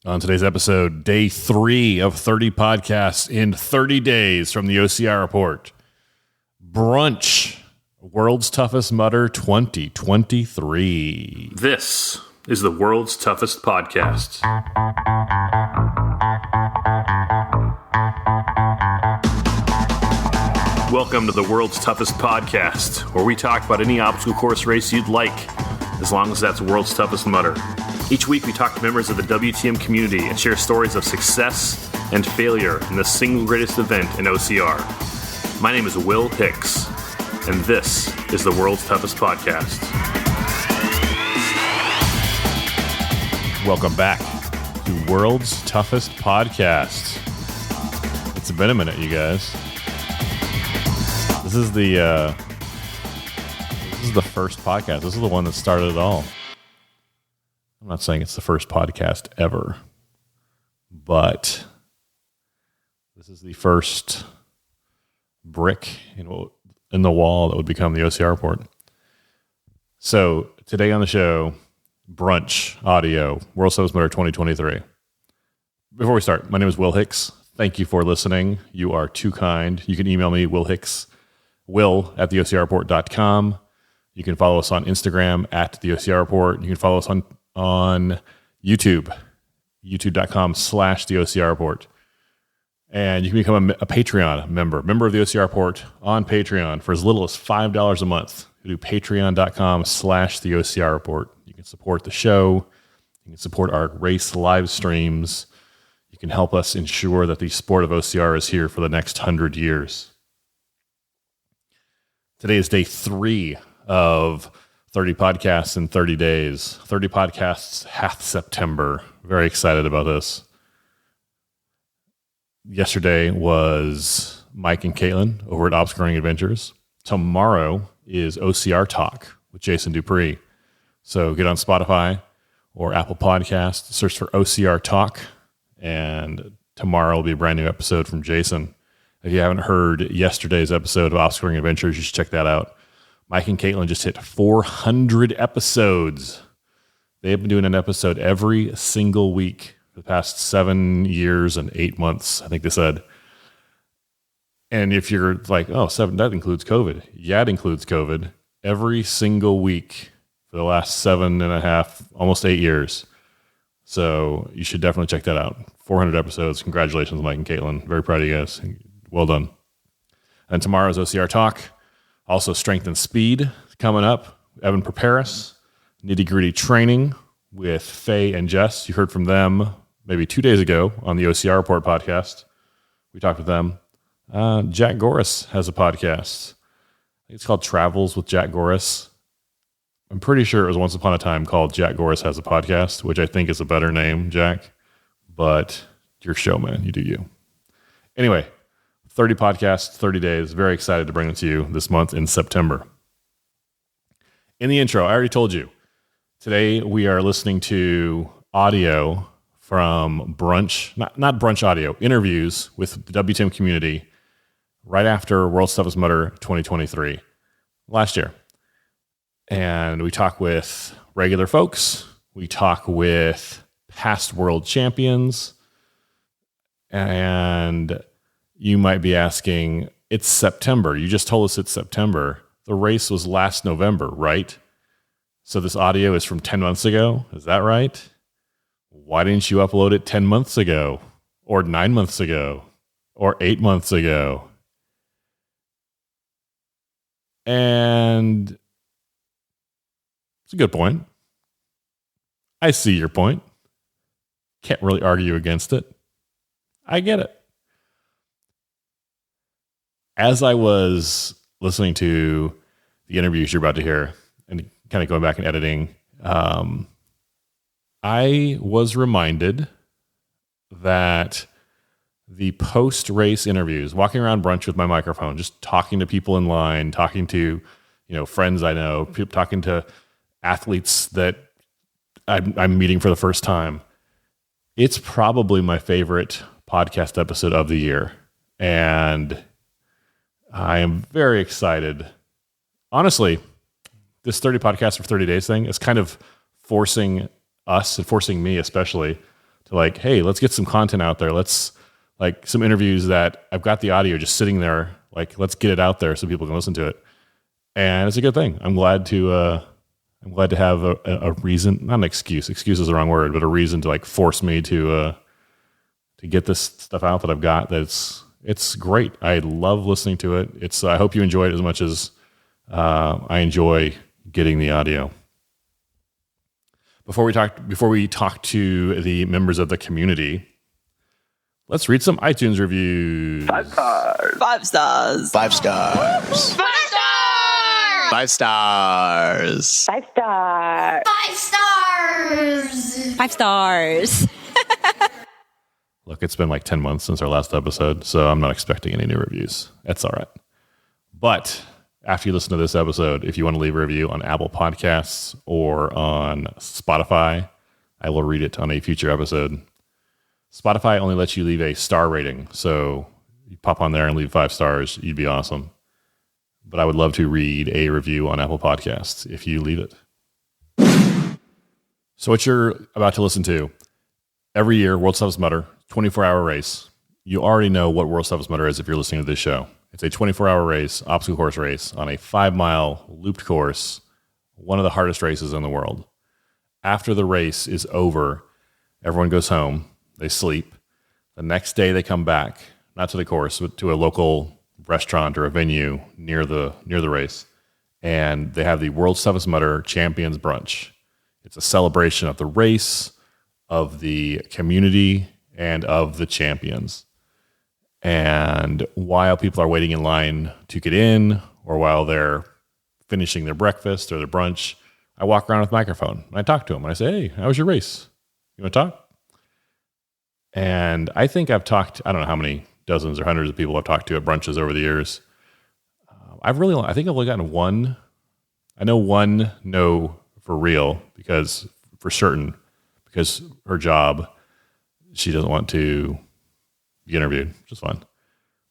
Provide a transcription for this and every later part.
On today's episode, day 3 of 30 podcasts in 30 days from the OCR report. Brunch, World's Toughest Mudder 2023. This is the World's Toughest Podcast. Welcome to the World's Toughest Podcast, where we talk about any obstacle course race you'd like, as long as that's World's Toughest Mudder. Each week we talk to members of the WTM community and share stories of success and failure in the single greatest event in OCR. My name is Will Hicks, and this is the World's Toughest Podcast. Welcome back to World's Toughest Podcast. It's been a minute, you guys. This is the first podcast. This is the one that started it all. I'm not saying it's the first podcast ever, but this is the first brick in the wall that would become the OCR report. So today on the show, Brunch Audio, World's Toughest Mudder 2023. Before we start, my name is Will Hicks. Thank you for listening. You are too kind. You can email me, will@theocrreport.com. You can follow us on Instagram at the OCR report. You can follow us on YouTube, youtube.com/the OCR report. And you can become a Patreon member of the OCR report on Patreon for as little as $5 a month. You do patreon.com/the OCR report. You can support the show. You can support our race live streams. You can help us ensure that the sport of OCR is here for the next 100 years. Today is day 3 of 30 podcasts in 30 days. 30 podcasts hath September. Very excited about this. Yesterday was Mike and Caitlin over at Obscuring Adventures. Tomorrow is OCR Talk with Jason Dupree. So get on Spotify or Apple Podcasts, search for OCR Talk, and tomorrow will be a brand new episode from Jason. If you haven't heard yesterday's episode of Obscuring Adventures, you should check that out. Mike and Caitlin just hit 400 episodes. They have been doing an episode every single week for the past 7 years and 8 months, I think they said. And if you're like, oh, 7, that includes COVID. Yeah, it includes COVID. Every single week for the last 7.5, almost 8 years. So you should definitely check that out. 400 episodes. Congratulations, Mike and Caitlin. Very proud of you guys. Well done. And tomorrow's OCR Talk. Also, Strength and Speed coming up. Evan Preparis, Nitty Gritty Training with Faye and Jess. You heard from them maybe 2 days ago on the OCR Report podcast. We talked with them. Jack Goris has a podcast. I think it's called Travels with Jack Goris. I'm pretty sure it was once upon a time called Jack Goris Has a Podcast, which I think is a better name, Jack. But your show, man. You do you. Anyway, 30 podcasts, 30 days. Very excited to bring it to you this month in September. In the intro, I already told you. Today we are listening to audio from Brunch, not Brunch audio, interviews with the WTM community right after World's Toughest Mudder 2023, last year. And we talk with regular folks. We talk with past world champions. And you might be asking, it's September. You just told us it's September. The race was last November, right? So this audio is from 10 months ago. Is that right? Why didn't you upload it 10 months ago? Or 9 months ago? Or 8 months ago? And it's a good point. I see your point. Can't really argue against it. I get it. As I was listening to the interviews you're about to hear and kind of going back and editing, I was reminded that the post-race interviews, walking around Brunch with my microphone, just talking to people in line, talking to, friends I know, talking to athletes that I'm meeting for the first time. It's probably my favorite podcast episode of the year. And I am very excited. Honestly, this 30 podcasts for 30 days thing is kind of forcing us and forcing me especially to like, hey, let's get some content out there. Let's like some interviews that I've got the audio just sitting there. Like, let's get it out there so people can listen to it. And it's a good thing. I'm glad to have a reason, not an excuse. Excuse is the wrong word, but a reason to like force me to get this stuff out that I've got. It's great. I love listening to it. I hope you enjoy it as much as I enjoy getting the audio. Before we talk to the members of the community, let's read some iTunes reviews. 5 stars. 5 stars. 5 stars. 5 stars. 5 stars. 5 stars. 5 stars. 5 stars. Look, it's been like 10 months since our last episode, so I'm not expecting any new reviews. That's all right. But after you listen to this episode, if you want to leave a review on Apple Podcasts or on Spotify, I will read it on a future episode. Spotify only lets you leave a star rating, so you pop on there and leave 5 stars. You'd be awesome. But I would love to read a review on Apple Podcasts if you leave it. So what you're about to listen to, every year, World's Toughest Mudder, 24-hour race. You already know what World's Toughest Mudder is if you're listening to this show. It's a 24-hour race, obstacle course race, on a 5-mile looped course, one of the hardest races in the world. After the race is over, everyone goes home. They sleep. The next day they come back, not to the course, but to a local restaurant or a venue near the race, and they have the World's Toughest Mudder Champions Brunch. It's a celebration of the race, of the community, and of the champions. And while people are waiting in line to get in, or while they're finishing their breakfast or their brunch, I walk around with a microphone and I talk to them and I say, hey, how was your race? You want to talk? And I think I've talked, I don't know how many dozens or hundreds of people I've talked to at brunches over the years. I think I've only gotten one. I know one no for real, because her job, she doesn't want to be interviewed, which is fine.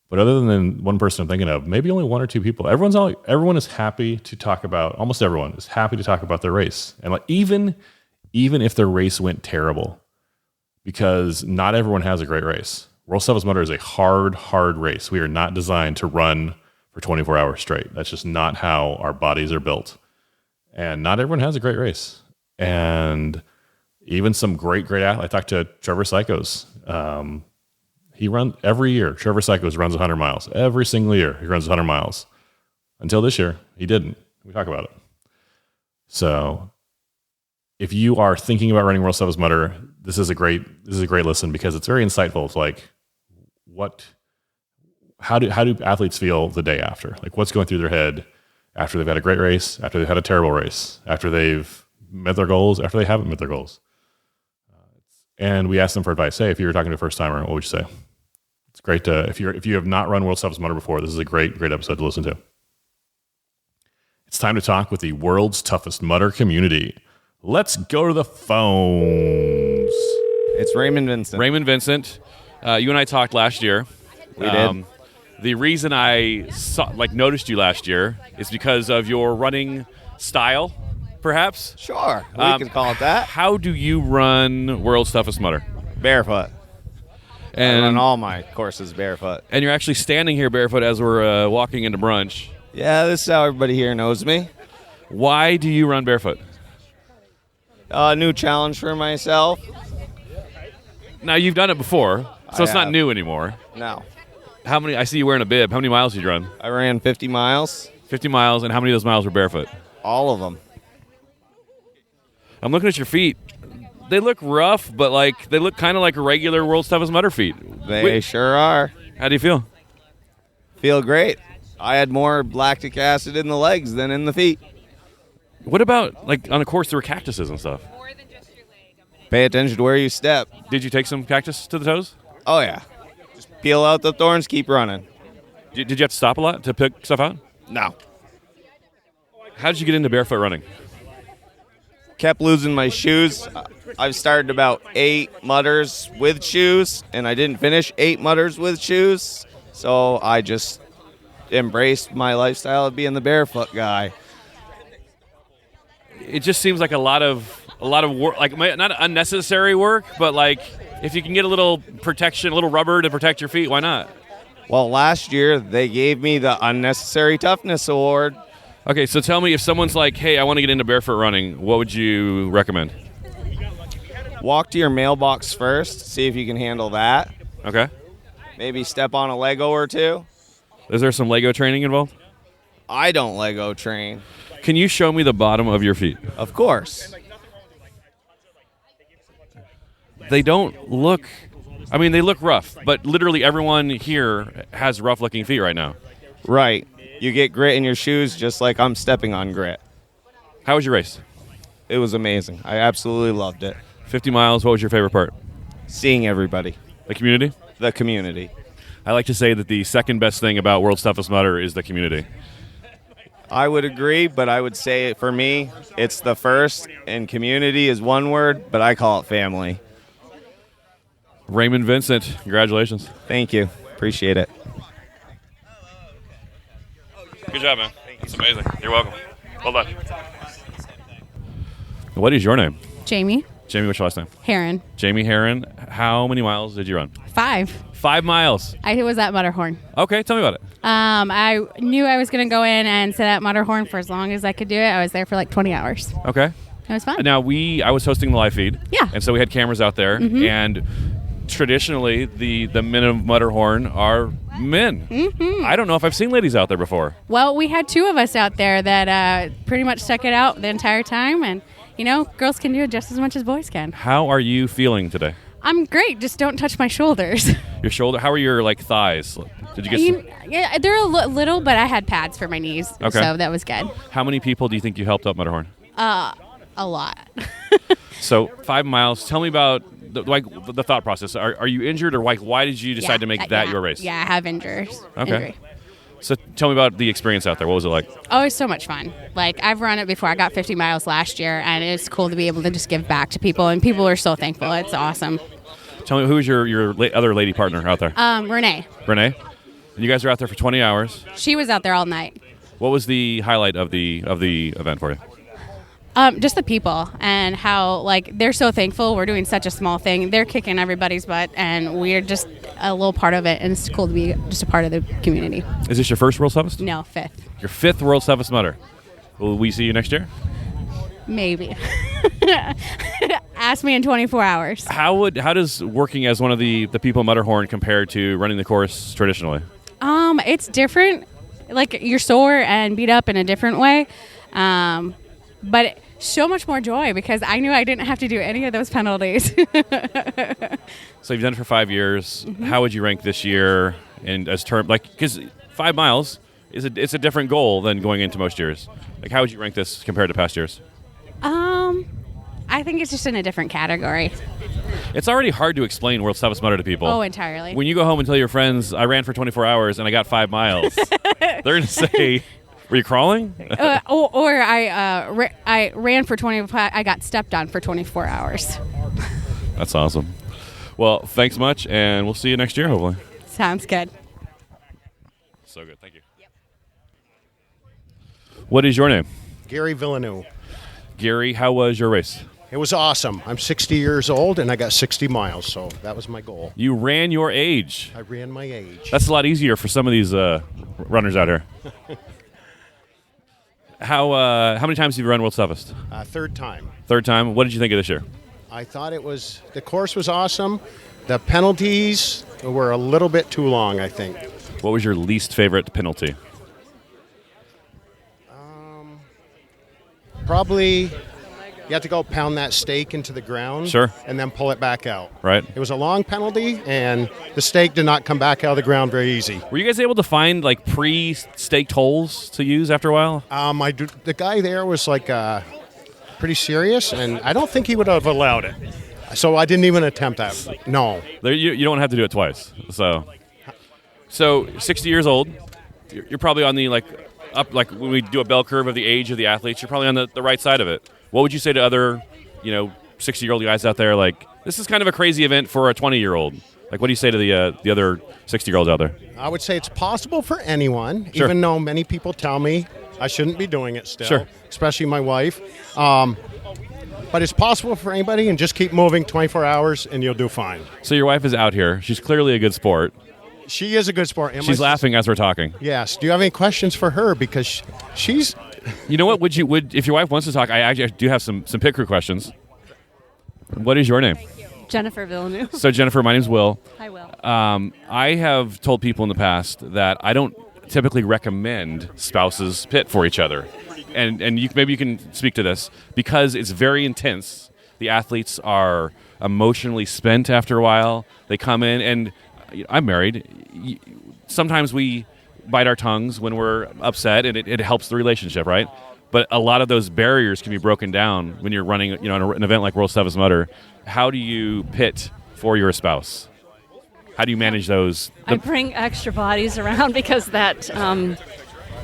But other than one person I'm thinking of, maybe only 1 or 2 people. Everyone is happy to talk about. Almost everyone is happy to talk about their race, and like even if their race went terrible, because not everyone has a great race. World's Toughest Mudder is a hard race. We are not designed to run for 24 hours straight. That's just not how our bodies are built, and not everyone has a great race. And even some great athletes. I talked to Trevor Cichosz. He runs every year. Trevor Cichosz runs 100 miles. Every single year he runs 100 miles. Until this year, he didn't. We talk about it. So if you are thinking about running World's Toughest Mudder, this is a great listen, because it's very insightful. It's like, how do athletes feel the day after? Like, what's going through their head after they've had a great race, after they've had a terrible race, after they've met their goals, after they haven't met their goals. And we asked them for advice. Hey, if you were talking to a first timer, what would you say? It's great to, if you have not run World's Toughest Mudder before, this is a great episode to listen to. It's time to talk with the World's Toughest Mudder community. Let's go to the phones. It's Raymond Vincent. You and I talked last year. We did. The reason I noticed you last year is because of your running style, perhaps. Sure, we can call it that. How do you run World's Toughest Mudder? Barefoot. And I run all my courses barefoot. And you're actually standing here barefoot as we're walking into brunch. Yeah, this is how everybody here knows me. Why do you run barefoot? New challenge for myself. Now, you've done it before, so it's not have. new anymore. No. How many? I see you wearing a bib. How many miles did you run? I ran 50 miles. 50 miles, and how many of those miles were barefoot? All of them. I'm looking at your feet. They look rough, but they look kind of like a regular World's Toughest Mudder feet. They sure are. How do you feel? Feel great. I had more lactic acid in the legs than in the feet. What about, on the course, there were cactuses and stuff? Pay attention to where you step. Did you take some cactus to the toes? Oh, yeah. Just peel out the thorns, keep running. Did you have to stop a lot to pick stuff out? No. How did you get into barefoot running? Kept losing my shoes. I've started about 8 mudders with shoes, and I didn't finish 8 mudders with shoes. So I just embraced my lifestyle of being the barefoot guy. It just seems like a lot of work, not unnecessary work, but If you can get a little protection, a little rubber to protect your feet, why not? Well, last year they gave me the Unnecessary Toughness Award. Okay, so tell me, if someone's like, hey, I want to get into barefoot running, what would you recommend? Walk to your mailbox first, see if you can handle that. Okay. Maybe step on a Lego or two. Is there some Lego training involved? I don't Lego train. Can you show me the bottom of your feet? Of course. They don't look... I mean, they look rough, but literally everyone here has rough-looking feet right now. Right. You get grit in your shoes just like I'm stepping on grit. How was your race? It was amazing. I absolutely loved it. 50 miles, what was your favorite part? Seeing everybody. The community? The community. I like to say that the second best thing about World's Toughest Mudder is the community. I would agree, but I would say for me, it's the first, and community is one word, but I call it family. Raymond, Vincent, congratulations. Thank you. Appreciate it. Good job, man. That's amazing. You're welcome. Well done. What is your name? Jamie. Jamie, what's your last name? Herron. Jamie Herron. How many miles did you run? 5. 5 miles. I was at Matterhorn. Okay, tell me about it. I knew I was going to go in and sit at Matterhorn for as long as I could do it. I was there for like 20 hours. Okay. It was fun. Now, I was hosting the live feed. Yeah. And so we had cameras out there. Mm-hmm. And traditionally, the men of Matterhorn are men. Mm-hmm. I don't know if I've seen ladies out there before. Well, we had 2 of us out there that pretty much stuck it out the entire time. And, you know, girls can do it just as much as boys can. How are you feeling today? I'm great. Just don't touch my shoulders. Your shoulder? How are your, thighs? Did you get some? Yeah, they're a little, but I had pads for my knees. Okay. So that was good. How many people do you think you helped up Matterhorn? A lot. So 5 miles. Tell me about the thought process. Are you injured, or why did you decide to make that your race? Yeah, I have injuries. Okay. Injury. So tell me about the experience out there. What was it like? Oh, it's so much fun. I've run it before. I got 50 miles last year, and it's cool to be able to just give back to people, and people are so thankful. It's awesome. Tell me, who's your other lady partner out there? Renee. Renee? And you guys are out there for 20 hours. She was out there all night. What was the highlight of the event for you? Just the people and how, they're so thankful. We're doing such a small thing. They're kicking everybody's butt, and we're just a little part of it, and it's cool to be just a part of the community. Is this your first World's Toughest? No, 5th. Your 5th World's Toughest Mudder. Will we see you next year? Maybe. Ask me in 24 hours. How does working as one of the people Matterhorn compare to running the course traditionally? It's different. You're sore and beat up in a different way. But so much more joy because I knew I didn't have to do any of those penalties. So you've done it for 5 years. Mm-hmm. How would you rank this year? And as because 5 miles it's a different goal than going into most years. How would you rank this compared to past years? I think it's just in a different category. It's already hard to explain World's Toughest Mudder to people. Oh, entirely. When you go home and tell your friends, I ran for 24 hours and I got 5 miles, they're going to say, were you crawling? Or I ran for 25. I got stepped on for 24 hours. That's awesome. Well, thanks much, and we'll see you next year, hopefully. Sounds good. So good. Thank you. Yep. What is your name? Gary Villenue. Gary, how was your race? It was awesome. I'm 60 years old, and I got 60 miles, so that was my goal. You ran your age. I ran my age. That's a lot easier for some of these runners out here. How many times have you run World's Toughest? Third time. Third time. What did you think of this year? I thought the course was awesome. The penalties were a little bit too long, I think. What was your least favorite penalty? Probably you have to go pound that stake into the ground. Sure. And then pull it back out. Right. It was a long penalty, and the stake did not come back out of the ground very easy. Were you guys able to find pre-staked holes to use after a while? The guy there was pretty serious, and I don't think he would have allowed it. So I didn't even attempt that. No. You don't have to do it twice. So 60 years old, you're probably on the up when we do a bell curve of the age of the athletes, you're probably on the right side of it. What would you say to other 60-year-old guys out there? This is kind of a crazy event for a 20-year-old. What do you say to the other 60-year-olds out there? I would say it's possible for anyone, Sure. even though many people tell me I shouldn't be doing it still, Sure. especially my wife. but it's possible for anybody, and just keep moving 24 hours, and you'll do fine. So your wife is out here. She's clearly a good sport. She is a good sport. And She's laughing as we're talking. Yes. Do you have any questions for her? Because she's... You know what? If your wife wants to talk, I do have some pit crew questions. What is your name? Jennifer Villenue. So Jennifer, my name's Will. Hi, Will. I have told people in the past that I don't typically recommend spouses pit for each other. And maybe you can speak to this, because it's very intense. The athletes are emotionally spent after a while. They come in, and I'm married. Sometimes we bite our tongues when we're upset, and it helps the relationship, right? But a lot of those barriers can be broken down when you're running, an event like World's Toughest Mudder. How do you pit for your spouse? How do you manage those? I bring extra bodies around because that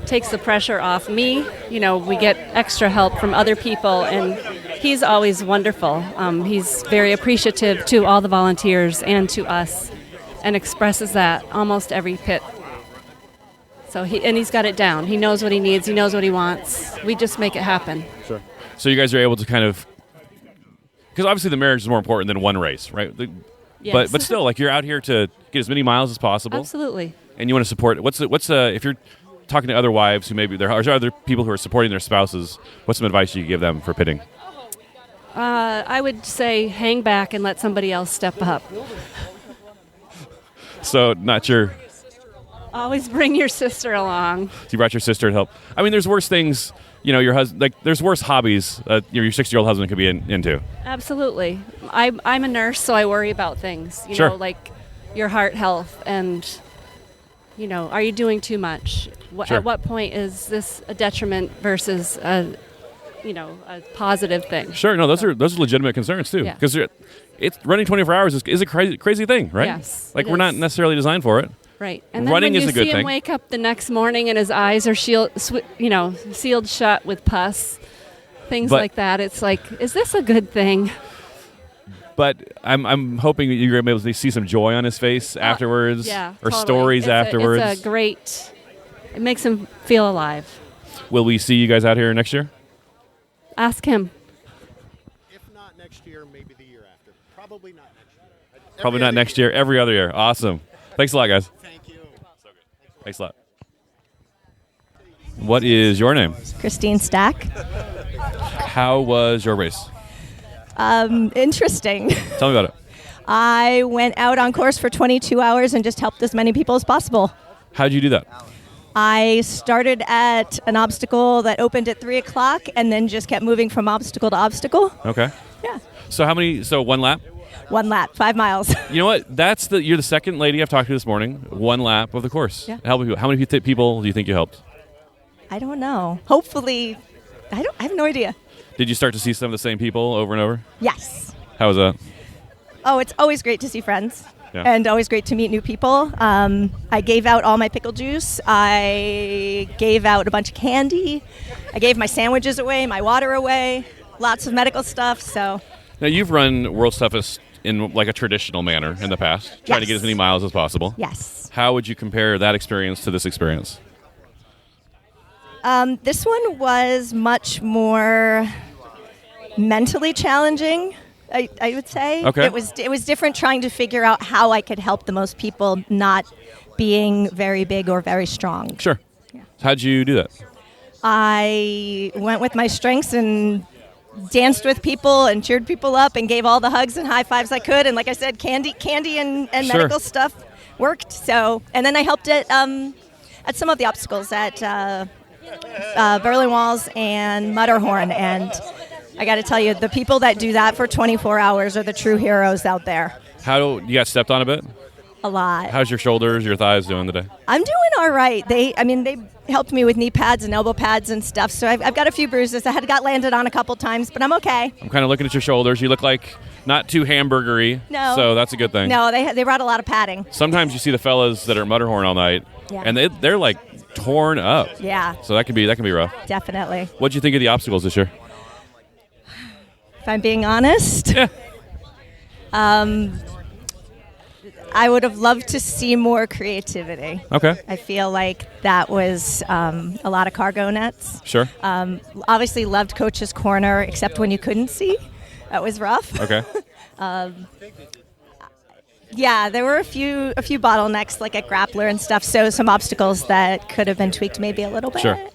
takes the pressure off me. We get extra help from other people, and he's always wonderful. He's very appreciative to all the volunteers and to us, and expresses that almost every pit. So he's got it down. He knows what he needs. He knows what he wants. We just make it happen. Sure. So you guys are able to kind of, because obviously the marriage is more important than one race, right? Yes. But still, you're out here to get as many miles as possible. Absolutely. And you want to support. If you're talking to other wives who maybe there are other people who are supporting their spouses, what's some advice you give them for pitting? I would say hang back and let somebody else step up. So not your. Always bring your sister along. So you brought your sister to help. I mean, there's worse things. Your husband. There's worse hobbies. Your 60-year-old husband could be into. Absolutely. I'm a nurse, so I worry about things. Sure. Like your heart health, and are you doing too much? Sure. At what point is this a detriment versus a positive thing? Sure. No, those are legitimate concerns too. Yeah. Because it's running 24 hours is a crazy thing, right? Yes. We're not necessarily designed for it. Right. And then running when is you a good see him thing. wake up the next morning and his eyes are sealed shut with pus, things like that, it's like, is this a good thing? But I'm hoping that you're able to see some joy on his face afterwards, Yeah, or totally. stories afterwards. It makes him feel alive. Will we see you guys out here next year? Ask him. If not next year, maybe the year after. Probably not next year. Probably not next year. Every other year. Awesome. Thanks a lot, guys. Thank you. Thanks a lot. What is your name? Christine Stack. How was your race? Interesting. Tell me about it. I went out on course for 22 hours and just helped as many people as possible. How'd you do that? I started at an obstacle that opened at 3 o'clock and then just kept moving from obstacle to obstacle. Okay. Yeah. So one lap? 1 lap, 5 miles. You know what? You're the second lady I've talked to this morning. 1 lap of the course. Yeah. How many people do you think you helped? I don't know. Hopefully, I have no idea. Did you start to see some of the same people over and over? Yes. How was that? Oh, it's always great to see friends. Yeah. And always great to meet new people. I gave out all my pickle juice. I gave out a bunch of candy. I gave my sandwiches away, my water away, lots of medical stuff. So Now, you've run World's Toughest in a traditional manner in the past, trying to get as many miles as possible. Yes. How would you compare that experience to this experience? This one was much more mentally challenging, I would say. Okay. It was different trying to figure out how I could help the most people, not being very big or very strong. Sure. Yeah. How'd you do that? I went with my strengths and danced with people and cheered people up and gave all the hugs and high fives I could. And like I said, candy and Sure. medical stuff worked. So, and then I helped at some of the obstacles at Berlin Walls and Mutterhorn. And I got to tell you, the people that do that for 24 hours are the true heroes out there. You got stepped on a bit? A lot. How's your shoulders, your thighs doing today? I'm doing all right. They helped me with knee pads and elbow pads and stuff. So I've got a few bruises. I got landed on a couple times, but I'm okay. I'm kind of looking at your shoulders. You look like not too hamburgery. No. So that's a good thing. No, they brought a lot of padding. Sometimes you see the fellas that are at Mutterhorn all night, Yeah. and they're like torn up. Yeah, So that can be rough. definitely. What'd you think of the obstacles this year? If I'm being honest, Yeah. I would have loved to see more creativity. Okay. I feel like that was a lot of cargo nets. Sure. Obviously loved Coach's Corner, except when you couldn't see. That was rough. Okay. Yeah, there were a few bottlenecks like at grappler and stuff. So some obstacles that could have been tweaked maybe a little bit. Sure.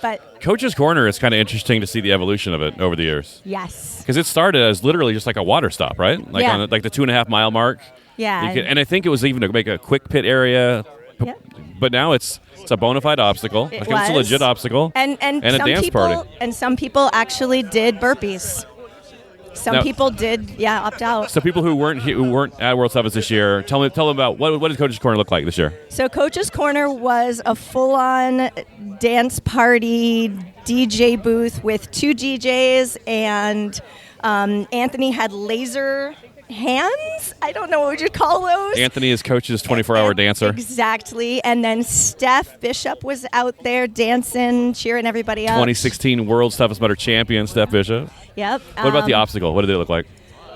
But Coach's Corner is kind of interesting to see the evolution of it over the years. yes. Because it started as literally just like a water stop, right? Like Yeah. on the 2.5 mile mark. Yeah. And I think it was even to make a quick pit area. Yep. But now it's a bona fide obstacle. It It's a was. legit obstacle. And a some dance people, party. And some people actually did burpees. Some Now- people did, opt out. So people who weren't at World Toughest this year, tell them about what does Coach's Corner look like this year? So Coach's Corner was a full-on dance party DJ booth with 2 DJs, and Anthony had laser hands. I don't know what would you call those. Anthony is Coach's 24-hour dancer. Exactly. And then Stef Bishop was out there dancing, cheering everybody up. 2016 World's Toughest Mudder champion, Stef Bishop. Yep. What about the obstacle? What did it look like?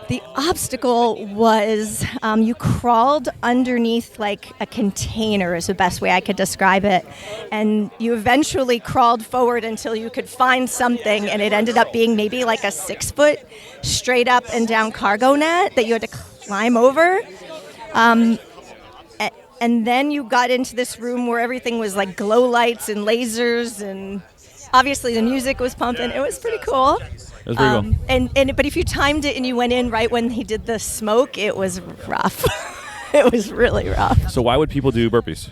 The obstacle was you crawled underneath like a container is the best way I could describe it. And you eventually crawled forward until you could find something, and it ended up being maybe like a 6-foot straight up and down cargo net that you had to climb over. And then you got into this room where everything was like glow lights and lasers, and obviously the music was pumping. It was pretty cool. It was pretty cool. But if you timed it and you went in right when he did the smoke, it was rough. It was really rough. So why would people do burpees?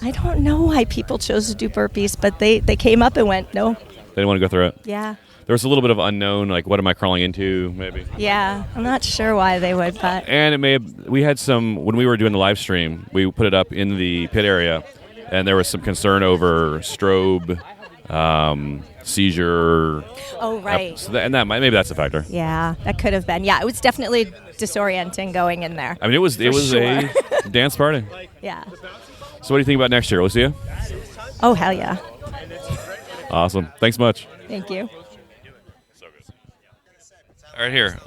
I don't know why people chose to do burpees, but they came up and went, no. They didn't want to go through it. Yeah. There was a little bit of unknown, like what am I crawling into, maybe. Yeah. I'm not sure why they would, but. And it may have, we had some, when we were doing the live stream, we put it up in the pit area, and there was some concern over strobe, seizure. Oh, right. So maybe that's a factor. Yeah, that could have been. Yeah, it was definitely disorienting going in there. I mean, it was sure. a dance party. Yeah. So what do you think about next year, Lucia? Oh, hell yeah. Awesome. Thanks much. Thank you. All right, here,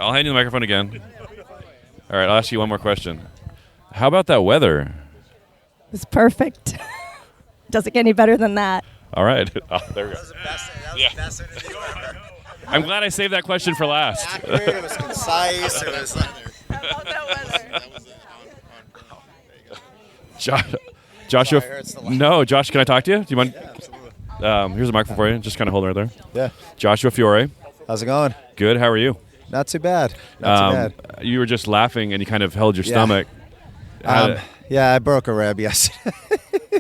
I'll hand you the microphone again. All right, I'll ask you one more question. How about that weather? It was perfect. Doesn't get any better than that. All right. Oh, there we go. I'm glad I saved that question for last. Accurate, it was concise. It was Joshua. Sorry, it's the light. No, Josh, can I talk to you? Do you mind? Here's a microphone for you. Just kind of hold it right there. Yeah. Joshua Fiore. How's it going? Good. How are you? Not too bad. Not too bad. You were just laughing and you kind of held your stomach. Yeah, I broke a rib yesterday.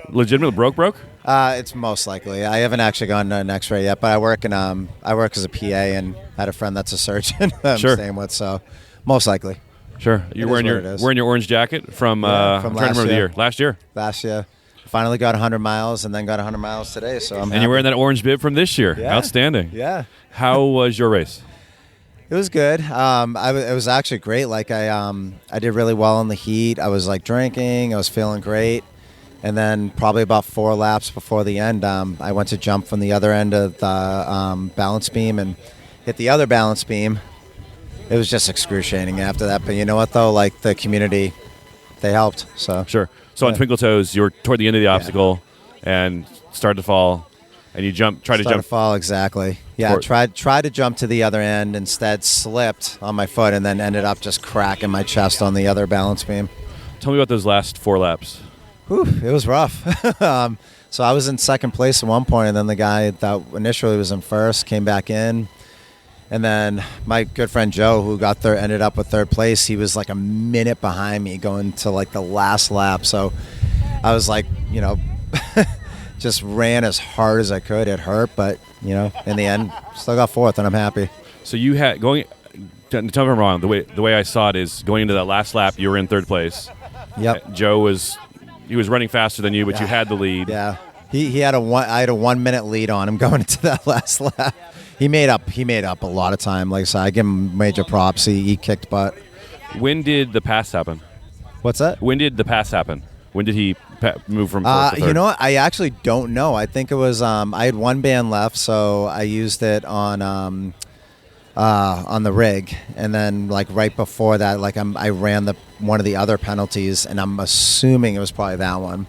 Legitimately broke? It's most likely. I haven't actually gone to an X-ray yet, but I work as a PA and had a friend that's a surgeon that I'm staying with, so most likely. Sure. You're wearing your orange jacket from I'm trying to remember the year. Last year. Last year. Finally got 100 miles and then got 100 miles today, so I'm happy. And you're wearing that orange bib from this year. Yeah. Outstanding. Yeah. How was your race? It was good. It was actually great. Like I did really well in the heat. I was like drinking. I was feeling great. And then probably about 4 laps before the end, I went to jump from the other end of the balance beam and hit the other balance beam. It was just excruciating after that. But you know what, though? Like the community, they helped. So sure. So on Twinkle Toes, you were toward the end of the obstacle and started to fall, and you tried to fall, exactly. Yeah, tried to jump to the other end, instead slipped on my foot, and then ended up just cracking my chest on the other balance beam. Tell me about those last 4 laps. Whew, it was rough. So I was in second place at one point, and then the guy that initially was in first came back in. And then my good friend Joe, who got there, ended up with third place. He was like a minute behind me going to like the last lap. So I was like, just ran as hard as I could. It hurt, but, in the end, still got fourth, and I'm happy. So you had tell me if I'm wrong, the way I saw it is going into that last lap, you were in third place. Yep. Joe was running faster than you, but you had the lead. Yeah. I had a 1 minute lead on him going into that last lap. He made up a lot of time. Like I said, I give him major props. He kicked butt. When did the pass happen? What's that? When did the pass happen? When did he move from fourth to third? You know what? I actually don't know. I think it was I had one band left, so I used it on the rig, and then like right before that, like I ran one of the other penalties, and I'm assuming it was probably that one.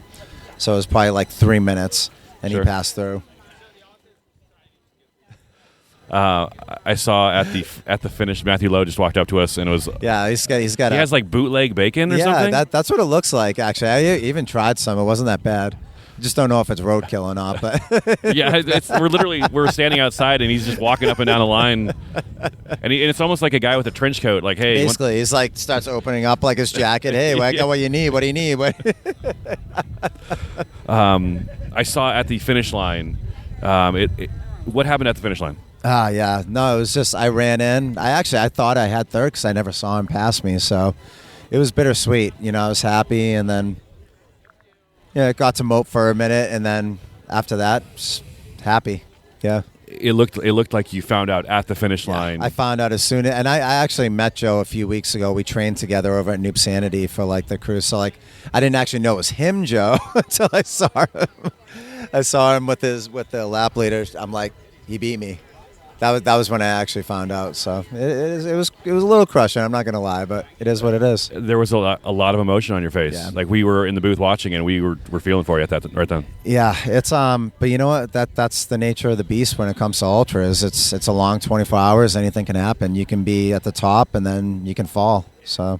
So it was probably like 3 minutes, and Sure. he passed through. I saw at the finish, Matthew Lowe just walked up to us and it was He has like bootleg bacon or something. Yeah, that's what it looks like. Actually, I even tried some. It wasn't that bad. Just don't know if it's roadkill or not. But yeah, we're standing outside and he's just walking up and down the line, and it's almost like a guy with a trench coat. Like, hey, basically, he's like starts opening up like his jacket. Hey, I got what you need. What do you need? I saw at the finish line. What happened at the finish line? Yeah, no, it was just I ran in. I thought I had third because I never saw him pass me, so it was bittersweet. I was happy, and then. Yeah, got to mope for a minute, and then after that, just happy. Yeah. It looked like you found out at the finish line. I found out as soon as, and I actually met Joe a few weeks ago. We trained together over at Noob Sanity for like the cruise. So like, I didn't actually know it was him, Joe, until I saw him. I saw him with the lap leader. I'm like, he beat me. That was when I actually found out. So it was a little crushing. I'm not gonna lie, but it is what it is. There was a lot of emotion on your face. Yeah. Like we were in the booth watching, and we were feeling for you at that right then. Yeah, it's but you know what? That's the nature of the beast when it comes to ultras. It's a long 24 hours. Anything can happen. You can be at the top, and then you can fall. So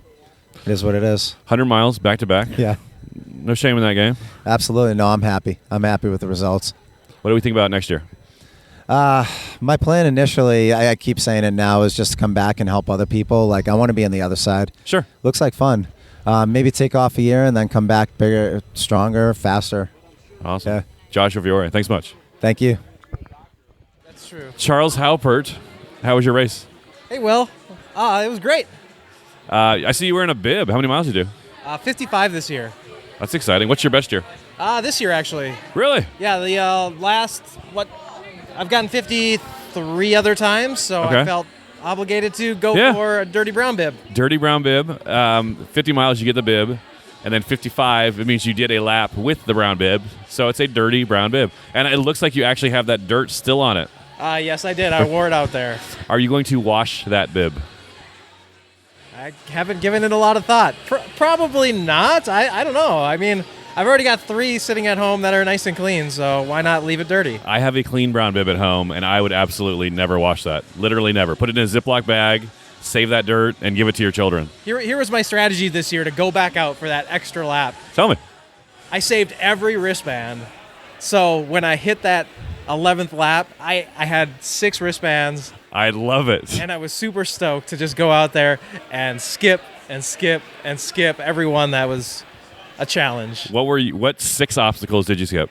it is what it is. 100 miles back to back. Yeah. No shame in that game. Absolutely. No, I'm happy. I'm happy with the results. What do we think about next year? My plan initially, I keep saying it now, is just to come back and help other people. Like, I want to be on the other side. Sure. Looks like fun. Maybe take off a year and then come back bigger, stronger, faster. Awesome. Yeah. Joshua Fiore, thanks much. Thank you. That's true. Charles Haupert, how was your race? Hey, Will. It was great. I see you wearing a bib. How many miles did you do? 55 this year. That's exciting. What's your best year? This year, actually. Really? Yeah, the last, I've gotten 53 other times, so Okay. I felt obligated to go for a dirty brown bib. Dirty brown bib. 50 miles, you get the bib. And then 55, it means you did a lap with the brown bib. So it's a dirty brown bib. And it looks like you actually have that dirt still on it. Yes, I did. I wore it out there. Are you going to wash that bib? I haven't given it a lot of thought. Probably not. I don't know. I mean, I've already got 3 sitting at home that are nice and clean, so why not leave it dirty? I have a clean brown bib at home, and I would absolutely never wash that. Literally never. Put it in a Ziploc bag, save that dirt, and give it to your children. Here was my strategy this year to go back out for that extra lap. Tell me. I saved every wristband, so when I hit that 11th lap, I had 6 wristbands. I love it. And I was super stoked to just go out there and skip and skip and skip every one that was a challenge. What 6 obstacles did you skip?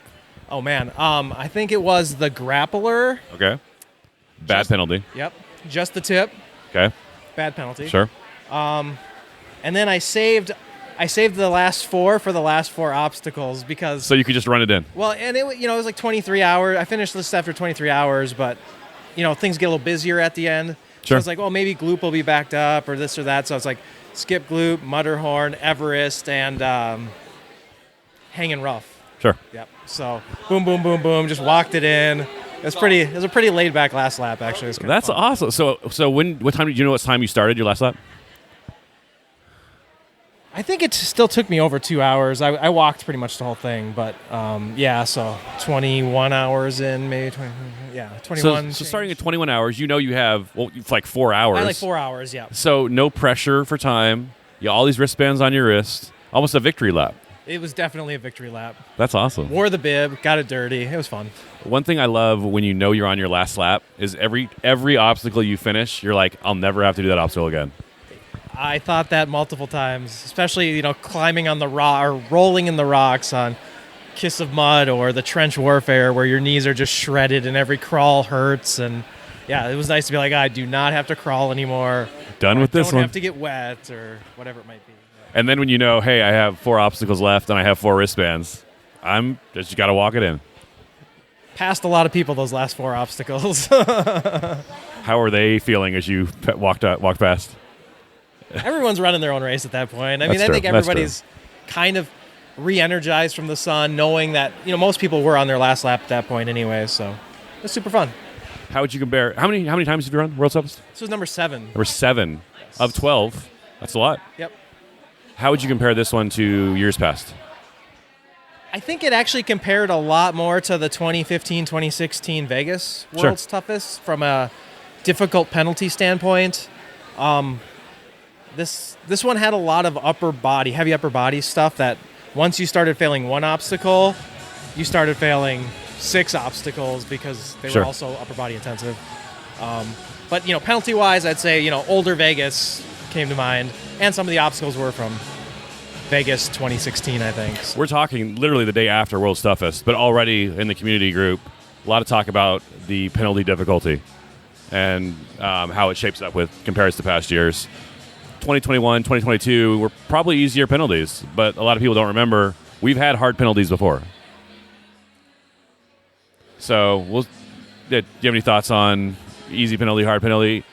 Oh man, I think it was the grappler. Okay. Bad penalty. Yep. Just the tip. Okay. Bad penalty. Sure. And then I saved the last 4 for the last 4 obstacles because. So you could just run it in. Well, and it was like 23 hours. I finished this after 23 hours, but things get a little busier at the end. Sure. So I was like, well, maybe Gloop will be backed up or this or that. So it's like skip Gloop, Mudderhorn, Everest, and Hanging Rough. Sure. Yep. So boom, boom, boom, boom. Just walked it in. It was a pretty laid back last lap actually. That's awesome. So what time did you know what time you started your last lap? I think it still took me over 2 hours. I walked pretty much the whole thing, but so 21 hours in, maybe 20. Yeah, 21. So starting at 21 hours, you have it's like 4 hours. I had like 4 hours, yeah. So no pressure for time. You all these wristbands on your wrist. Almost a victory lap. It was definitely a victory lap. That's awesome. Wore the bib, got it dirty. It was fun. One thing I love when you're on your last lap is every obstacle you finish, you're like, I'll never have to do that obstacle again. I thought that multiple times, especially climbing on the rock or rolling in the rocks on Kiss of Mud or the Trench Warfare, where your knees are just shredded and every crawl hurts. And yeah, it was nice to be like, I do not have to crawl anymore. Done with this one. Don't have to get wet or whatever it might be. Yeah. And then when hey, I have 4 obstacles left and I have 4 wristbands, I'm just got to walk it in. Passed a lot of people those last 4 obstacles. How are they feeling as you walked past? Everyone's running their own race at that point. I That's think true. everybody's kind of re-energized from the sun, knowing that most people were on their last lap at that point anyway. So it was super fun. How would you compare? How many times have you run World's Toughest? This was number 7. Number 7 of 12. That's a lot. Yep. How would you compare this one to years past? I think it actually compared a lot more to the 2015-2016 Vegas World's Toughest from a difficult penalty standpoint. This one had a lot of heavy upper body stuff that once you started failing one obstacle, you started failing 6 obstacles because they were also upper body intensive. But, penalty-wise, I'd say, older Vegas came to mind, and some of the obstacles were from Vegas 2016, I think. We're talking literally the day after World's Toughest, but already in the community group, a lot of talk about the penalty difficulty and how it shapes up compares to past years. 2021, 2022 were probably easier penalties, but a lot of people don't remember we've had hard penalties before. So, do you have any thoughts on easy penalty, hard penalty?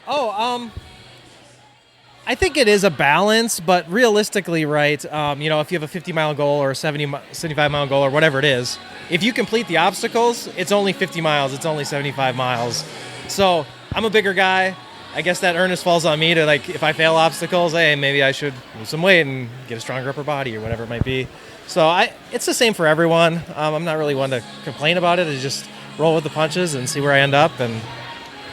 I think it is a balance, but realistically, right, if you have a 50-mile goal or a 75-mile goal or whatever it is, if you complete the obstacles, it's only 50 miles, it's only 75 miles. So I'm a bigger guy. I guess that earnest falls on me to, if I fail obstacles, hey, maybe I should lose some weight and get a stronger upper body or whatever it might be. So it's the same for everyone. I'm not really one to complain about it. I just roll with the punches and see where I end up. And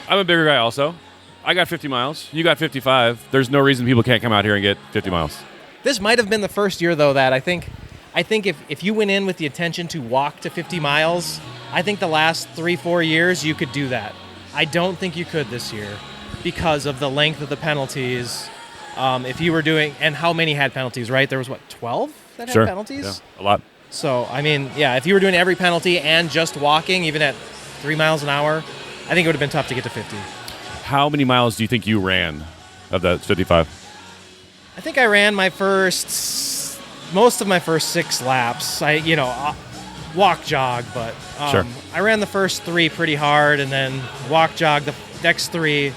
I'm a bigger guy also. I got 50 miles. You got 55. There's no reason people can't come out here and get 50 miles. This might have been the first year, though, that I think if you went in with the intention to walk to 50 miles, I think the last 3-4 years you could do that. I don't think you could this year because of the length of the penalties. If you were doing, and how many had penalties, right? There was, 12 that had penalties? Yeah, a lot. So, if you were doing every penalty and just walking, even at 3 miles an hour, I think it would have been tough to get to 50. How many miles do you think you ran of that 55? I think I ran most of my first 6 laps. Walk, jog, but I ran the first 3 pretty hard, and then walk, jog the next 3,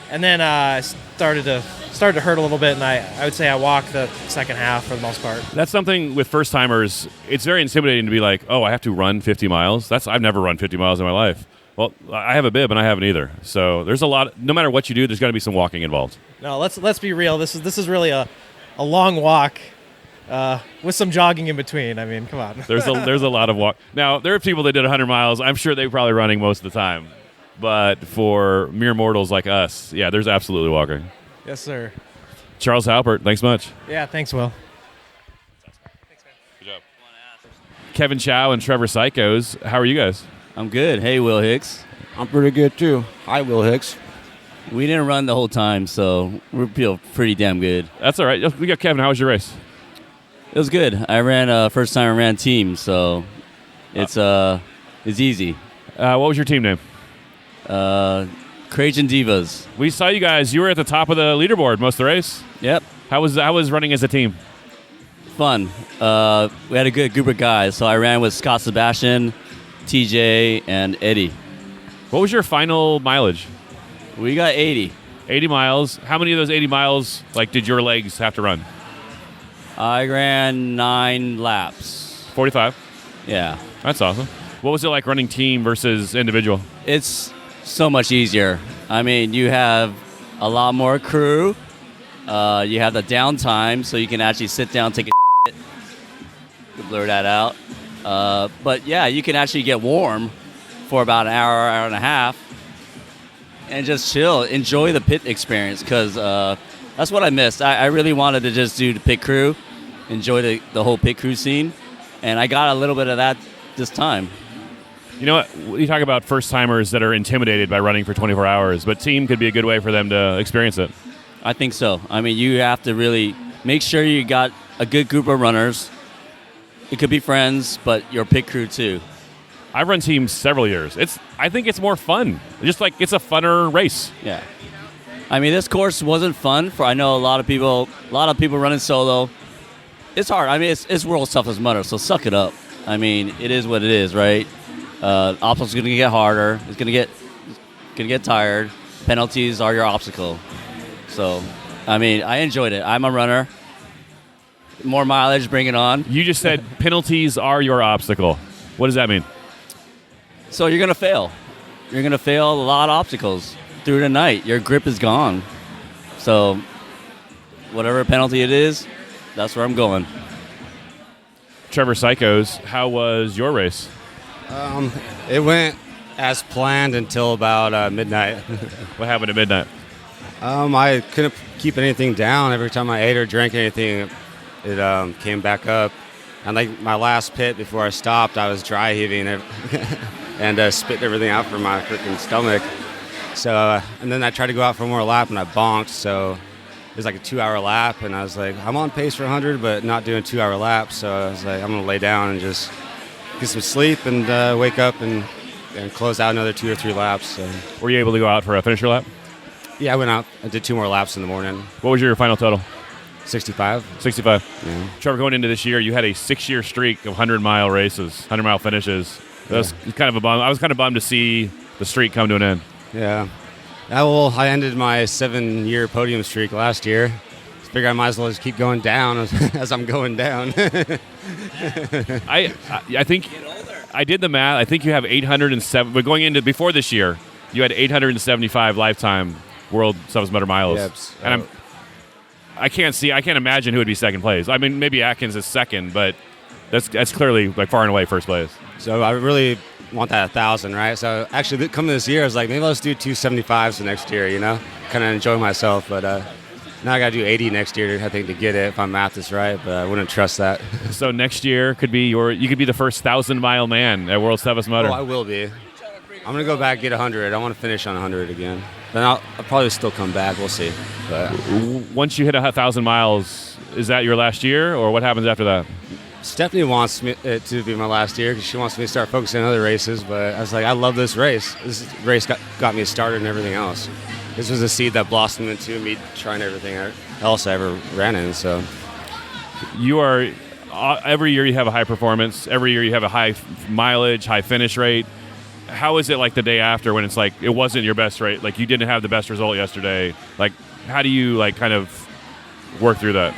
and then started to hurt a little bit, and I would say I walked the second half for the most part. That's something with first timers. It's very intimidating to be like, oh, I have to run 50 miles. I've never run 50 miles in my life. Well, I have a bib and I haven't either. So there's a lot. No matter what you do, there's got to be some walking involved. No, let's be real. This is really a long walk with some jogging in between. Come on. There's a lot of walk. Now there are people that did 100 miles. I'm sure they're probably running most of the time. But for mere mortals like us, yeah, there's absolutely walking. Yes, sir. Charles Haupert, thanks much. Yeah, thanks, Will. Good job. Kevin Chow and Trevor Cichosz, how are you guys? I'm good. Hey, Will Hicks. I'm pretty good, too. Hi, Will Hicks. We didn't run the whole time, so we feel pretty damn good. That's all right. We got Kevin. How was your race? It was good. I ran first time I ran team, so it's easy. What was your team name? Crajan Divas. We saw you guys. You were at the top of the leaderboard most of the race. Yep. How was running as a team? Fun. We had a good group of guys, so I ran with Scott Sebastian, TJ, and Eddie. What was your final mileage? We got 80. 80 miles. How many of those 80 miles did your legs have to run? I ran 9 laps. 45? Yeah. That's awesome. What was it like running team versus individual? It's so much easier. You have a lot more crew. You have the downtime, so you can actually sit down, take a shit. You can blur that out. But yeah, you can actually get warm for about an hour and a half, and just chill, enjoy the pit experience, because that's what I missed. I really wanted to just do the pit crew, enjoy the whole pit crew scene, and I got a little bit of that this time. You know what? You talk about first-timers that are intimidated by running for 24 hours, but team could be a good way for them to experience it. I think so. You have to really make sure you got a good group of runners. It could be friends, but your pit crew too. I've run teams several years. I think it's more fun. Just it's a funner race. Yeah. This course wasn't fun I know a lot of people running solo. It's hard. It's world's toughest mudder, so suck it up. It is what it is, right? Obstacles going to get harder. It's going to get tired. Penalties are your obstacle. So, I enjoyed it. I'm a runner. More mileage, bring it on. You just said penalties are your obstacle. What does that mean? So you're going to fail. You're going to fail a lot of obstacles through the night. Your grip is gone. So whatever penalty it is, that's where I'm going. Trevor Cichosz, how was your race? It went as planned until about midnight. What happened at midnight? I couldn't keep anything down. Every time I ate or drank anything, it came back up. And like my last pit before I stopped, I was dry heaving it and spitting everything out from my freaking stomach. So, and then I tried to go out for one more lap and I bonked. So it was like a 2-hour lap, and I was like, I'm on pace for 100, but not doing 2-hour laps. So I was like, I'm gonna lay down and just get some sleep and wake up and close out another 2 or 3 laps. So. Were you able to go out for a finisher lap? Yeah, I went out. I did 2 more laps in the morning. What was your final total? 65. 65. Yeah. Trevor, going into this year, you had a 6-year streak of 100-mile races, 100-mile finishes. That was kind of a bum. I was kind of bummed to see the streak come to an end. Yeah. Well, I ended my 7-year podium streak last year. Figured I might as well just keep going down as I'm going down. I think I did the math. I think you have 807. But going into before this year, you had 875 lifetime World Toughest Mudder miles. Yep. And I can't imagine who would be second place. I mean, maybe Atkins is second, but that's clearly like far and away first place. So I really want that 1,000, right? So actually, coming this year, I was like, maybe I'll just do 275s the next year, kind of enjoy myself. But now I got to do 80 next year, I think, to get it if my math is right. But I wouldn't trust that. So next year you could be the first 1,000-mile man at World's Toughest Mudder. Oh, I will be. I'm gonna go back and get 100. I want to finish on 100 again. Then I'll probably still come back. We'll see. But once you hit 1,000 miles, is that your last year, or what happens after that? Stephanie wants it to be my last year because she wants me to start focusing on other races. But I was like, I love this race. This race got me started and everything else. This was a seed that blossomed into me trying everything else I ever ran in. So you are every year you have a high performance. Every year you have a high mileage, high finish rate. How is it like the day after when it's like it wasn't your best rate? Like you didn't have the best result yesterday. Like how do you like kind of work through that?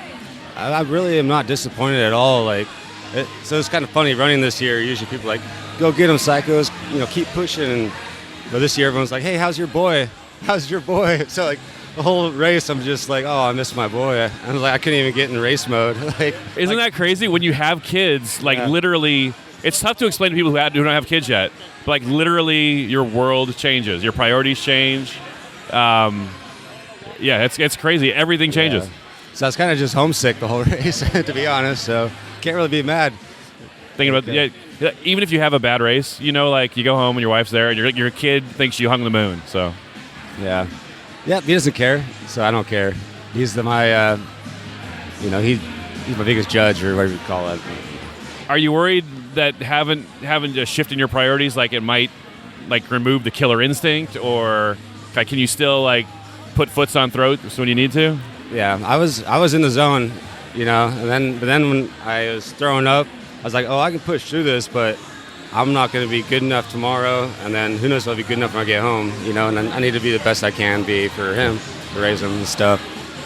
I really am not disappointed at all. So it's kind of funny running this year. Usually people are like, go get him, Cichosz. Keep pushing. But this year everyone's like, hey, how's your boy? How's your boy? So like the whole race, I'm just like, oh, I miss my boy. I was like, I couldn't even get in race mode. Isn't that crazy when you have kids? Like literally. It's tough to explain to people who don't have kids yet. But like literally, your world changes. Your priorities change. It's crazy. Everything changes. Yeah. So I was kind of just homesick the whole race, to be honest. So can't really be mad. Thinking about even if you have a bad race, like you go home and your wife's there, and your kid thinks you hung the moon. So yeah, he doesn't care. So I don't care. He's he's my biggest judge, or whatever you call it. Are you worried that having a shift in your priorities, like it might like remove the killer instinct, or like, can you still like put foots on throats when you need to? Yeah, I was in the zone, but then when I was throwing up, I was like, oh, I can push through this, but I'm not going to be good enough tomorrow, and then who knows if I'll be good enough when I get home, and then I need to be the best I can be for him, to raise him and stuff.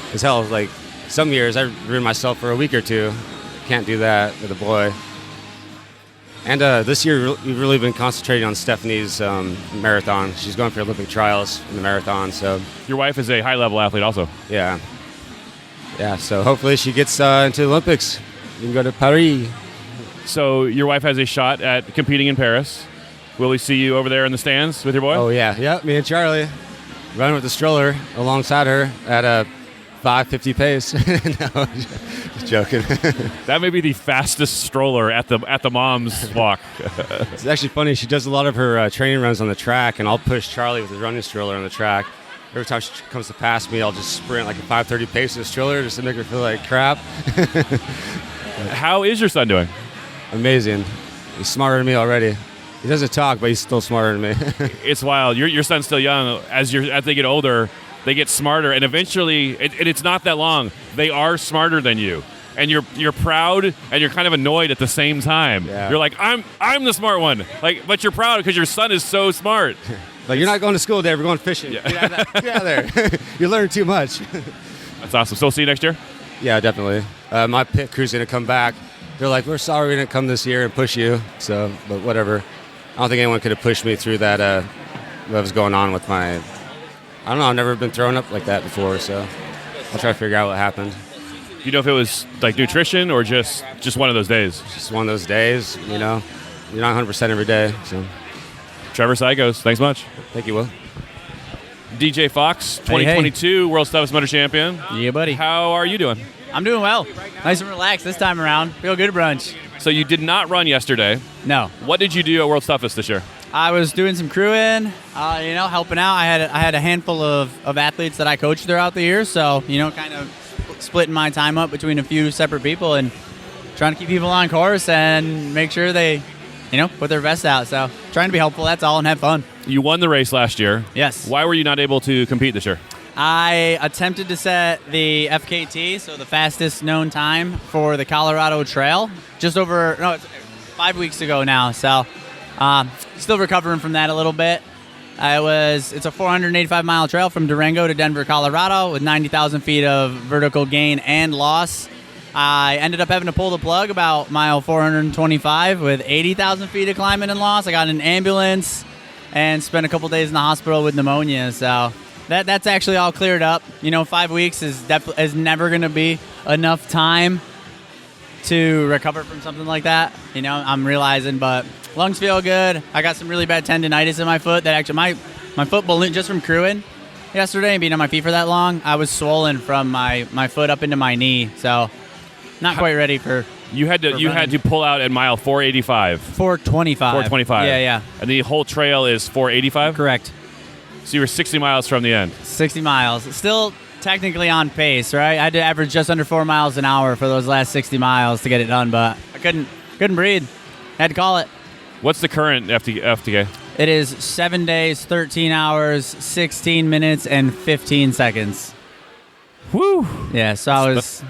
Because hell, like some years I ruined myself for a week or two. Can't do that with a boy. And this year, we've really been concentrating on Stephanie's marathon. She's going for Olympic trials in the marathon. So your wife is a high-level athlete also. Yeah. So hopefully she gets into the Olympics. You can go to Paris. So your wife has a shot at competing in Paris. Will we see you over there in the stands with your boy? Oh, yeah. Me and Charlie running with the stroller alongside her at a 5:50 pace. No, just joking. That may be the fastest stroller at the mom's walk. It's actually funny. She does a lot of her training runs on the track, and I'll push Charlie with the running stroller on the track. Every time she comes to pass me, I'll just sprint like a 5:30 pace with the stroller just to make her feel like crap. How is your son doing? Amazing. He's smarter than me already. He doesn't talk, but he's still smarter than me. It's wild. Your son's still young. As they get older, they get smarter, and eventually, it's not that long. They are smarter than you, and you're proud and you're kind of annoyed at the same time. Yeah. You're like, I'm the smart one, but you're proud because your son is so smart. Like, you're not going to school today. We're going fishing. Yeah. Get out of there. You learn too much. That's awesome. So, see you next year? Yeah, definitely. My pit crew's going to come back. They're like, we're sorry we didn't come this year and push you. So, but whatever. I don't think anyone could have pushed me through that, what was going on with my... I don't know. I've never been thrown up like that before, so I'll try to figure out what happened. you know if it was like nutrition or just one of those days? Just one of those days, you know. You're not 100% every day. So. Trevor, Cichosz, thanks much. Thank you, Will. DJ Fox, 2022 World's Toughest Motor Champion. Yeah, buddy. How are you doing? I'm doing well. Nice and relaxed this time around. Feel good at brunch. So you did not run yesterday. No. What did you do at World's Toughest this year? I was doing some crewing, helping out. I had a handful of athletes that I coached throughout the year, so, kind of splitting my time up between a few separate people and trying to keep people on course and make sure they, put their best out. So trying to be helpful, that's all, and have fun. You won the race last year. Yes. Why were you not able to compete this year? I attempted to set the FKT, so the fastest known time for the Colorado Trail, it's 5 weeks ago now. So still recovering from that a little bit. It's a 485-mile trail from Durango to Denver, Colorado, with 90,000 feet of vertical gain and loss. I ended up having to pull the plug about mile 425 with 80,000 feet of climbing and loss. I got in an ambulance and spent a couple days in the hospital with pneumonia. So that's actually all cleared up. 5 weeks is never going to be enough time to recover from something like that. I'm realizing, but lungs feel good. I got some really bad tendonitis in my foot that actually my foot ballooned just from crewing yesterday and being on my feet for that long. I was swollen from my foot up into my knee. So not quite ready for. You had to pull out at mile 485. 425. 425. Yeah. And the whole trail is 485? Correct. So you were 60 miles from the end. 60 miles. Still technically on pace, right? I had to average just under 4 miles an hour for those last 60 miles to get it done, but I couldn't breathe. Had to call it. What's the current FTK? It is 7 days, 13 hours, 16 minutes, and 15 seconds. Woo! Yeah, so I was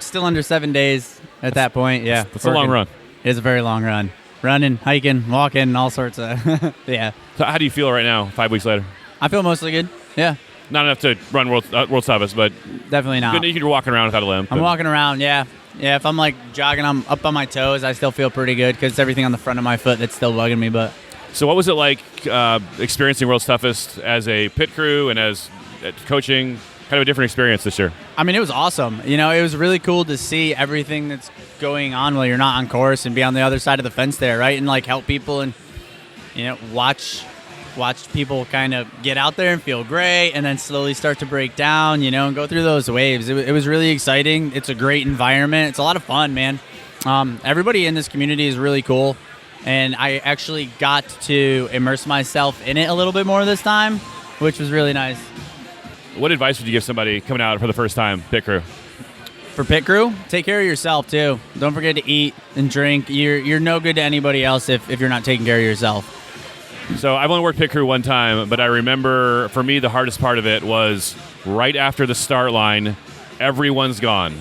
still under 7 days at that point. Yeah, it's a long run. It's a very long run. Running, hiking, walking, all sorts of yeah. So how do you feel right now, 5 weeks later? I feel mostly good. Yeah. Not enough to run World's Toughest, but definitely not. You can walk around without a limp. I'm walking around, yeah. Yeah, if I'm like jogging, I'm up on my toes. I still feel pretty good because it's everything on the front of my foot that's still bugging me. But so, what was it like experiencing World's Toughest as a pit crew and as coaching? Kind of a different experience this year. I mean, it was awesome. It was really cool to see everything that's going on while you're not on course and be on the other side of the fence there, right? And like help people and watch people kind of get out there and feel great and then slowly start to break down, and go through those waves. It was really exciting. It's a great environment. It's a lot of fun, man. Everybody in this community is really cool, and I actually got to immerse myself in it a little bit more this time, which was really nice. What advice would you give somebody coming out for the first time, pit crew? For pit crew, take care of yourself too. Don't forget to eat and drink. You're no good to anybody else if you're not taking care of yourself. So I've only worked pit crew one time, but I remember for me the hardest part of it was right after the start line, everyone's gone.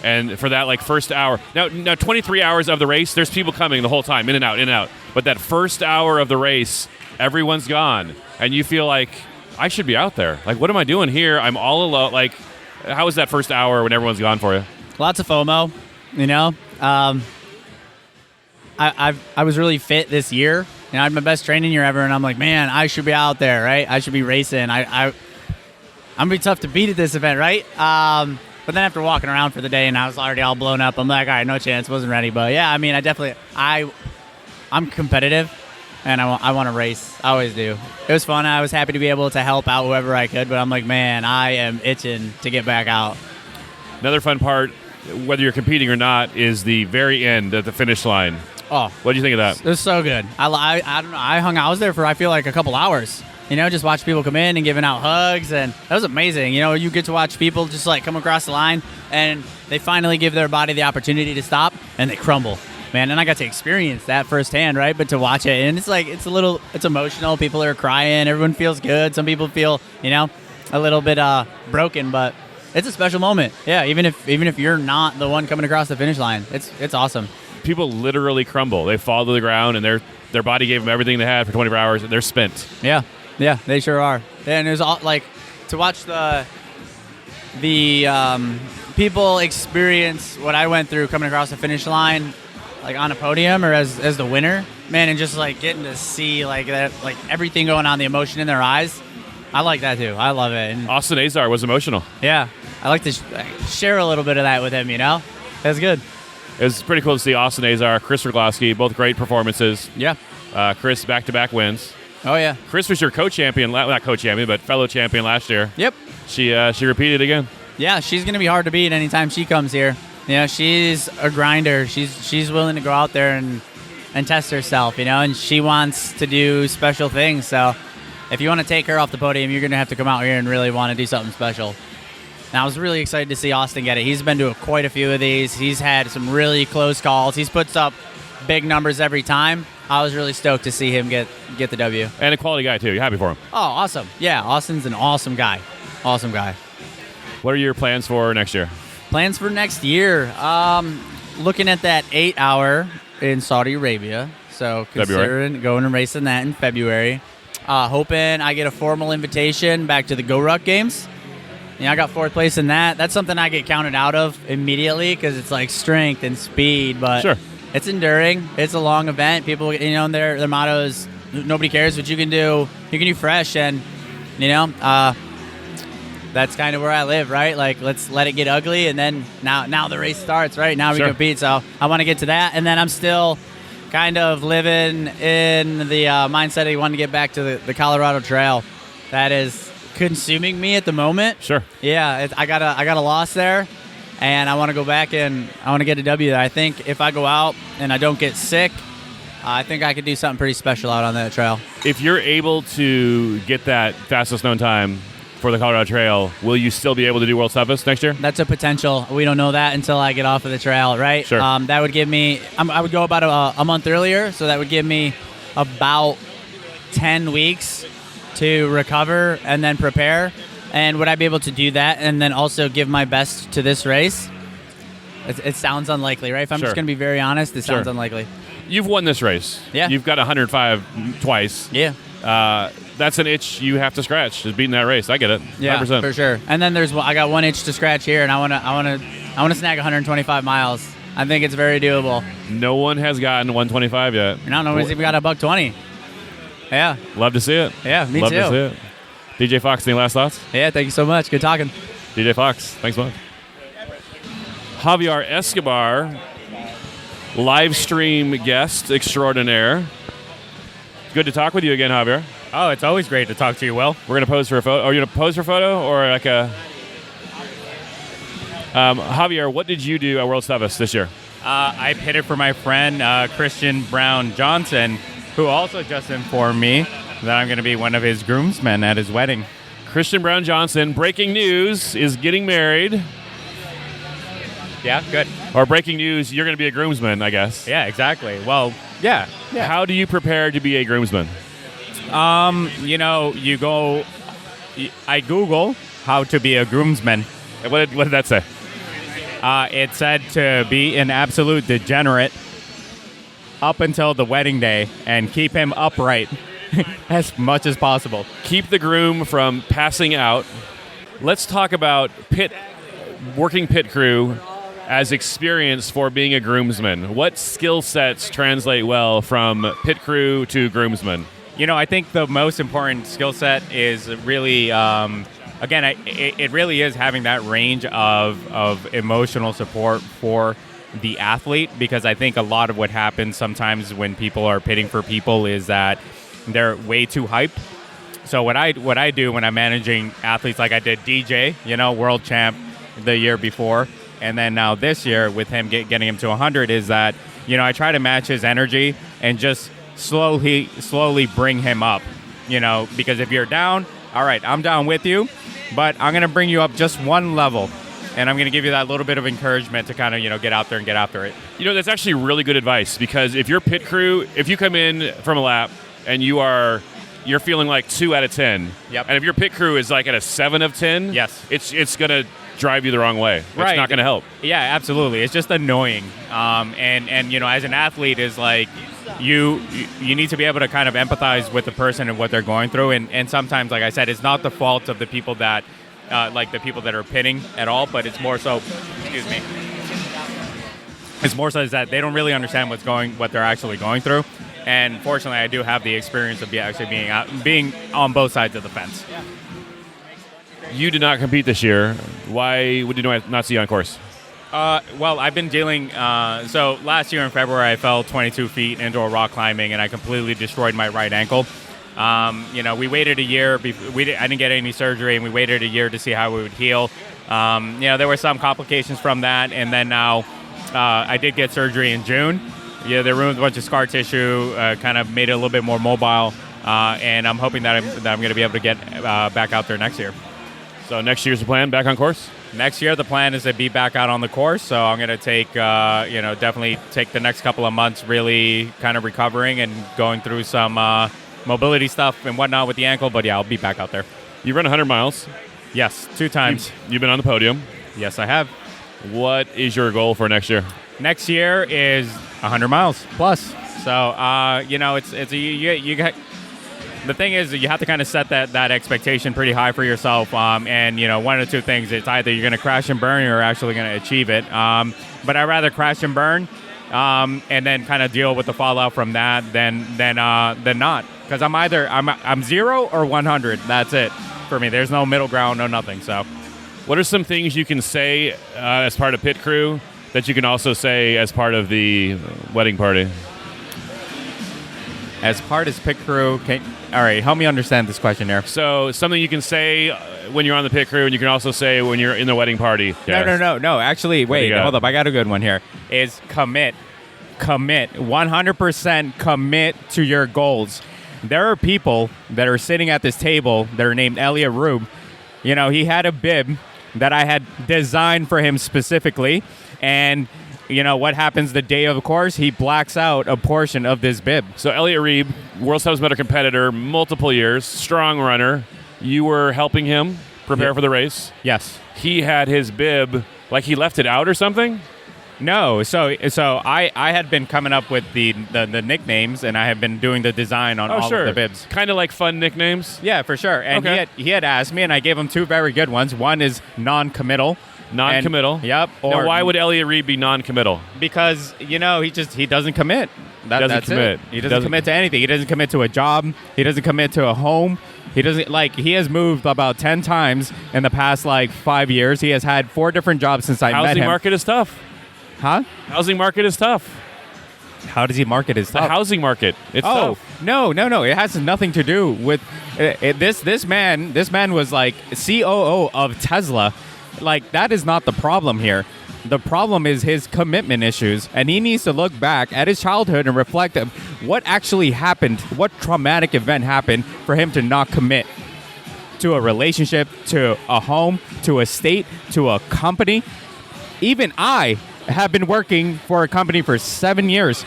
And for that first hour, now 23 hours of the race, there's people coming the whole time, in and out. But that first hour of the race, everyone's gone. And you feel like, I should be out there. Like, what am I doing here? I'm all alone. Like, how was that first hour when everyone's gone for you? Lots of FOMO, I was really fit this year. I had my best training year ever, and I'm like, man, I should be out there, right? I should be racing. I'm going to be tough to beat at this event, right? But then after walking around for the day and I was already all blown up, I'm like, all right, no chance, wasn't ready. But yeah, I mean, I'm competitive. And I want to race. I always do. It was fun. I was happy to be able to help out whoever I could, but I'm like, man, I am itching to get back out. Another fun part, whether you're competing or not, is the very end at the finish line. Oh. What do you think of that? It was so good. I don't know. I was there for, I feel like, a couple hours. Just watch people come in and giving out hugs, and that was amazing. You get to watch people just like come across the line, and they finally give their body the opportunity to stop, and they crumble. Man, and I got to experience that firsthand, right? But to watch it, and it's emotional. People are crying. Everyone feels good. Some people feel, a little bit broken, but it's a special moment. Yeah, even if you're not the one coming across the finish line, it's awesome. People literally crumble. They fall to the ground, and their body gave them everything they had for 24 hours, and they're spent. Yeah, they sure are. And it was all like to watch the people experience what I went through coming across the finish line. Like on a podium or as the winner, man, and just like getting to see like that, like everything going on, the emotion in their eyes. I like that too. I love it. And Austin Azar was emotional. Yeah, I like to share a little bit of that with him, That's good. It was pretty cool to see Austin Azar, Chris Rogloski, both great performances. Yeah. Chris, back-to-back wins. Oh, yeah. Chris was your co-champion, not co-champion, but fellow champion last year. Yep. She repeated again. Yeah, she's going to be hard to beat anytime she comes here. She's a grinder. She's willing to go out there and test herself, and she wants to do special things. So if you want to take her off the podium, you're going to have to come out here and really want to do something special. And I was really excited to see Austin get it. He's been to quite a few of these. He's had some really close calls. He's puts up big numbers every time. I was really stoked to see him get the W. And a quality guy, too. You're happy for him. Oh, awesome. Yeah, Austin's an awesome guy. Awesome guy. What are your plans for next year? Plans for next year? Looking at that 8-hour in Saudi Arabia. So considering going and racing that in February. Hoping I get a formal invitation back to the Go Ruck Games. I got 4th place in that. That's something I get counted out of immediately because it's like strength and speed, but sure. It's enduring. It's a long event. People, their motto is nobody cares what you can do. You can do fresh, and that's kind of where I live, right? Like, let's let it get ugly, and then now the race starts, right? Now we compete, so I want to get to that, and then I'm still kind of living in the mindset I want to get back to the Colorado Trail. That is consuming me at the moment. Sure. Yeah, I got a loss there, and I want to go back and I want to get a W there. I think if I go out and I don't get sick, I think I could do something pretty special out on that trail. If you're able to get that fastest known time for the Colorado Trail, will you still be able to do World's Toughest next year? That's a potential. We don't know that until I get off of the trail, right? Sure. That would give me, I would go about a month earlier, so that would give me about 10 weeks to recover and then prepare. And would I be able to do that and then also give my best to this race? It sounds unlikely, right? If I'm just going to be very honest, it sounds unlikely. You've won this race. Yeah. You've got 105 twice. Yeah. That's an itch you have to scratch, is beating that race. I get it. 100%. Yeah, for sure. And then I got one itch to scratch here, and I want to snag 125 miles. I think it's very doable. No one has gotten 125 yet. No one's even got a $120. Yeah. Love to see it. Yeah, me Love too. to see it. DJ Fox, any last thoughts? Yeah, thank you so much. Good talking. DJ Fox, thanks much. Javier Escobar, live stream guest extraordinaire. Good to talk with you again, Javier. Oh, it's always great to talk to you, Will. We're going to pose for a photo. Are you going to pose for a photo or like a... Javier, what did you do at World's Toughest this year? I pitted for my friend Christian Brown Johnson, who also just informed me that I'm going to be one of his groomsmen at his wedding. Christian Brown Johnson, breaking news, is getting married. Yeah, good. Or breaking news, you're going to be a groomsman, I guess. Yeah, exactly. Well, yeah. How do you prepare to be a groomsman? I Google how to be a groomsman. What did that say? It said to be an absolute degenerate up until the wedding day and keep him upright as much as possible. Keep the groom from passing out. Let's talk about working pit crew as experience for being a groomsman. What skill sets translate well from pit crew to groomsman? I think the most important skill set is really, it really is having that range of emotional support for the athlete, because I think a lot of what happens sometimes when people are pitting for people is that they're way too hyped. So what I do when I'm managing athletes, like I did DJ, world champ the year before, and then now this year with him getting him to 100, is that I try to match his energy and just slowly bring him up. Because if you're down, all right, I'm down with you, but I'm gonna bring you up just one level. And I'm going to give you that little bit of encouragement to kind of, get out there and get after it. That's actually really good advice, because if your pit crew, if you come in from a lap and you're feeling like 2 out of 10, yep. And if your pit crew is like at a 7 of 10, yes, it's going to drive you the wrong way. Right. It's not going to help. Yeah, absolutely. It's just annoying. And as an athlete, is like you need to be able to kind of empathize with the person and what they're going through. And sometimes, like I said, it's not the fault of the people that the people that are pitting at all, but it's more so, it's more so is that they don't really understand what they're actually going through. And fortunately, I do have the experience of being on both sides of the fence. You did not compete this year. Why would you not see you on course? Well, I've been dealing. So last year in February, I fell 22 feet into a rock climbing, and I completely destroyed my right ankle. We waited a year. I didn't get any surgery, and we waited a year to see how it would heal. There were some complications from that, and then now I did get surgery in June. Yeah, they removed a bunch of scar tissue, kind of made it a little bit more mobile, and I'm hoping that I'm going to be able to get back out there next year. So next year's the plan, back on course? Next year, the plan is to be back out on the course. So I'm going to take, definitely take the next couple of months really kind of recovering and going through some mobility stuff and whatnot with the ankle. But, yeah, I'll be back out there. You run 100 miles. Yes, 2 times. You've been on the podium. Yes, I have. What is your goal for next year? Next year is 100 miles plus. So, you got... The thing is, you have to kind of set that expectation pretty high for yourself. And one of the two things, it's either you're going to crash and burn or you're actually going to achieve it. But I'd rather crash and burn and then kind of deal with the fallout from that than not. Because I'm 0 or 100. That's it for me. There's no middle ground, no nothing. So, what are some things you can say as part of pit crew that you can also say as part of the wedding party? As part of pit crew, all right, help me understand this question here. So something you can say when you're on the pit crew, and you can also say when you're in the wedding party. No. Actually, wait, hold up. I got a good one here. Is commit. 100% commit to your goals. There are people that are sitting at this table that are named Elliot Rueb. He had a bib that I had designed for him specifically, and what happens the day of the course? He blacks out a portion of this bib. So Elliot Rueb, World Toughest Mudder competitor, multiple years, strong runner. You were helping him prepare for the race? Yes. He had his bib, like he left it out or something? No. So I had been coming up with the nicknames, and I have been doing the design on all of the bibs. Kind of like fun nicknames? Yeah, for sure. And he had asked me, and I gave him 2 very good ones. One is non-committal. Non-committal. Yep. Now, why would Elliot Rueb be non-committal? Because he doesn't commit. That's it. He doesn't commit to anything. He doesn't commit to a job. He doesn't commit to a home. He doesn't he has moved about 10 times in the past 5 years. He has had 4 different jobs since I met him. Housing market is tough. Huh? Housing market is tough. How does he market his stuff? The housing market. It's tough. No. It has nothing to do with this man. This man was COO of Tesla. That is not the problem here. The problem is his commitment issues, and he needs to look back at his childhood and reflect on what actually happened, what traumatic event happened for him to not commit to a relationship, to a home, to a state, to a company. Even I have been working for a company for 7 years.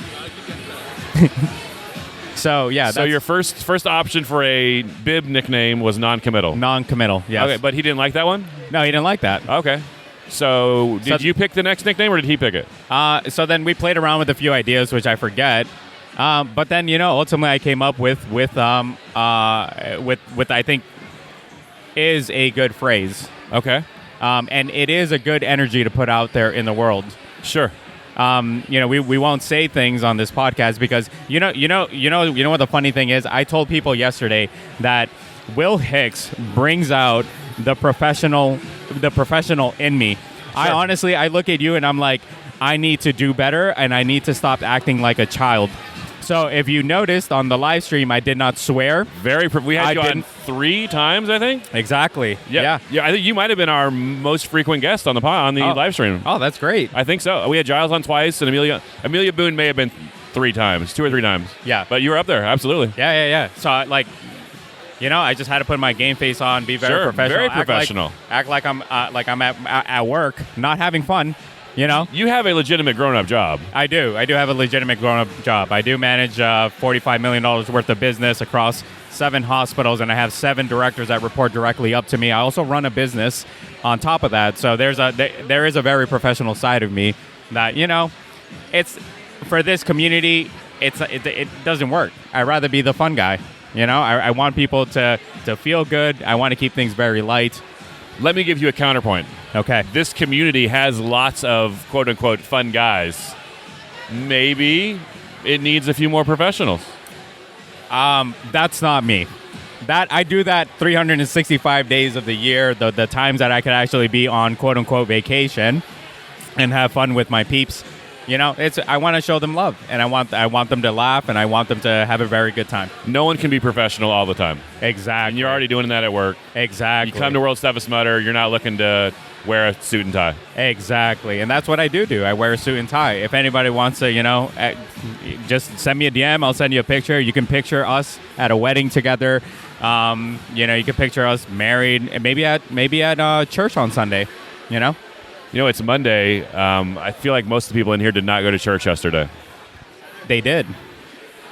So, yeah. So your first option for a bib nickname was non-committal? Non-committal, yes. Okay, but he didn't like that one? No, he didn't like that. Okay. So did you pick the next nickname, or did he pick it? So then we played around with a few ideas, which I forget. But then, ultimately I came up with I think is a good phrase. Okay. And it is a good energy to put out there in the world. Sure. We won't say things on this podcast because you know what the funny thing is. I told people yesterday that Will Hicks brings out the professional in me. Sure. I look at you and I'm like, I need to do better and I need to stop acting like a child. So if you noticed on the live stream, I did not swear. We had you on 3 times, I think. Exactly. Yeah. I think you might have been our most frequent guest on the live stream. Oh, that's great. I think so. We had Giles on twice, and Amelia Boone may have been 2 or 3 times. Yeah, but you were up there, absolutely. Yeah. So I just had to put my game face on, be very professional. Very professional. Act like I'm at work, not having fun. You have a legitimate grown-up job. I do have a legitimate grown-up job. I do manage $45 million worth of business across 7 hospitals, and I have 7 directors that report directly up to me. I also run a business on top of that. So there is a very professional side of me that, it's for this community, it doesn't work. I'd rather be the fun guy. I want people to feel good. I want to keep things very light. Let me give you a counterpoint. Okay. This community has lots of quote-unquote fun guys. Maybe it needs a few more professionals. That's not me. that I do that 365 days of the year, the times that I could actually be on quote-unquote vacation and have fun with my peeps. You know, I want to show them love, and I want them to laugh, and I want them to have a very good time. No one can be professional all the time. Exactly. And you're already doing that at work. Exactly. You come to World's Toughest Mudder, you're not looking to wear a suit and tie. Exactly. And that's what I do. I wear a suit and tie. If anybody wants to, just send me a DM. I'll send you a picture. You can picture us at a wedding together. You can picture us married, and maybe at church on Sunday, It's Monday. I feel like most of the people in here did not go to church yesterday. They did.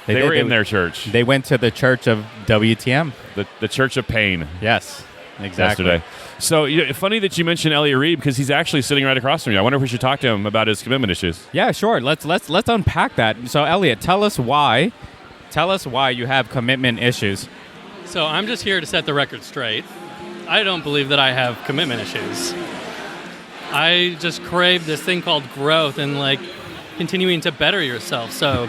They were in their church. They went to the church of WTM. The Church of Pain. Yes, exactly. Yesterday. So funny that you mentioned Elliot Reeb, because he's actually sitting right across from you. I wonder if we should talk to him about his commitment issues. Yeah, sure. Let's unpack that. So Elliot, tell us why you have commitment issues. So I'm just here to set the record straight. I don't believe that I have commitment issues. I just crave this thing called growth and continuing to better yourself. So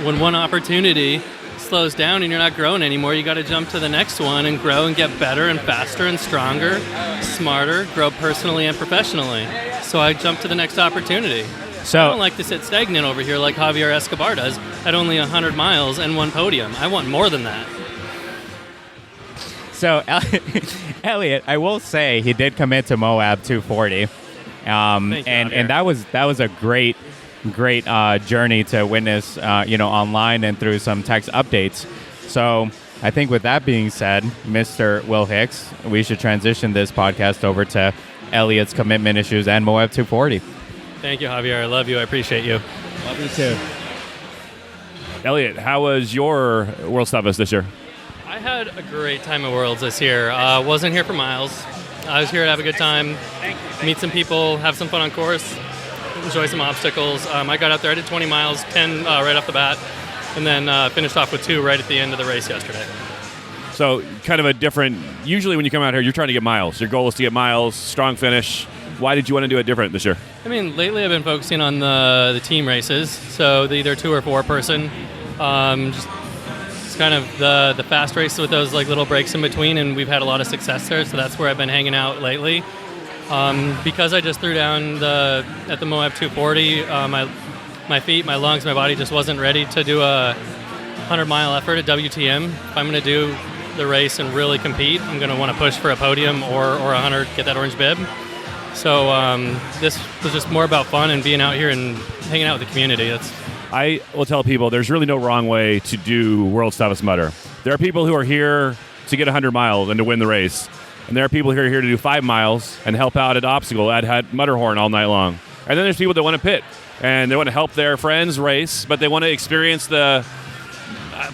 when one opportunity slows down and you're not growing anymore, you got to jump to the next one and grow and get better and faster and stronger, smarter, grow personally and professionally. So I jump to the next opportunity. So I don't like to sit stagnant over here like Javier Escobar does at only 100 miles and one podium. I want more than that. So, Elliot, I will say he did commit to Moab 240, and that was a great journey to witness, online and through some text updates. So, I think with that being said, Mr. Will Hicks, we should transition this podcast over to Elliot's commitment issues and Moab 240. Thank you, Javier. I love you. I appreciate you. Love you too. Elliot, how was your World's Toughest this year? I had a great time at Worlds this year. Wasn't here for miles. I was here to have a good time, meet some people, have some fun on course, enjoy some obstacles. I got out there, I did 20 miles, 10 right off the bat, and then finished off with 2 right at the end of the race yesterday. So kind of a different, usually when you come out here, you're trying to get miles. Your goal is to get miles, strong finish. Why did you want to do it different this year? I mean, lately I've been focusing on the team races, so the either 2 or 4 person. It's kind of the fast races with those little breaks in between, and we've had a lot of success there, so that's where I've been hanging out lately. Because I just threw down at the Moab 240, my feet, my lungs, my body just wasn't ready to do a 100-mile effort at WTM. If I'm going to do the race and really compete, I'm going to want to push for a podium or 100, get that orange bib. So this was just more about fun and being out here and hanging out with the community. I will tell people there's really no wrong way to do World's Toughest Mudder. There are people who are here to get 100 miles and to win the race. And there are people who are here to do 5 miles and help out at obstacle at Mudderhorn all night long. And then there's people that want to pit and they want to help their friends race, but they want to experience the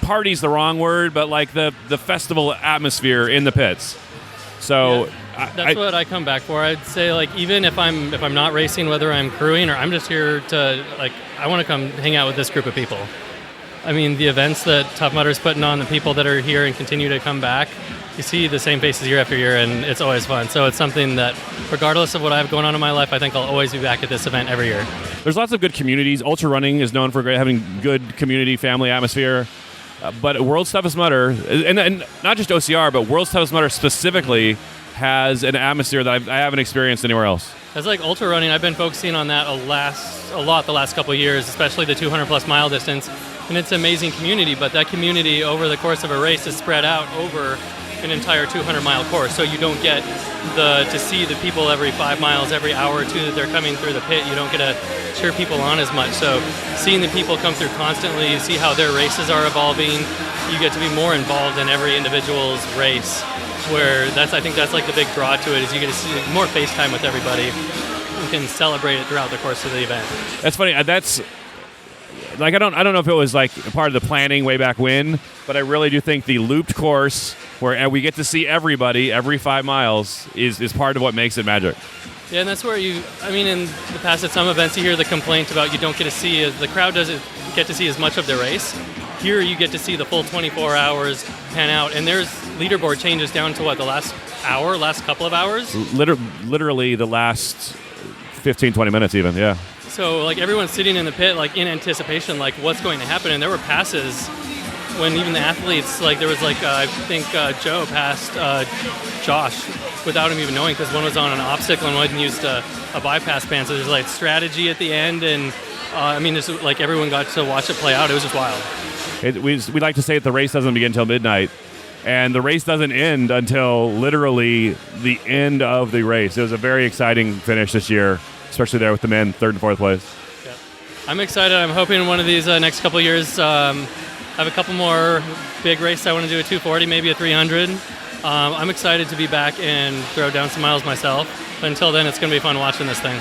party's the wrong word, but the festival atmosphere in the pits. So that's what I come back for. I'd say even if I'm not racing, whether I'm crewing or I'm just here to I want to come hang out with this group of people. I mean, the events that Tough Mudder's putting on, the people that are here and continue to come back, you see the same faces year after year, and it's always fun. So it's something that, regardless of what I have going on in my life, I think I'll always be back at this event every year. There's lots of good communities. Ultra running is known for having good community, family atmosphere. But World's Toughest Mudder, and not just OCR, but World's Toughest Mudder specifically, has an atmosphere that I haven't experienced anywhere else. As ultra running, I've been focusing on that a lot the last couple of years, especially the 200-plus mile distance. And it's an amazing community, but that community over the course of a race is spread out over an entire 200-mile course. So you don't get to see the people every 5 miles, every hour or 2 that they're coming through the pit. You don't get to cheer people on as much. So seeing the people come through constantly, you see how their races are evolving. You get to be more involved in every individual's race. Where I think that's the big draw to it, is you get to see more face time with everybody. You can celebrate it throughout the course of the event. That's funny. That's I don't know if it was part of the planning way back when, but I really do think the looped course where we get to see everybody every 5 miles is part of what makes it magic. Yeah, and that's where in the past at some events you hear the complaint about you don't get to see, the crowd doesn't get to see as much of the race. Here you get to see the full 24 hours pan out, and there's leaderboard changes down to the last couple of hours? Literally the last 15, 20 minutes even, yeah. So everyone's sitting in the pit in anticipation what's going to happen, and there were passes when even the athletes, like there was like I think Joe passed Josh without him even knowing, because one was on an obstacle and one used a bypass band. So there's like strategy at the end, and I mean, it's like everyone got to watch it play out. It was just wild. We like to say that the race doesn't begin until midnight, and the race doesn't end until literally the end of the race. It was a very exciting finish this year, especially there with the men, 3rd and 4th place. Yeah. I'm excited. I'm hoping one of these next couple years have a couple more big races. I want to do a 240, maybe a 300. I'm excited to be back and throw down some miles myself. But until then, it's going to be fun watching this thing.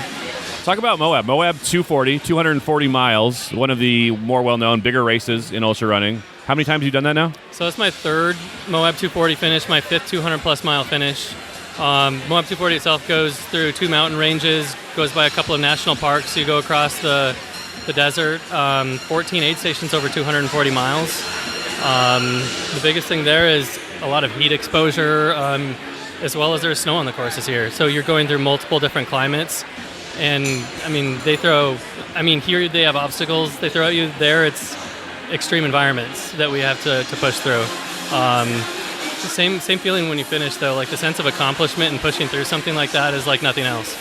Talk about Moab. Moab 240, 240 miles, one of the more well-known, bigger races in ultra running. How many times have you done that now? So it's my 3rd Moab 240 finish, my 5th 200-plus mile finish. Moab 240 itself goes through 2 mountain ranges, goes by a couple of national parks. You go across the desert, 14 aid stations over 240 miles. The biggest thing there is a lot of heat exposure, as well as there's snow on the courses here. So you're going through multiple different climates. And, I mean, here they have obstacles they throw at you. There it's extreme environments that we have to push through. Same feeling when you finish, though. Like, the sense of accomplishment and pushing through something like that is like nothing else.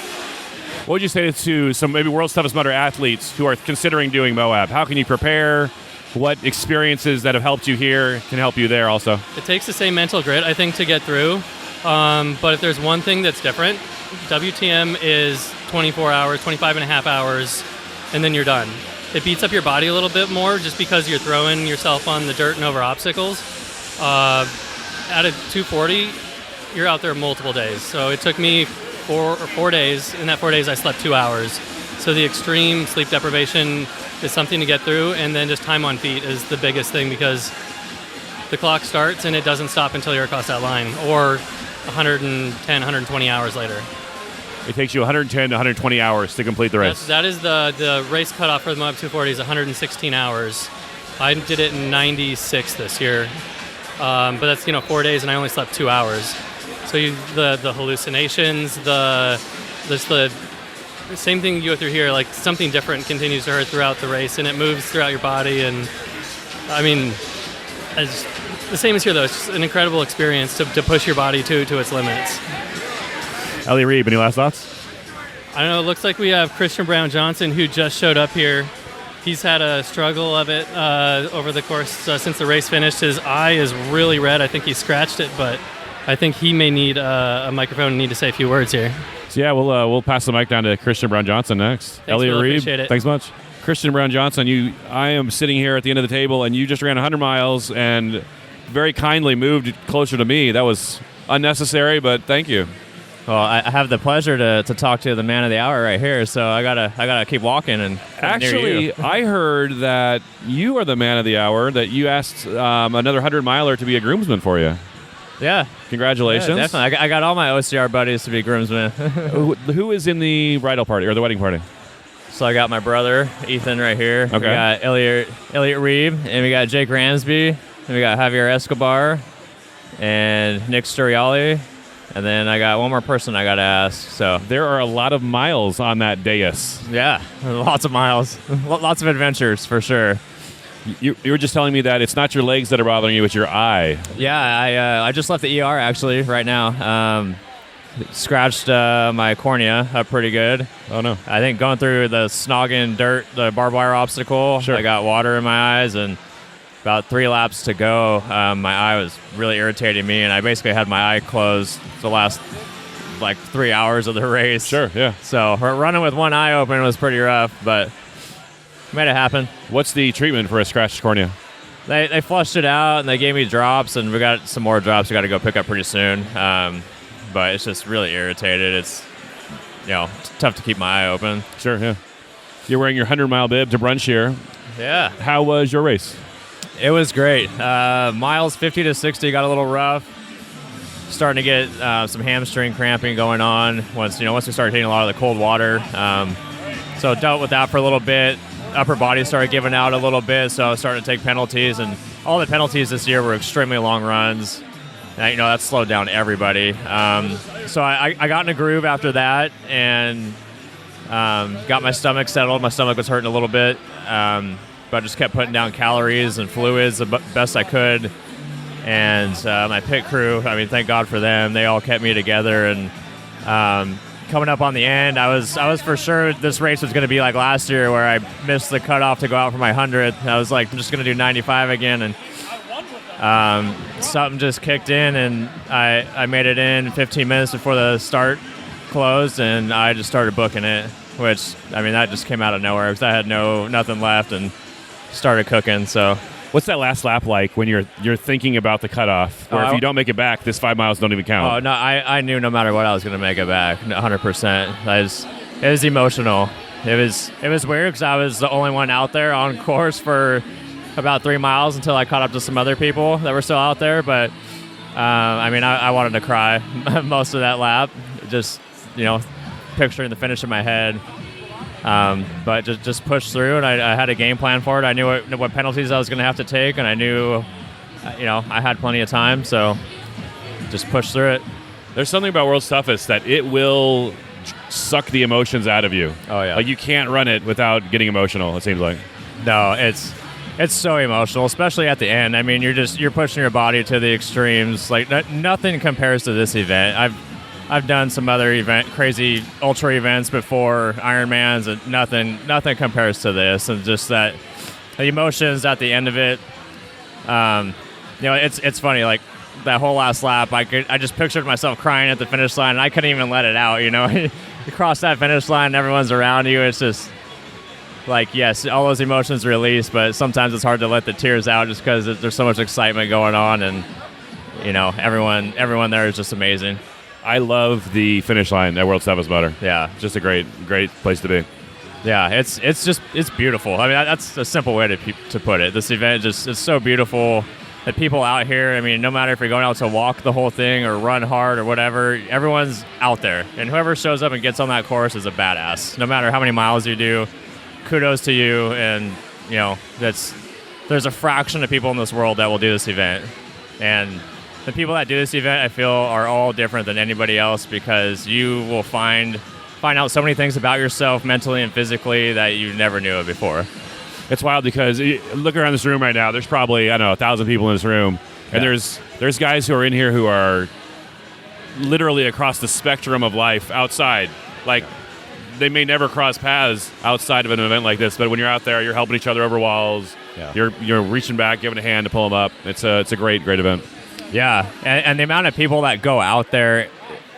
What would you say to some maybe World's Toughest Mudder athletes who are considering doing Moab? How can you prepare? What experiences that have helped you here can help you there also? It takes the same mental grit, I think, to get through. But if there's one thing that's different, WTM is 24 hours, 25 and a half hours, and then you're done. It beats up your body a little bit more just because you're throwing yourself on the dirt and over obstacles. At a 240, you're out there multiple days. So it took me 4 days. In that 4 days, I slept 2 hours. So the extreme sleep deprivation is something to get through, and then just time on feet is the biggest thing, because the clock starts and it doesn't stop until you're across that line, or 110, 120 hours later. It takes you 110 to 120 hours to complete the race. That is the race cutoff for the Moab 240 is 116 hours. I did it in 96 this year, but that's 4 days, and I only slept 2 hours. So the hallucinations, the same thing you go through here, like something different continues to hurt throughout the race, and it moves throughout your body. And I mean, it's the same as here, though. It's just an incredible experience to push your body to its limits. Elliot Reeb, any last thoughts? I don't know. It looks like we have Christian Brown Johnson, who just showed up here. He's had a struggle of it over the course since the race finished. His eye is really red. I think he scratched it, but I think he may need a microphone and need to say a few words here. So yeah, we'll pass the mic down to Christian Brown Johnson next. Thanks, Elliot Bill, Reeb, appreciate it. Thanks much. Christian Brown Johnson, I am sitting here at the end of the table, and you just ran 100 miles and very kindly moved closer to me. That was unnecessary, but thank you. Well, I have the pleasure to talk to the man of the hour right here, so I gotta keep walking and actually, I heard that you are the man of the hour. That you asked another 100-miler to be a groomsman for you. Yeah, congratulations. Yeah, definitely. I got all my OCR buddies to be groomsmen. Who is in the bridal party or the wedding party? So I got my brother Ethan right here. Okay. We got Elliot Reeb, and we got Jake Ramsby, and we got Javier Escobar, and Nick Sturriali. And then I got one more person I got to ask. So there are a lot of miles on that dais. Yeah, lots of miles. Lots of adventures for sure. You were just telling me that it's not your legs that are bothering you, it's your eye. Yeah, I just left the ER actually right now. Scratched my cornea up pretty good. Oh no. I think going through the snogging dirt, the barbed wire obstacle, sure. I got water in my eyes, and about 3 laps to go, my eye was really irritating me, and I basically had my eye closed the last 3 hours of the race. Sure, yeah. So running with one eye open was pretty rough, but made it happen. What's the treatment for a scratched cornea? They flushed it out, and they gave me drops, and we got some more drops we got to go pick up pretty soon. But it's just really irritated. It's tough to keep my eye open. Sure, yeah. You're wearing your 100-mile bib to brunch here. Yeah. How was your race? It was great. Miles 50 to 60 got a little rough. Starting to get some hamstring cramping going on once we started hitting a lot of the cold water. So dealt with that for a little bit. Upper body started giving out a little bit, so I started to take penalties. And all the penalties this year were extremely long runs. And, that slowed down everybody. So I got in a groove after that and got my stomach settled. My stomach was hurting a little bit. but I just kept putting down calories and fluids the best I could. And my pit crew, I mean, thank God for them. They all kept me together. And coming up on the end, I was for sure this race was going to be like last year where I missed the cutoff to go out for my 100th. I was like, I'm just going to do 95 again. And something just kicked in, and I made it in 15 minutes before the start closed, and I just started booking it, which, I mean, that just came out of nowhere because I had nothing left and started cooking. So what's that last lap like when you're thinking about the cutoff, where if you don't make it back, this 5 miles don't even count? Oh, no, I knew no matter what I was going to make it back, 100%. It was emotional. It was weird because I was the only one out there on course for about 3 miles until I caught up to some other people that were still out there. But, I mean, I wanted to cry most of that lap, just, picturing the finish in my head. But just pushed through, and I had a game plan for it. I knew what penalties I was going to have to take, and I knew, I had plenty of time, so just pushed through it. There's something about World's Toughest that it will suck the emotions out of you. Oh, yeah. Like, you can't run it without getting emotional, it seems like. No, it's so emotional, especially at the end. I mean, you're pushing your body to the extremes. Like, nothing compares to this event. I've done some other crazy ultra events before, Ironmans, and nothing compares to this. And just that the emotions at the end of it. It's funny. Like, that whole last lap, I just pictured myself crying at the finish line, and I couldn't even let it out. You cross that finish line, everyone's around you. It's just like, yes, all those emotions release, but sometimes it's hard to let the tears out just because there's so much excitement going on, and everyone there is just amazing. I love the finish line at World's Toughest Mudder. Yeah, just a great place to be. Yeah, it's beautiful. I mean, that's a simple way to put it. This event it's so beautiful. The people out here, I mean, no matter if you're going out to walk the whole thing or run hard or whatever, everyone's out there. And whoever shows up and gets on that course is a badass. No matter how many miles you do, kudos to you. And, there's a fraction of people in this world that will do this event. And the people that do this event, I feel, are all different than anybody else because you will find out so many things about yourself mentally and physically that you never knew of before. It's wild because look around this room right now. There's probably, 1,000 people in this room. And there's guys who are in here who are literally across the spectrum of life outside. Like, they may never cross paths outside of an event like this, but when you're out there, you're helping each other over walls. Yeah. You're reaching back, giving a hand to pull them up. It's a great event. Yeah, and the amount of people that go out there,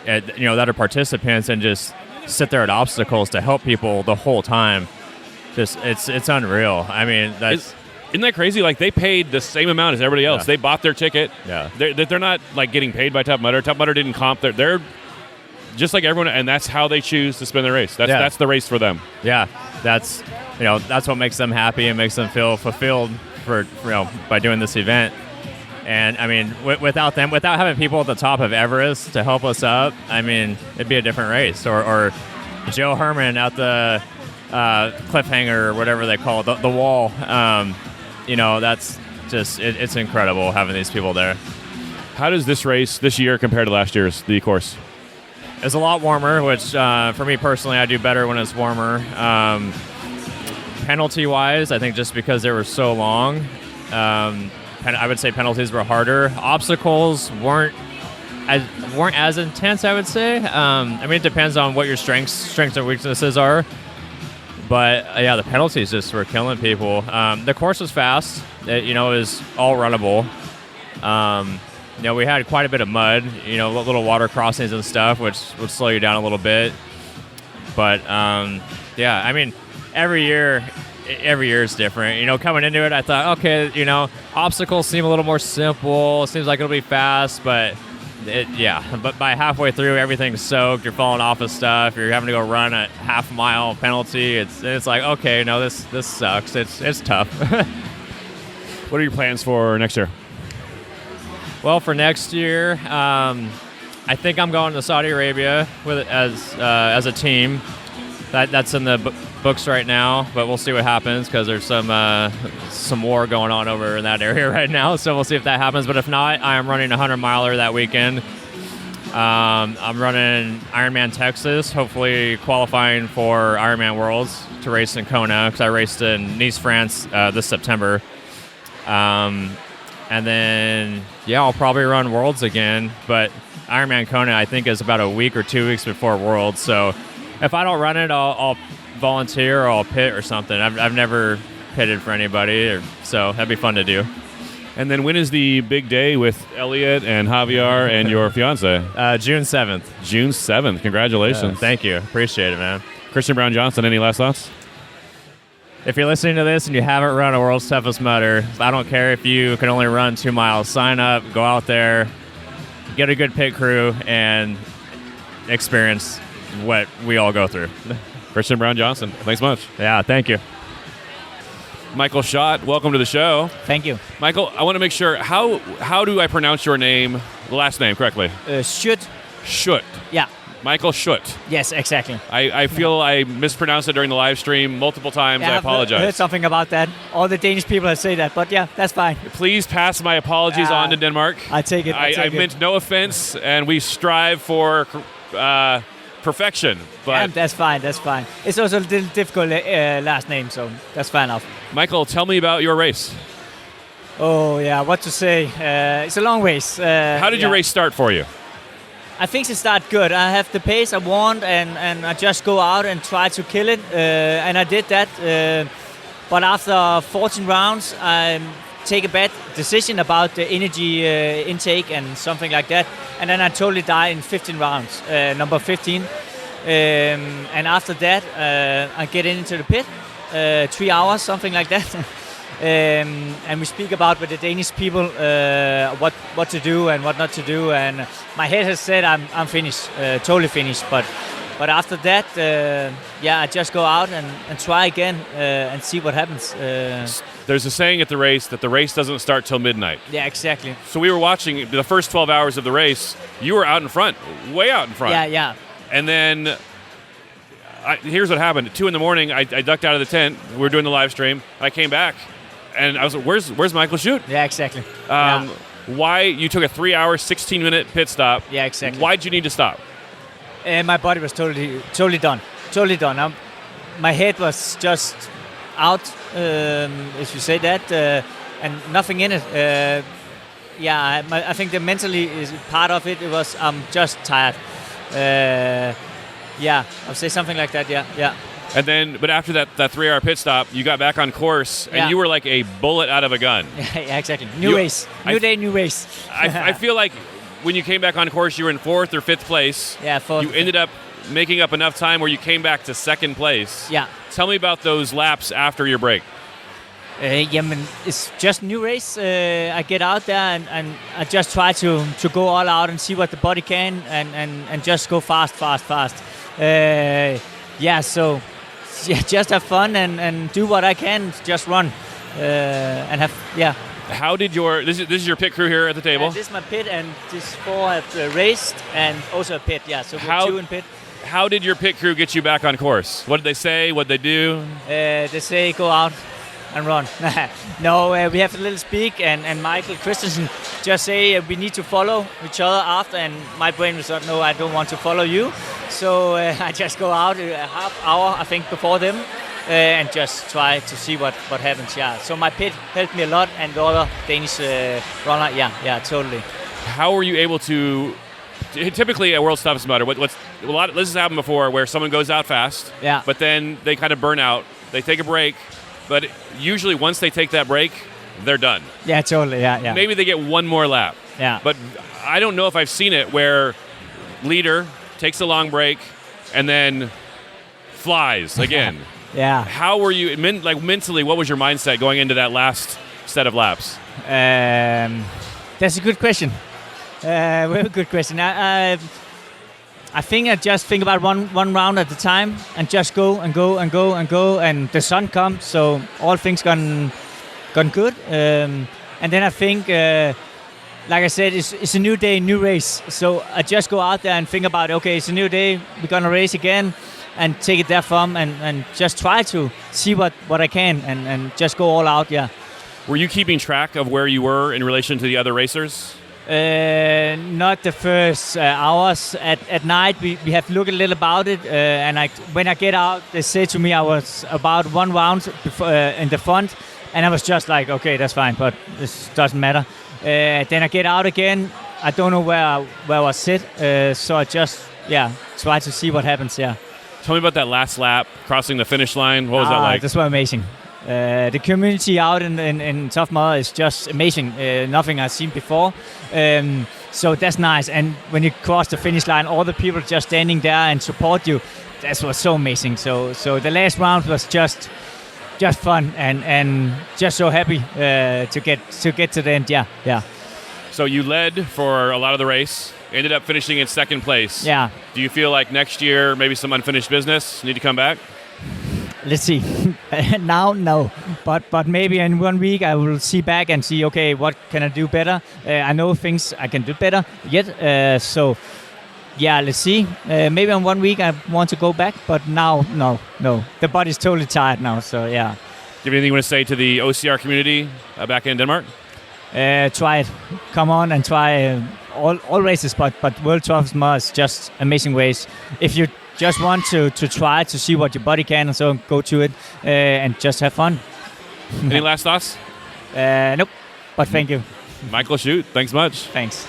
that are participants and just sit there at obstacles to help people the whole time, it's unreal. I mean, isn't that crazy? Like, they paid the same amount as everybody else. Yeah. They bought their ticket. Yeah, they're not like getting paid by Tough Mudder. Tough Mudder didn't comp. They're just like everyone, and that's how they choose to spend the race. That's the race for them. Yeah, that's what makes them happy and makes them feel fulfilled by doing this event. And I mean, without having people at the top of Everest to help us up, I mean, it'd be a different race. Or Joe Herman at the cliffhanger or whatever they call it, the wall. That's just it's incredible having these people there. How does this race this year compare to last year's the course? It's a lot warmer, which for me personally, I do better when it's warmer. Penalty-wise, I think just because they were so long. I would say penalties were harder. Obstacles weren't as intense, I would say. I mean, it depends on what your strengths and weaknesses are. But, the penalties just were killing people. The course was fast. It was all runnable. We had quite a bit of mud, little water crossings and stuff, which would slow you down a little bit. But, I mean, every year is different. Coming into it, I thought, okay, obstacles seem a little more simple. It seems like it'll be fast, but but by halfway through, everything's soaked. You're falling off of stuff. You're having to go run a half-mile penalty. It's like, okay, no, this sucks. It's tough. What are your plans for next year? Well, for next year, I think I'm going to Saudi Arabia as a team. That's in the books right now, but we'll see what happens because there's some war going on over in that area right now. So we'll see if that happens. But if not, I am running a 100-miler that weekend. I'm running Ironman Texas, hopefully qualifying for Ironman Worlds to to race in Kona because I raced in Nice, France this September. And then, I'll probably run Worlds again. But Ironman Kona, I think, is about a week or 2 weeks before Worlds. So if I don't run it, I'll volunteer or I'll pit or something. I've never pitted for anybody, so that'd be fun to do. And then when is the big day with Elliot and Javier and your fiance? June 7th. June 7th. Congratulations. Thank you. Appreciate it, man. Christian Brown Johnson, any last thoughts? If you're listening to this and you haven't run a World's Toughest Mudder, I don't care if you can only run 2 miles. Sign up, go out there, get a good pit crew, and experience what we all go through. Christian Brown Johnson, thanks much. Yeah, thank you. Michael Schott, welcome to the show. Thank you. Michael, I want to make sure, how do I pronounce your name, the last name correctly? Schoot. Schoot. Yeah. Michael Schoot. Yes, exactly. I feel I mispronounced it during the live stream multiple times. I apologize. I heard something about that. All the Danish people have said that, but yeah, that's fine. Please pass my apologies on to Denmark. I take it. I meant no offense, and we strive for perfection. But yeah, that's fine. That's fine. It's also a little difficult last name, so that's fine enough. Michael, tell me about your race. Oh yeah, what to say? It's a long race. How did your race start for you? I think it started good. I have the pace I want, and I just go out and try to kill it, and I did that. But after 14 rounds, I take a bad decision about the energy intake and something like that, and then I totally die in 15 rounds, number 15. And after that, I get into the pit, 3 hours, something like that. And we speak about with the Danish people what to do and what not to do, and my head has said I'm finished, totally finished. But after that, I just go out and try again and see what happens. There's a saying at the race that the race doesn't start till midnight. Yeah, exactly. So we were watching the first 12 hours of the race. You were out in front, way out in front. Yeah. And then here's what happened. At 2 a.m, I ducked out of the tent. We were doing the live stream. I came back. And I was like, where's Michael Schoot? Yeah, exactly. Why you took a 3-hour, 16-minute pit stop? Yeah, exactly. Why'd you need to stop? My body was totally done. Totally done. My head was just out, if you say that, and nothing in it. I think the mentally is part of it. It was I'm just tired. I'll say something like that. Yeah. And then, but after that 3-hour pit stop, you got back on course, and you were like a bullet out of a gun. Yeah, exactly. New race. New day, new race. I feel like when you came back on course, you were in 4th or 5th place. Yeah, 4th. You ended up making up enough time where you came back to 2nd place. Yeah. Tell me about those laps after your break. It's just a new race. I get out there and I just try to go all out and see what the body can and just go fast. Just have fun and do what I can. Just run and have. How did this is your pit crew here at the table? This is my pit, and this 4 have raced and also a pit. Yeah, so we're 2 in pit. How did your pit crew get you back on course? What did they say? What did they do? They say go out and run. No, we have a little speak, and Michael Christensen just say we need to follow each other after, and my brain was like, no, I don't want to follow you. So I just go out a half hour, I think, before them, and just try to see what happens. Yeah. So my pit helped me a lot, and the other Danish runner, yeah, totally. How were you able to? Typically, at World's Toughest Mudder, this has happened before, where someone goes out fast, but then they kind of burn out. They take a break, but usually once they take that break, they're done. Yeah, totally. Yeah. Maybe they get one more lap. Yeah. But I don't know if I've seen it where leader takes a long break and then flies again. Yeah. How were you mentally? What was your mindset going into that last set of laps? That's a good question. Very good question. I think I just think about one round at a time and just go, and the sun comes, so all things gone good. And then I think, like I said, it's a new day, new race. So I just go out there and think about, okay, it's a new day, we're gonna race again, and take it there from, and just try to see what I can, and just go all out. Yeah. Were you keeping track of where you were in relation to the other racers? Not the first hours. At night, we have looked a little about it, and when I get out, they say to me I was about 1 round before, in the front, and I was just like, okay, that's fine, but this doesn't matter. Then I get out again. I don't know where I sit, so I just try to see what happens. Yeah. Tell me about that last lap, crossing the finish line. What was that like? This was amazing. The community out in Tough Mudder is just amazing. Nothing I've seen before. So that's nice. And when you cross the finish line, all the people just standing there and support you. That was so amazing. So the last round was just fun and just so happy to get to the end. Yeah. So you led for a lot of the race. Ended up finishing in second place. Yeah. Do you feel like next year maybe some unfinished business need to come back? Let's see. Now, no. But maybe in 1 week I will see back and see, okay, what can I do better? I know things I can do better yet. So, let's see. Maybe in 1 week I want to go back, but now, no. The body's totally tired now, so yeah. Do you have anything you want to say to the OCR community back in Denmark? Try it. Come on and try all races, but World Toughest Mudder is just amazing race. If you just want to try to see what your body can, and so go to it and just have fun. Any last thoughts? Nope. But thank you. Michael Schoot, thanks much. Thanks.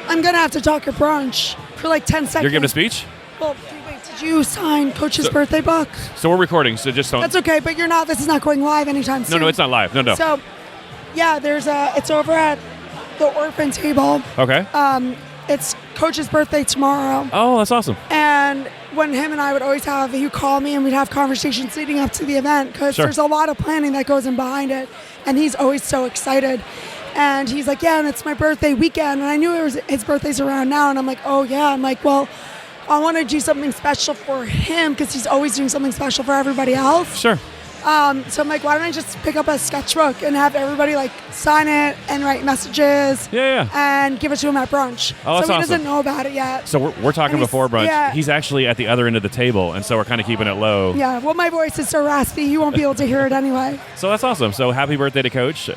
I'm going to have to talk at brunch for like 10 seconds. You're giving a speech? Well, wait, did you sign Coach's birthday book? So we're recording, so just don't... That's okay, but you're not. This is not going live anytime soon. No, it's not live. No. So, it's over at the orphan table. Okay. It's Coach's birthday tomorrow. Oh, that's awesome. And when him and I would always he would call me and we'd have conversations leading up to the event because there's a lot of planning that goes in behind it. And he's always so excited. And he's like, and it's my birthday weekend. And I knew his birthday's around now. And I'm like, oh, yeah. I'm like, well, I want to do something special for him because he's always doing something special for everybody else. Sure. So I'm like, why don't I just pick up a sketchbook and have everybody like sign it and write messages and give it to him at brunch. Oh, that's so he awesome. doesn't know about it yet. So we're talking before brunch. Yeah. He's actually at the other end of the table, and so we're kind of keeping it low. Yeah, well, my voice is so raspy, you won't be able to hear it anyway. So that's awesome. So happy birthday to Coach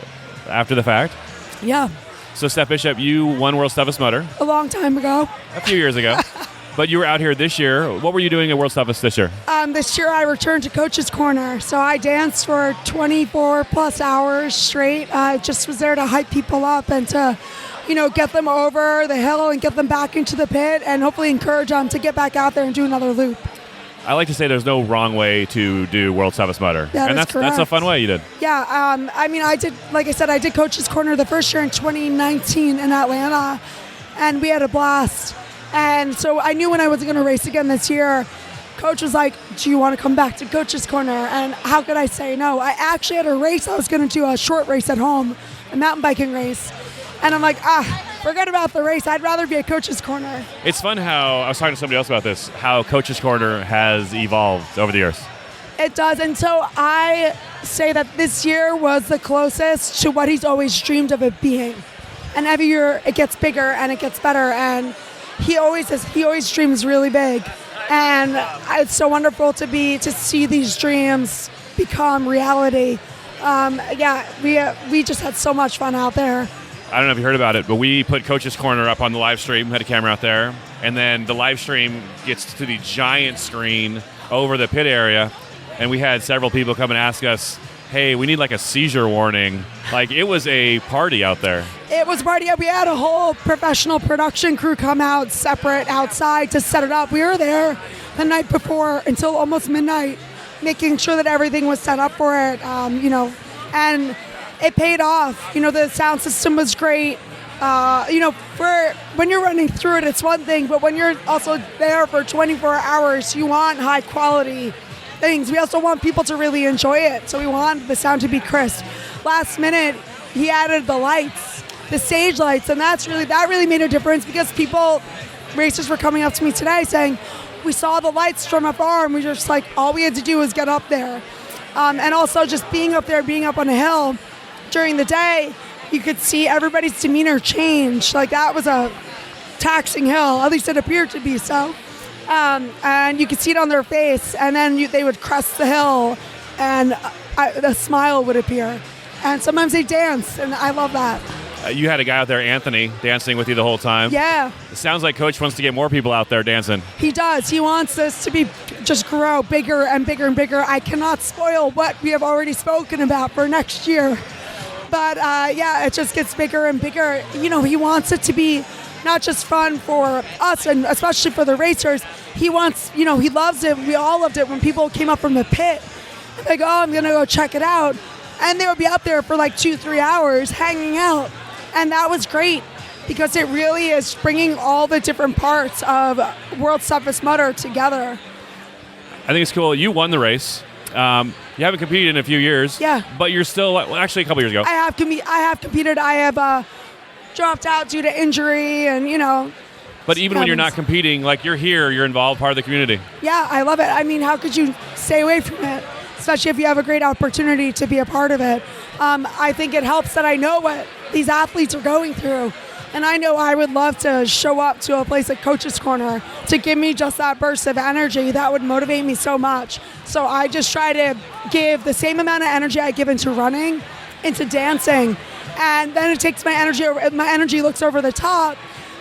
after the fact. Yeah. So Stef Bishop, you won World's Toughest Mudder. A long time ago. A few years ago. But you were out here this year. What were you doing at World's Toughest this year? This year I returned to Coach's Corner. So I danced for 24 plus hours straight. I just was there to hype people up and to, get them over the hill and get them back into the pit and hopefully encourage them to get back out there and do another loop. I like to say there's no wrong way to do World's Toughest Mudder. That and is that's a fun way you did. Yeah, I did, like I said, I did Coach's Corner the first year in 2019 in Atlanta, and we had a blast. And so I knew when I was going to race again this year, Coach was like, do you want to come back to Coach's Corner? And how could I say no? I actually had a race. I was going to do a short race at home, a mountain biking race. And I'm like, forget about the race. I'd rather be at Coach's Corner. It's fun how, I was talking to somebody else about this, how Coach's Corner has evolved over the years. It does. And so I say that this year was the closest to what he's always dreamed of it being. And every year it gets bigger and it gets better. And he always dreams really big. And it's so wonderful to see these dreams become reality. We just had so much fun out there. I don't know if you heard about it, but we put Coach's Corner up on the live stream, had a camera out there, and then the live stream gets to the giant screen over the pit area, and we had several people come and ask us, hey, we need like a seizure warning. Like, it was a party out there. It was a party. We had a whole professional production crew come out separate outside to set it up. We were there the night before until almost midnight, making sure that everything was set up for it, and it paid off. The sound system was great. For when you're running through it, it's one thing, but when you're also there for 24 hours, you want high quality things. We also want people to really enjoy it, so we want the sound to be crisp. Last minute, he added the lights, the stage lights, and that really made a difference because racers were coming up to me today saying, we saw the lights from afar, and we just like, all we had to do was get up there. And also just being up there, being up on a hill during the day, you could see everybody's demeanor change. Like, that was a taxing hill, at least it appeared to be so. And you could see it on their face, and then they would crest the hill, and a smile would appear. And sometimes they dance, and I love that. You had a guy out there, Anthony, dancing with you the whole time. Yeah. It sounds like Coach wants to get more people out there dancing. He does. He wants this to be just grow bigger and bigger and bigger. I cannot spoil what we have already spoken about for next year. But yeah, it just gets bigger and bigger. You know, he wants it to be not just fun for us and especially for the racers. He wants, you know, he loves it. We all loved it when people came up from the pit. Like, oh, I'm going to go check it out. And they would be up there for like 2-3 hours hanging out. And that was great because it really is bringing all the different parts of World's Toughest Mudder together. I think it's cool. You won the race. You haven't competed in a few years. Yeah. But you're still, well, actually a couple years ago. I have competed. I have dropped out due to injury and, you know. But even when you're not competing, like you're here, you're involved, part of the community. Yeah, I love it. I mean, how could you stay away from it? Especially if you have a great opportunity to be a part of it. I think it helps that I know what these athletes are going through. And I know I would love to show up to a place like Coach's Corner to give me just that burst of energy that would motivate me so much. So I just try to give the same amount of energy I give into running, into dancing. And then it takes my energy looks over the top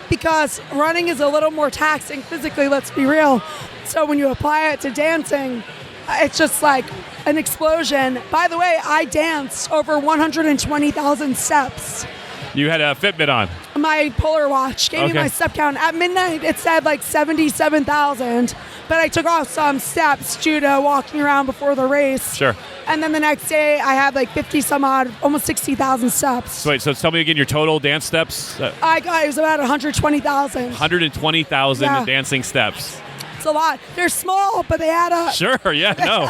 because running is a little more taxing physically, let's be real. So when you apply it to dancing, it's just like an explosion. By the way, I danced over 120,000 steps. You had a Fitbit on. My Polar Watch gave me my step count. At midnight, it said like 77,000, but I took off some steps due to walking around before the race. Sure. And then the next day, I had like 50 some odd, almost 60,000 steps. So wait, so tell me again your total dance steps. It was about 120,000. 120,000 dancing steps. It's a lot. They're small, but they add up. Sure, yeah, no.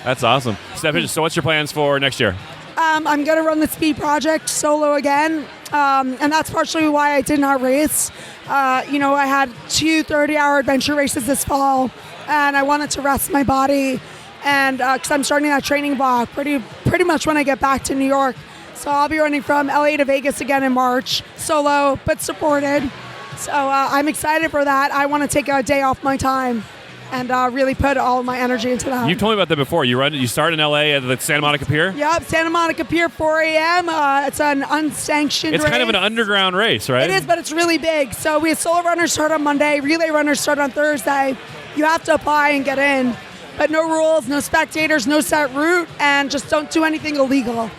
That's awesome. Stef, so what's your plans for next year? I'm going to run the Speed Project solo again, and that's partially why I did not race. You know, I had 2 30-hour adventure races this fall, and I wanted to rest my body, and because I'm starting that training block pretty much when I get back to New York. So I'll be running from LA to Vegas again in March, solo, but supported. So I'm excited for that. I want to take a day off my time and really put all of my energy into that. You told me about that before. You start in LA at the Santa Monica Pier? Yep, Santa Monica Pier, 4 a.m. It's an unsanctioned race. It's kind of an underground race, right? It is, but it's really big. So we have solo runners start on Monday, relay runners start on Thursday. You have to apply and get in. But no rules, no spectators, no set route, and just don't do anything illegal.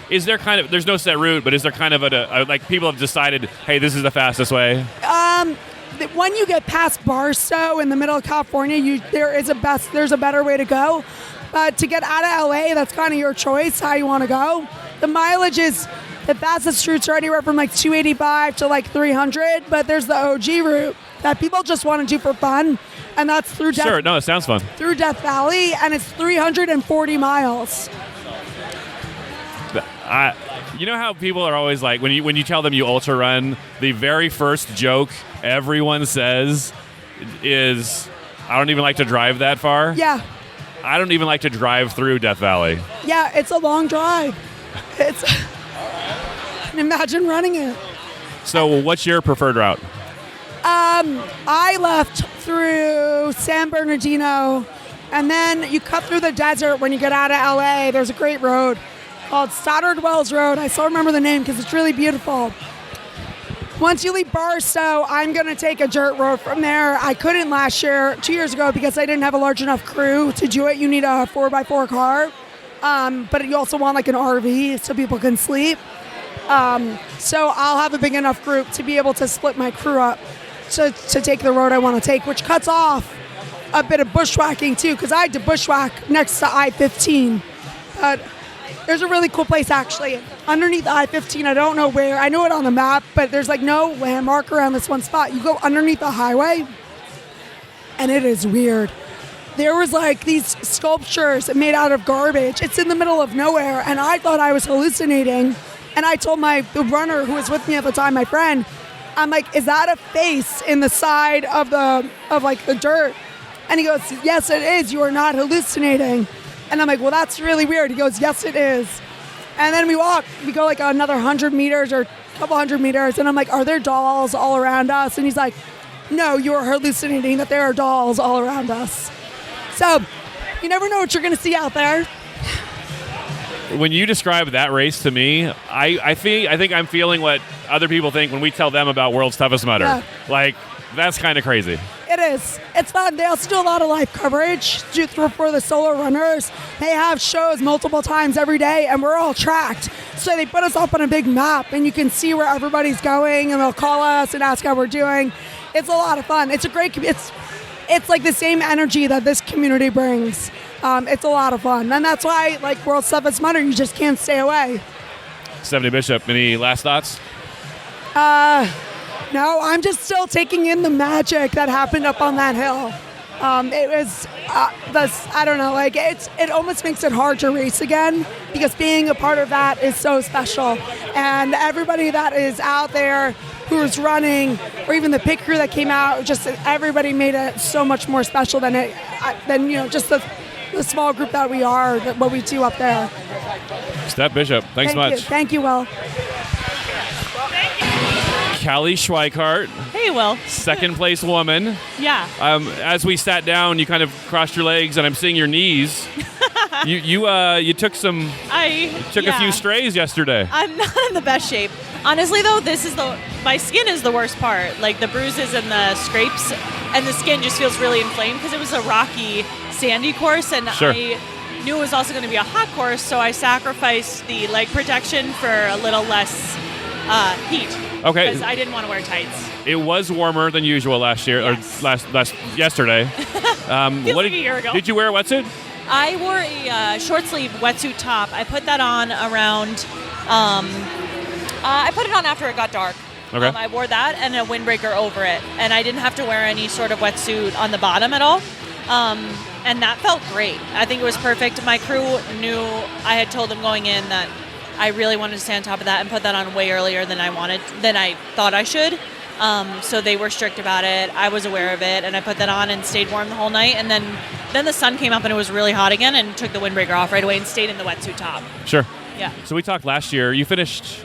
Is there there's no set route, but is there kind of like people have decided, hey, this is the fastest way? When you get past Barstow in the middle of California, there's a better way to go. But to get out of LA, that's kind of your choice, how you want to go. The mileage is, the fastest routes are anywhere from like 285 to like 300, but there's the OG route that people just want to do for fun, and that's through Death. Sure, no, it sounds fun. Through Death Valley, and it's 340 miles. You know how people are always like, when you tell them you ultra run, the very first joke everyone says is, I don't even like to drive that far. Yeah. I don't even like to drive through Death Valley. Yeah, it's a long drive. Imagine running it. So what's your preferred route? I left through San Bernardino, and then you cut through the desert when you get out of LA. There's a great road called Stoddard Wells Road. I still remember the name because it's really beautiful. Once you leave Barstow, I'm going to take a dirt road from there. I couldn't last year, 2 years ago, because I didn't have a large enough crew to do it. You need a 4x4 car, but you also want like an RV so people can sleep. So I'll have a big enough group to be able to split my crew up to take the road I want to take, which cuts off a bit of bushwhacking too, because I had to bushwhack next to I-15. But there's a really cool place actually underneath I-15. I don't know where. I know it on the map, but there's like no landmark around this one spot. You go underneath the highway, and it is weird. There was like these sculptures made out of garbage. It's in the middle of nowhere, and I thought I was hallucinating. And I told the runner who was with me at the time, my friend, I'm like, is that a face in the side of the dirt? And he goes, yes, it is. You are not hallucinating. And I'm like, well, that's really weird. He goes, yes, it is. And then we go like another 100 meters or a couple 100 meters. And I'm like, are there dolls all around us? And he's like, no, you're hallucinating that there are dolls all around us. So you never know what you're going to see out there. when you describe that race to me, I think I'm feeling what other people think when we tell them about World's Toughest Mudder. Yeah. Like, that's kind of crazy. It is. It's fun. They also do a lot of live coverage for the solo runners. They have shows multiple times every day, and we're all tracked. So they put us up on a big map, and you can see where everybody's going, and they'll call us and ask how we're doing. It's a lot of fun. It's a great. It's like the same energy that this community brings. It's a lot of fun, and that's why, like World's Toughest Mudder, you just can't stay away. Stephanie Bishop, any last thoughts? No, I'm just still taking in the magic that happened up on that hill. It was, I don't know, like it almost makes it hard to race again because being a part of that is so special. And everybody that is out there who's running, or even the pit crew that came out, just everybody made it so much more special than just the small group that we are, what we do up there. Steph Bishop, thanks so much. Thank you, Will. Cali Schweikhart. Hey, Will. Second place woman. Yeah. As we sat down, you kind of crossed your legs, and I'm seeing your knees. You took a few strays yesterday. I'm not in the best shape. Honestly, though, my skin is the worst part. Like the bruises and the scrapes, and the skin just feels really inflamed because it was a rocky, sandy course, and Sure. I knew it was also going to be a hot course, so I sacrificed the leg protection for a little less heat. Okay. Because I didn't want to wear tights. It was warmer than usual last year, Yes. or yesterday. Feels like a year ago. Did you wear a wetsuit? I wore a short sleeve wetsuit top. I put that on around. I put it on after it got dark. Okay. I wore that and a windbreaker over it, and I didn't have to wear any sort of wetsuit on the bottom at all. And that felt great. I think it was perfect. My crew knew. I had told them going in that I really wanted to stay on top of that and put that on way earlier than I thought I should. So they were strict about it. I was aware of it, and I put that on and stayed warm the whole night. And then the sun came up and it was really hot again, and took the windbreaker off right away and stayed in the wetsuit top. Sure. Yeah. So we talked last year. You finished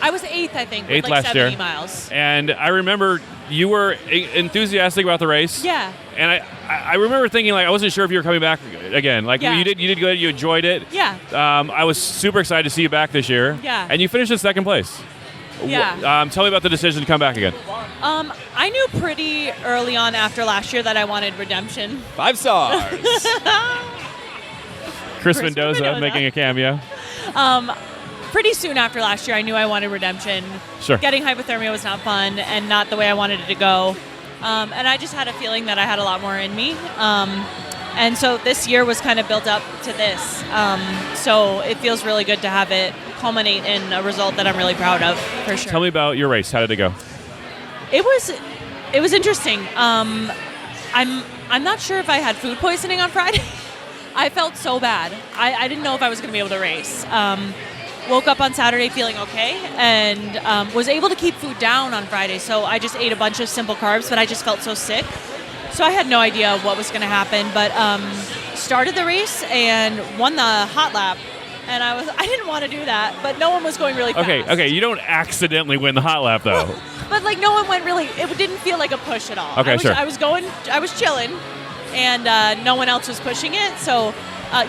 I was 8th, I think, with 8th like last 70 year. miles. And I remember you were enthusiastic about the race. Yeah. And I remember thinking, like, I wasn't sure if you were coming back again. Like, Yeah. you did good. You enjoyed it. Yeah. I was super excited to see you back this year. Yeah. And you finished in second place. Yeah. Tell me about the decision to come back again. I knew pretty early on after last year that I wanted redemption. 5 stars. Chris Mendoza making a cameo. Pretty soon after last year, I knew I wanted redemption. Sure. Getting hypothermia was not fun and not the way I wanted it to go. And I just had a feeling that I had a lot more in me. And so this year was kind of built up to this. So it feels really good to have it culminate in a result that I'm really proud of, for sure. Tell me about your race. How did it go? It was interesting. I'm not sure if I had food poisoning on Friday. I felt so bad. I didn't know if I was going to be able to race. Woke up on Saturday feeling okay, and was able to keep food down on Friday. So I just ate a bunch of simple carbs, but I just felt so sick. So I had no idea what was going to happen, but started the race and won the hot lap. And I didn't want to do that, but no one was going really fast. Okay, you don't accidentally win the hot lap, though. But like no one went really, it didn't feel like a push at all. Okay, sure. I was chilling, and no one else was pushing it. So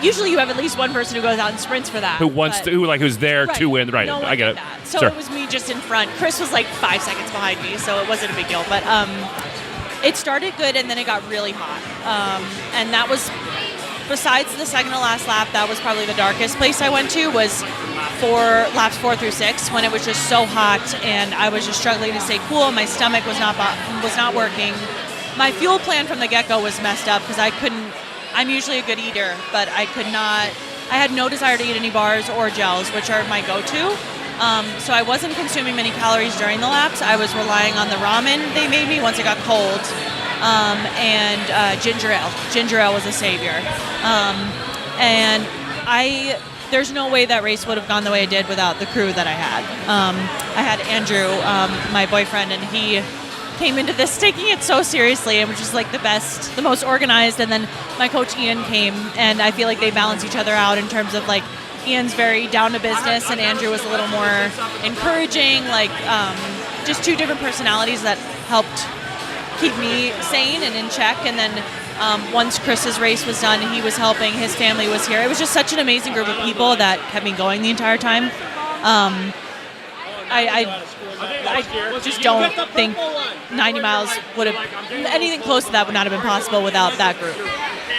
usually you have at least one person who goes out and sprints for that. Who's there to win, right? No one I get did it. that. So Sure. it was me just in front. Chris was like 5 seconds behind me, so it wasn't a big deal. But it started good, and then it got really hot. And that was, besides the second to last lap, that was probably the darkest place I went to, was laps 4 through 6, when it was just so hot and I was just struggling to stay cool. My stomach was not working. My fuel plan from the get-go was messed up because I'm usually a good eater, but I had no desire to eat any bars or gels, which are my go-to. So I wasn't consuming many calories during the laps. I was relying on the ramen they made me once it got cold. And ginger ale. Ginger ale was a savior. And there's no way that race would have gone the way it did without the crew that I had. I had Andrew, my boyfriend, and he came into this taking it so seriously and was just like the most organized. And then my coach Ian came, and I feel like they balance each other out in terms of like Ian's very down to business and Andrew was a little more encouraging, like just two different personalities that helped keep me sane and in check. And then Once Chris's race was done, he was helping. His family was here. It was just such an amazing group of people that kept me going the entire time. I just don't think 90 miles would have, anything close to that would not have been possible without that group,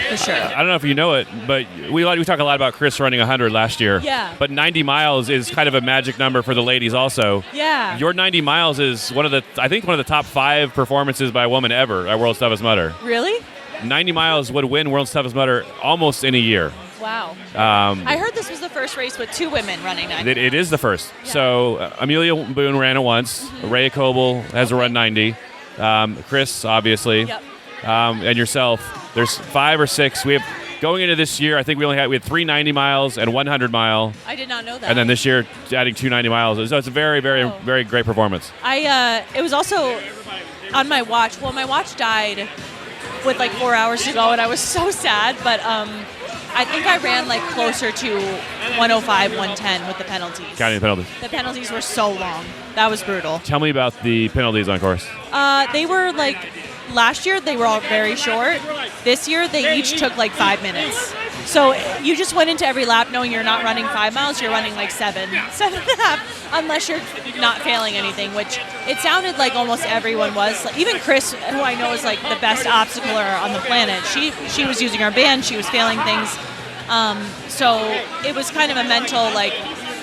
for sure. I don't know if you know it, but we talk a lot about Chris running 100 last year. Yeah. But 90 miles is kind of a magic number for the ladies also. Yeah. Your 90 miles is one of the top 5 performances by a woman ever at World's Toughest Mudder. Really? 90 miles would win World's Toughest Mudder almost in a year. Wow. I heard this was the first race with 2 women running 90. It is the first. Yeah. So Amelia Boone ran it once. Mm-hmm. Ray Coble has run 90. Chris, obviously. Yep. And yourself. There's 5 or 6. We have going into this year. I think we had 3 90 miles and 100 mile. I did not know that. And then this year, adding 2 90 miles. So it's a very, very, very great performance. It was also on my watch. Well, my watch died with like 4 hours to go, and I was so sad. But I think I ran like closer to 105, 110 with the penalties. Counting the penalties. The penalties were so long. That was brutal. Tell me about the penalties on course. They were like, last year they were all very short. This year they each took like 5 minutes. So you just went into every lap knowing you're not running 5 miles, you're running like 7.5, unless you're not failing anything, which it sounded like almost everyone was. Like, even Chris, who I know is like the best obstacler on the planet, she was using her band, she was failing things. So it was kind of a mental like,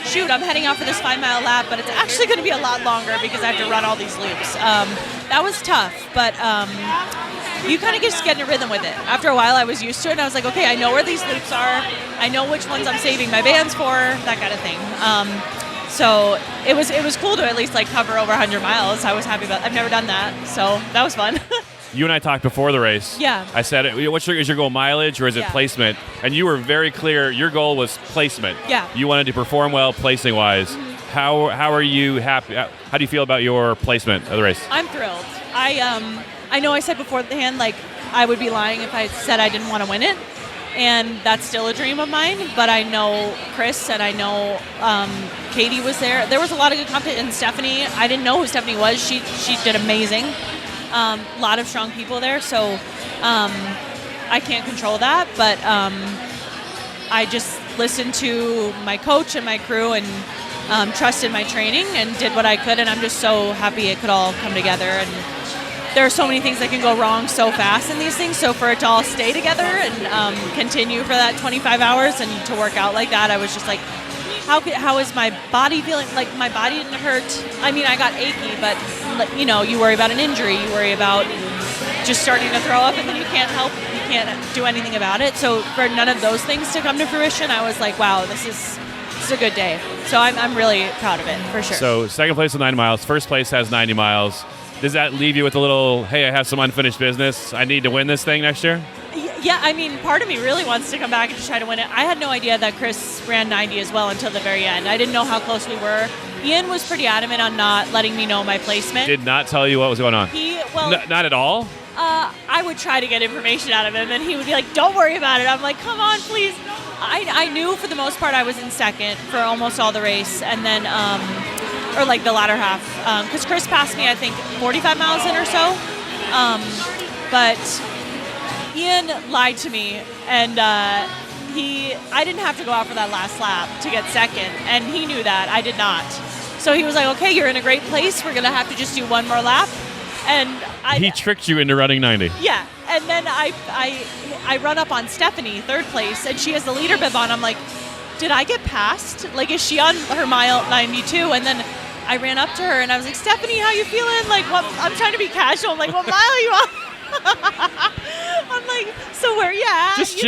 shoot, I'm heading out for this 5 mile lap, but it's actually going to be a lot longer because I have to run all these loops. That was tough, but you kind of just get in a rhythm with it. After a while, I was used to it, and I was like, okay, I know where these loops are. I know which ones I'm saving my bands for, that kind of thing. So it was cool to at least like cover over 100 miles. I was happy about. I've never done that, so that was fun. You and I talked before the race. Yeah. I said, is your goal mileage or is it placement? And you were very clear. Your goal was placement. Yeah. You wanted to perform well placing wise. Mm-hmm. How are you happy? How do you feel about your placement of the race? I'm thrilled. I know I said beforehand like I would be lying if I said I didn't want to win it, and that's still a dream of mine. But I know Chris and I know Katie was there. There was a lot of good competition. And Stephanie, I didn't know who Stephanie was. She did amazing. A lot of strong people there, so I can't control that, but I just listened to my coach and my crew and trusted my training and did what I could, and I'm just so happy it could all come together. And there are so many things that can go wrong so fast in these things, so for it to all stay together and continue for that 25 hours and to work out like that, I was just like, how is my body feeling? Like, my body didn't hurt. I mean, I got achy, but, you know, you worry about an injury. You worry about just starting to throw up, and then you can't do anything about it. So for none of those things to come to fruition, I was like, wow, this is a good day. So I'm really proud of it, for sure. So second place with 90 miles. First place has 90 miles. Does that leave you with a little, hey, I have some unfinished business. I need to win this thing next year? Yeah, I mean, part of me really wants to come back and just try to win it. I had no idea that Chris ran 90 as well until the very end. I didn't know how close we were. Ian was pretty adamant on not letting me know my placement. Did not tell you what was going on? Not at all? I would try to get information out of him, and he would be like, don't worry about it. I'm like, come on, please. I knew for the most part I was in second for almost all the race, and then, or like the latter half, because Chris passed me, I think, 45 miles in or so. But Ian lied to me, and I didn't have to go out for that last lap to get second, and he knew that. I did not. So he was like, okay, you're in a great place. We're going to have to just do one more lap. And he tricked you into running 90. Yeah. And then I run up on Stephanie, third place, and she has the leader bib on. I'm like, did I get passed? Like, is she on her mile 92? And then I ran up to her, and I was like, Stephanie, how you feeling? Like, what? I'm trying to be casual. I'm like, what mile are you on? I'm like, so where you at? Just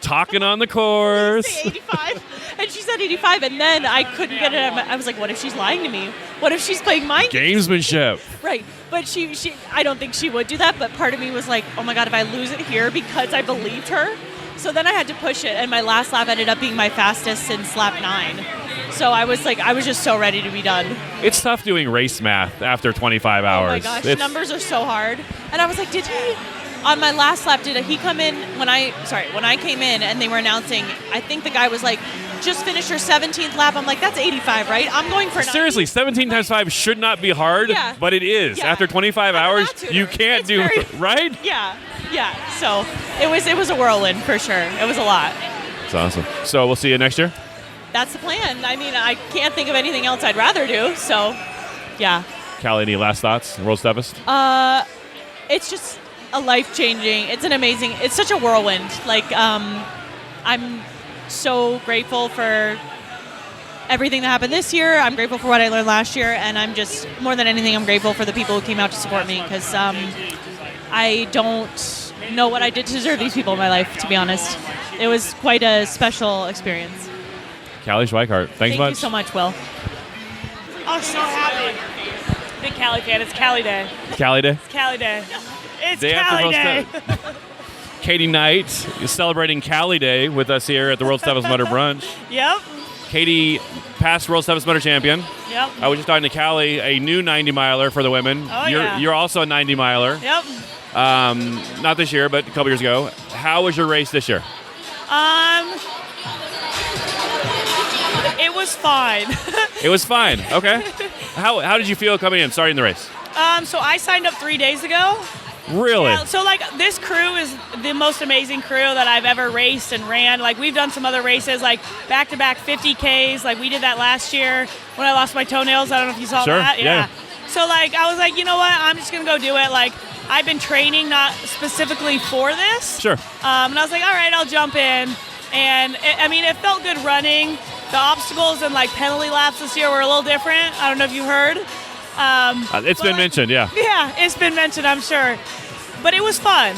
talking on the course. 85. And she said 85, and then I couldn't get it. I was like, what if she's lying to me? What if she's playing mind games? Gamesmanship. Right. But she I don't think she would do that, but part of me was like, oh my God, if I lose it here because I believed her. So then I had to push it, and my last lap ended up being my fastest since lap 9. So I was just so ready to be done. It's tough doing race math after 25 hours. Oh my gosh, numbers are so hard. And I was like, on my last lap, did he come in when I came in and they were announcing, I think the guy was like, just finished your 17th lap. I'm like, that's 85, right? I'm going for 90. Seriously, 17 times 5 should not be hard, but it is. Yeah. After 25 hours, you can't do it, right? Yeah. Yeah, so it was a whirlwind for sure. It was a lot. That's awesome. So we'll see you next year? That's the plan. I mean, I can't think of anything else I'd rather do, so yeah. Cali, any last thoughts? World's toughest? It's just a life-changing, it's such a whirlwind. Like, I'm so grateful for everything that happened this year. I'm grateful for what I learned last year, and I'm just, more than anything, I'm grateful for the people who came out to support me, because I don't know what I did to deserve these people in my life, to be honest. It was quite a special experience. Cali Schweikhart, thanks Thank much. you so much, Will. I'm so happy. Big Cali fan. It's Cali Day. Cali Day? It's Cali Day. It's Day after Cali World's Day. Katie Knight is celebrating Cali Day with us here at the World's Toughest Mudder Brunch. Yep. Katie, past World's Toughest Mudder champion. Yep. I was just talking to Cali, a new 90-miler for the women. Oh, You're also a 90-miler. Yep. Not this year, but a couple years ago. How was your race this year? It was fine. It was fine. Okay. How did you feel coming in, starting the race? So I signed up 3 days ago. Really? Yeah, so like this crew is the most amazing crew that I've ever raced and ran. Like we've done some other races, like back-to-back 50Ks. Like we did that last year when I lost my toenails. I don't know if you saw Sure, that. yeah. So like I was like, you know what? I'm just gonna go do it. Like I've been training not specifically for this. Sure. And I was like, all right, I'll jump in. And it felt good running. The obstacles and like penalty laps this year were a little different. I don't know if you heard. It's been mentioned, yeah. Yeah, it's been mentioned, I'm sure. But it was fun.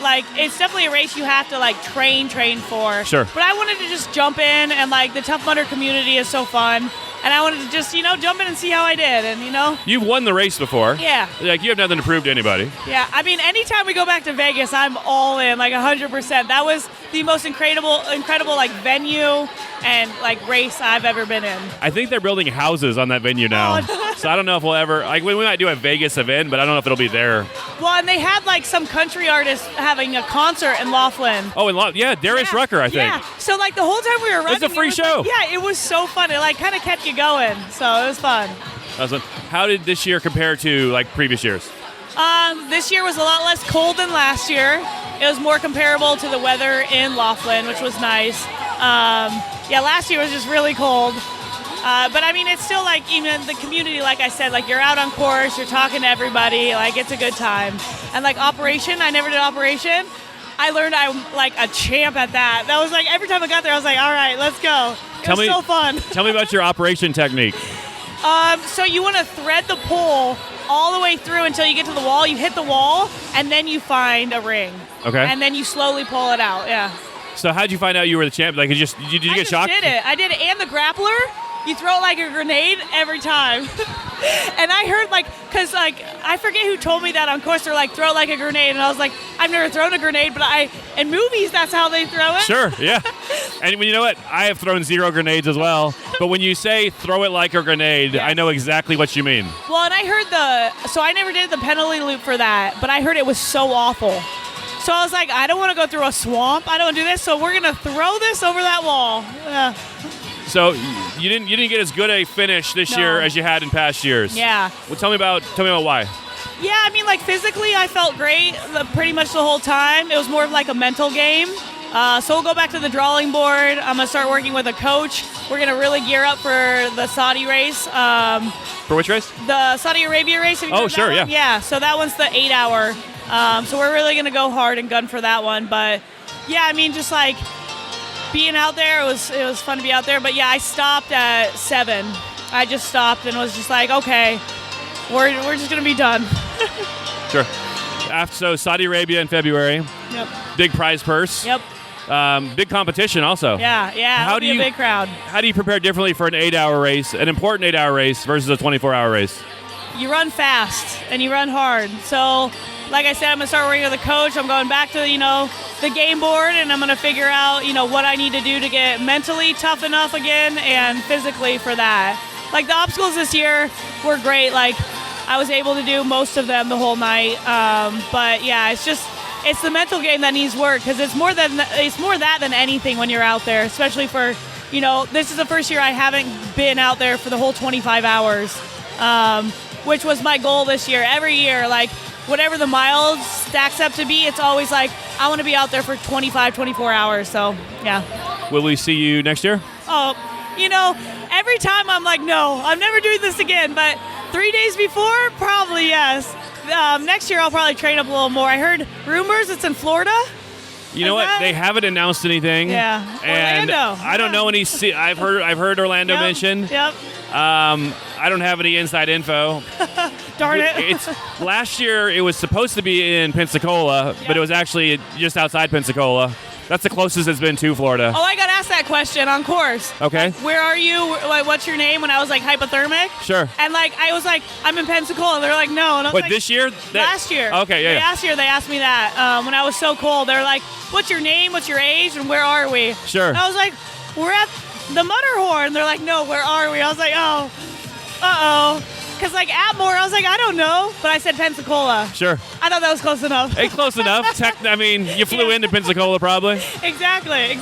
Like, it's definitely a race you have to, like, train for. Sure. But I wanted to just jump in, and, like, the Tough Mudder community is so fun. And I wanted to just, jump in and see how I did, and, You've won the race before. Yeah. Like, you have nothing to prove to anybody. Yeah, I mean, anytime we go back to Vegas, I'm all in, like 100%. That was the most incredible, like, venue and, like, race I've ever been in. I think they're building houses on that venue now. So I don't know if we'll ever, like, we might do a Vegas event, but I don't know if it'll be there. Well, and they had, like, some country artists having a concert in Laughlin. Oh, yeah, Darius Rucker, I think. Yeah, so, like, the whole time we were running. It's a free show. Yeah, it was so fun. It, like, kind of kept you going, so it was fun. Awesome. How did this year compare to, like, previous years? This year was a lot less cold than last year. It was more comparable to the weather in Laughlin, which was nice. Yeah, last year was just really cold. But I mean, it's still like, even the community, like I said, like you're out on course, you're talking to everybody, like it's a good time. And like operation, I never did operation. I learned I'm like a champ at that. That was like, every time I got there, I was like, all right, let's go. It was so fun. Tell me about your operation technique. So you want to thread the pole all the way through until you get to the wall. You hit the wall, and then you find a ring. Okay. And then you slowly pull it out, yeah. So how'd you find out you were the champ? Like, did you get shocked? I did it. And the grappler, you throw it like a grenade every time. And I heard, like, because, like, I forget who told me that on course. They're like, throw it like a grenade. And I was like, I've never thrown a grenade, but in movies, that's how they throw it. Sure, yeah. And you know what? I have thrown 0 grenades as well. But when you say throw it like a grenade, I know exactly what you mean. Well, and I heard so I never did the penalty loop for that, but I heard it was so awful. So I was like, I don't want to go through a swamp. I don't want to do this. So we're going to throw this over that wall. Yeah. So you didn't get as good a finish this year as you had in past years. Yeah. Well, tell me about why. Yeah, I mean, like physically, I felt great pretty much the whole time. It was more of like a mental game. So we'll go back to the drawing board. I'm gonna start working with a coach. We're gonna really gear up for the Saudi race. For which race? The Saudi Arabia race. Have you heard sure, that one? Yeah. So that one's the 8-hour. So we're really gonna go hard and gun for that one. But yeah, I mean, just like being out there, it was fun to be out there. But yeah, I stopped at 7. I just stopped and was just like, okay, we're just gonna be done. Sure. So Saudi Arabia in February. Yep. Big prize purse. Yep. Big competition also. Yeah. It'll be a big crowd. How do you prepare differently for an 8-hour race, an important 8-hour race versus a 24-hour race? You run fast and you run hard. So, like I said, I'm gonna start working with a coach. I'm going back to the game board, and I'm gonna figure out what I need to do to get mentally tough enough again and physically for that. Like the obstacles this year were great. Like I was able to do most of them the whole night. But yeah, it's the mental game that needs work, because it's more that than anything when you're out there, especially for this is the first year I haven't been out there for the whole 25 hours, which was my goal this year. Every year, like whatever the miles stacks up to be, it's always like, I want to be out there for 25, 24 hours. So, yeah. Will we see you next year? Oh, every time I'm like, no, I'm never doing this again. But 3 days before, probably yes. Next year, I'll probably train up a little more. I heard rumors it's in Florida. You know what? They haven't announced anything. Yeah. And Orlando. I don't know any. I've heard Orlando Yep. mentioned. Yep. I don't have any inside info. Darn it. It's last year. It was supposed to be in Pensacola, but it was actually just outside Pensacola. That's the closest it's been to Florida. Oh, I got asked that question on course. Okay. Where are you? What's your name? When I was like hypothermic. Sure. And I was like, I'm in Pensacola. They're like, no. And I was What, like, this year? Last year. Okay, yeah. Last year they asked me that when I was so cold. They're like, what's your name? What's your age? And where are we? Sure. And I was like, we're at the Mutterhorn. They're like, no, where are we? I was like, oh, uh-oh. Because Atmore, I was like, I don't know. But I said Pensacola. Sure. I thought that was close enough. Hey, close enough. You flew into Pensacola probably. Exactly.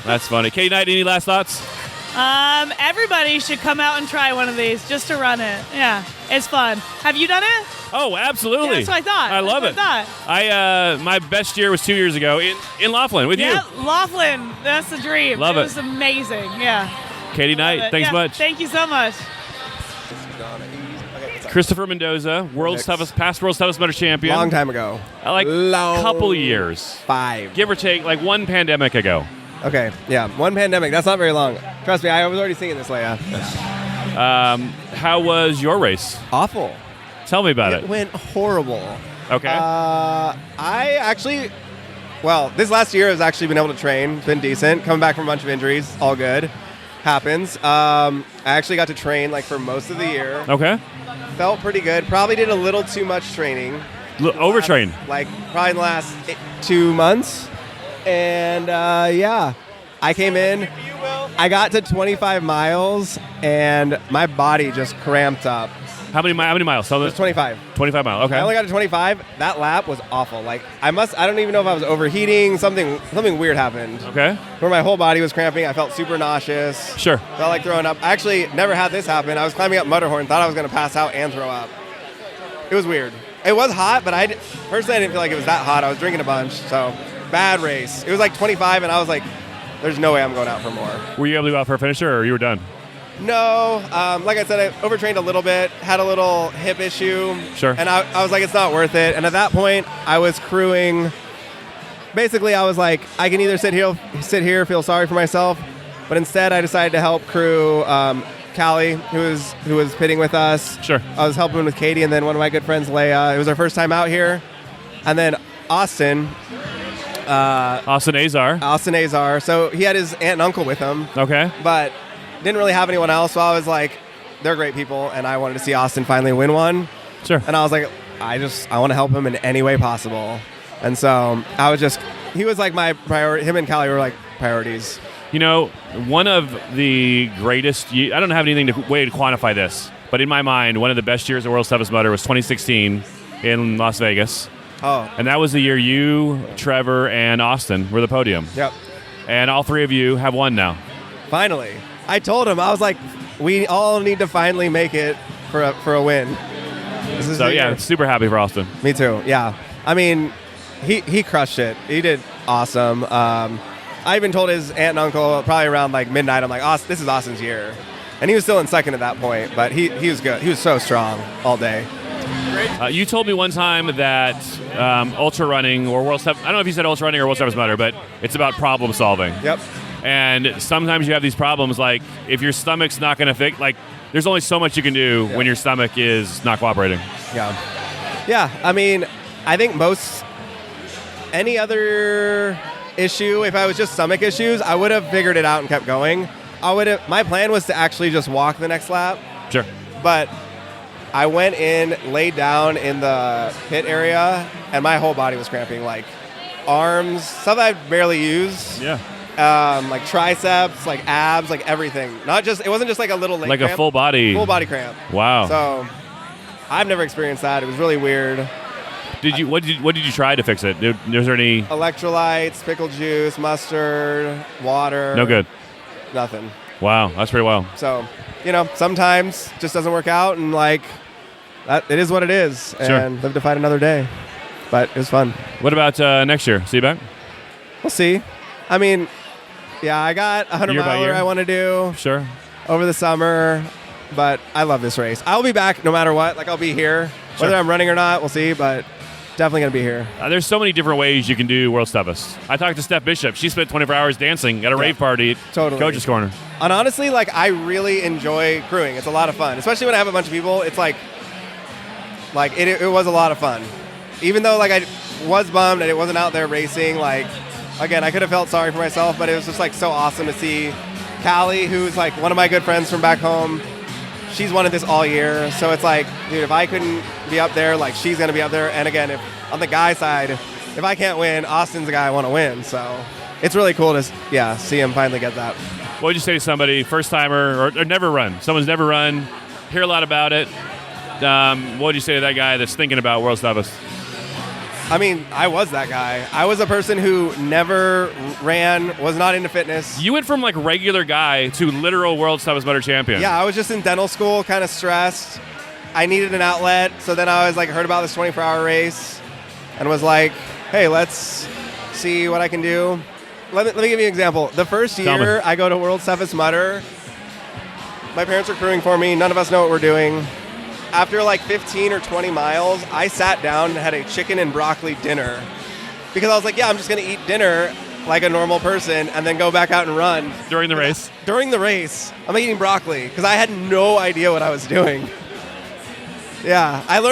That's funny. Katie Knight, any last thoughts? Everybody should come out and try one of these just to run it. Yeah, it's fun. Have you done it? Oh, absolutely. Yeah, that's what I thought. I love That's it. what I My best year was 2 years ago in Laughlin with you. Yeah, Laughlin. That's the dream. Love it. It was amazing. Yeah. Katie Knight, thanks much. Thank you so much. Kristopher Mendoza, past world's toughest mudder champion. Long time ago. Couple years. 5. Give or take, one pandemic ago. Okay, yeah, one pandemic. That's not very long. Trust me, I was already singing this, Leia. How was your race? Awful. Tell me about it. It went horrible. Okay. This last year has actually been able to train. It's been decent. Coming back from a bunch of injuries, all good. Happens. I actually got to train for most of the year. Okay. Felt pretty good. Probably did a little too much training. Overtrained. Probably in the last 2 months. And I came in. I got to 25 miles, and my body just cramped up. How many miles? It was 25. 25 miles. Okay. I only got to 25. That lap was awful. I don't even know if I was overheating. Something weird happened. Okay. Where my whole body was cramping. I felt super nauseous. Sure. Felt like throwing up. I actually never had this happen. I was climbing up Mutterhorn, thought I was going to pass out and throw up. It was weird. It was hot, but personally I didn't feel like it was that hot. I was drinking a bunch, so bad race. It was 25, and I was like, there's no way I'm going out for more. Were you able to go out for a finisher, or you were done? No, like I said, I overtrained a little bit, had a little hip issue. Sure. And I was like, it's not worth it. And at that point, I was crewing. Basically, I was like, I can either sit here, feel sorry for myself, but instead I decided to help crew Cali, who was pitting with us. Sure. I was helping with Katie, and then one of my good friends, Leia. It was our first time out here. And then Austin. Austin Azar. So he had his aunt and uncle with him. Okay. But didn't really have anyone else, so I was like, they're great people, and I wanted to see Austin finally win one. Sure. And I was like, I want to help him in any way possible. And so he was like my priority. Him and Cali were like priorities. One of the greatest, I don't have anything way to quantify this, but in my mind, one of the best years of World's Toughest Mudder was 2016 in Las Vegas. Oh. And that was the year you, Trevor, and Austin were the podium. Yep. And all three of you have won now. Finally. I told him, I was like, we all need to finally make it for a win. Super happy for Austin. Me too, yeah. I mean, he crushed it. He did awesome. I even told his aunt and uncle probably around midnight, I'm like, this is Austin's year. And he was still in second at that point, but he was good. He was so strong all day. You told me one time that ultra running or World Toughest, I don't know if you said ultra running or World Toughest Mudder, but it's about problem solving. Yep. And sometimes you have these problems, if your stomach's not going to fix, there's only so much you can do when your stomach is not cooperating. Yeah. Yeah, I mean, I think any other issue, if I was just stomach issues, I would have figured it out and kept going. My plan was to actually just walk the next lap. Sure. But I went in, laid down in the pit area, and my whole body was cramping, arms, stuff I barely use. Yeah. Triceps, abs, everything. It wasn't just a little leg cramp. A full body cramp. Wow. So I've never experienced that. It was really weird. What did you try to fix it? Was there any electrolytes, pickle juice, mustard, water? No good. Nothing. Wow, that's pretty wild. So, sometimes it just doesn't work out, and it is what it is, Sure. and live to fight another day. But it was fun. What about next year? See you back? We'll see. I mean, yeah, I got a 100-miler I want to do. Sure. Over the summer, but I love this race. I'll be back no matter what. Like, I'll be here. Sure. Whether I'm running or not, we'll see, but definitely going to be here. There's so many different ways you can do World's Toughest. I talked to Stef Bishop. She spent 24 hours dancing at a rave party at Coach's Corner. And honestly, like, I really enjoy crewing. It's a lot of fun, especially when I have a bunch of people. It's like it was a lot of fun. Even though, like, I was bummed that it wasn't out there racing, like, again, I could have felt sorry for myself, but it was just, like, so awesome to see Cali, who's, like, one of my good friends from back home. She's wanted this all year, so it's like, dude, if I couldn't be up there, like, she's going to be up there. And again, if on the guy side, if I can't win, Austin's the guy I want to win. So it's really cool to, see him finally get that. What would you say to somebody, first-timer, or never run? Someone's never run, hear a lot about it. What would you say to that guy that's thinking about World's Toughest? I mean, I was that guy. I was a person who never ran, was not into fitness. You went from, like, regular guy to literal World's Toughest Mudder champion. Yeah, I was just in dental school, kind of stressed. I needed an outlet, so then I was like, heard about this 24-hour race and was like, hey, let's see what I can do. Let me give you an example. The first year I go to World's Toughest Mudder, my parents are crewing for me. None of us know what we're doing. After like 15 or 20 miles, I sat down and had a chicken and broccoli dinner because I was like, yeah, I'm just going to eat dinner like a normal person and then go back out and run. During the race? During the race. I'm eating broccoli because I had no idea what I was doing. Yeah, I've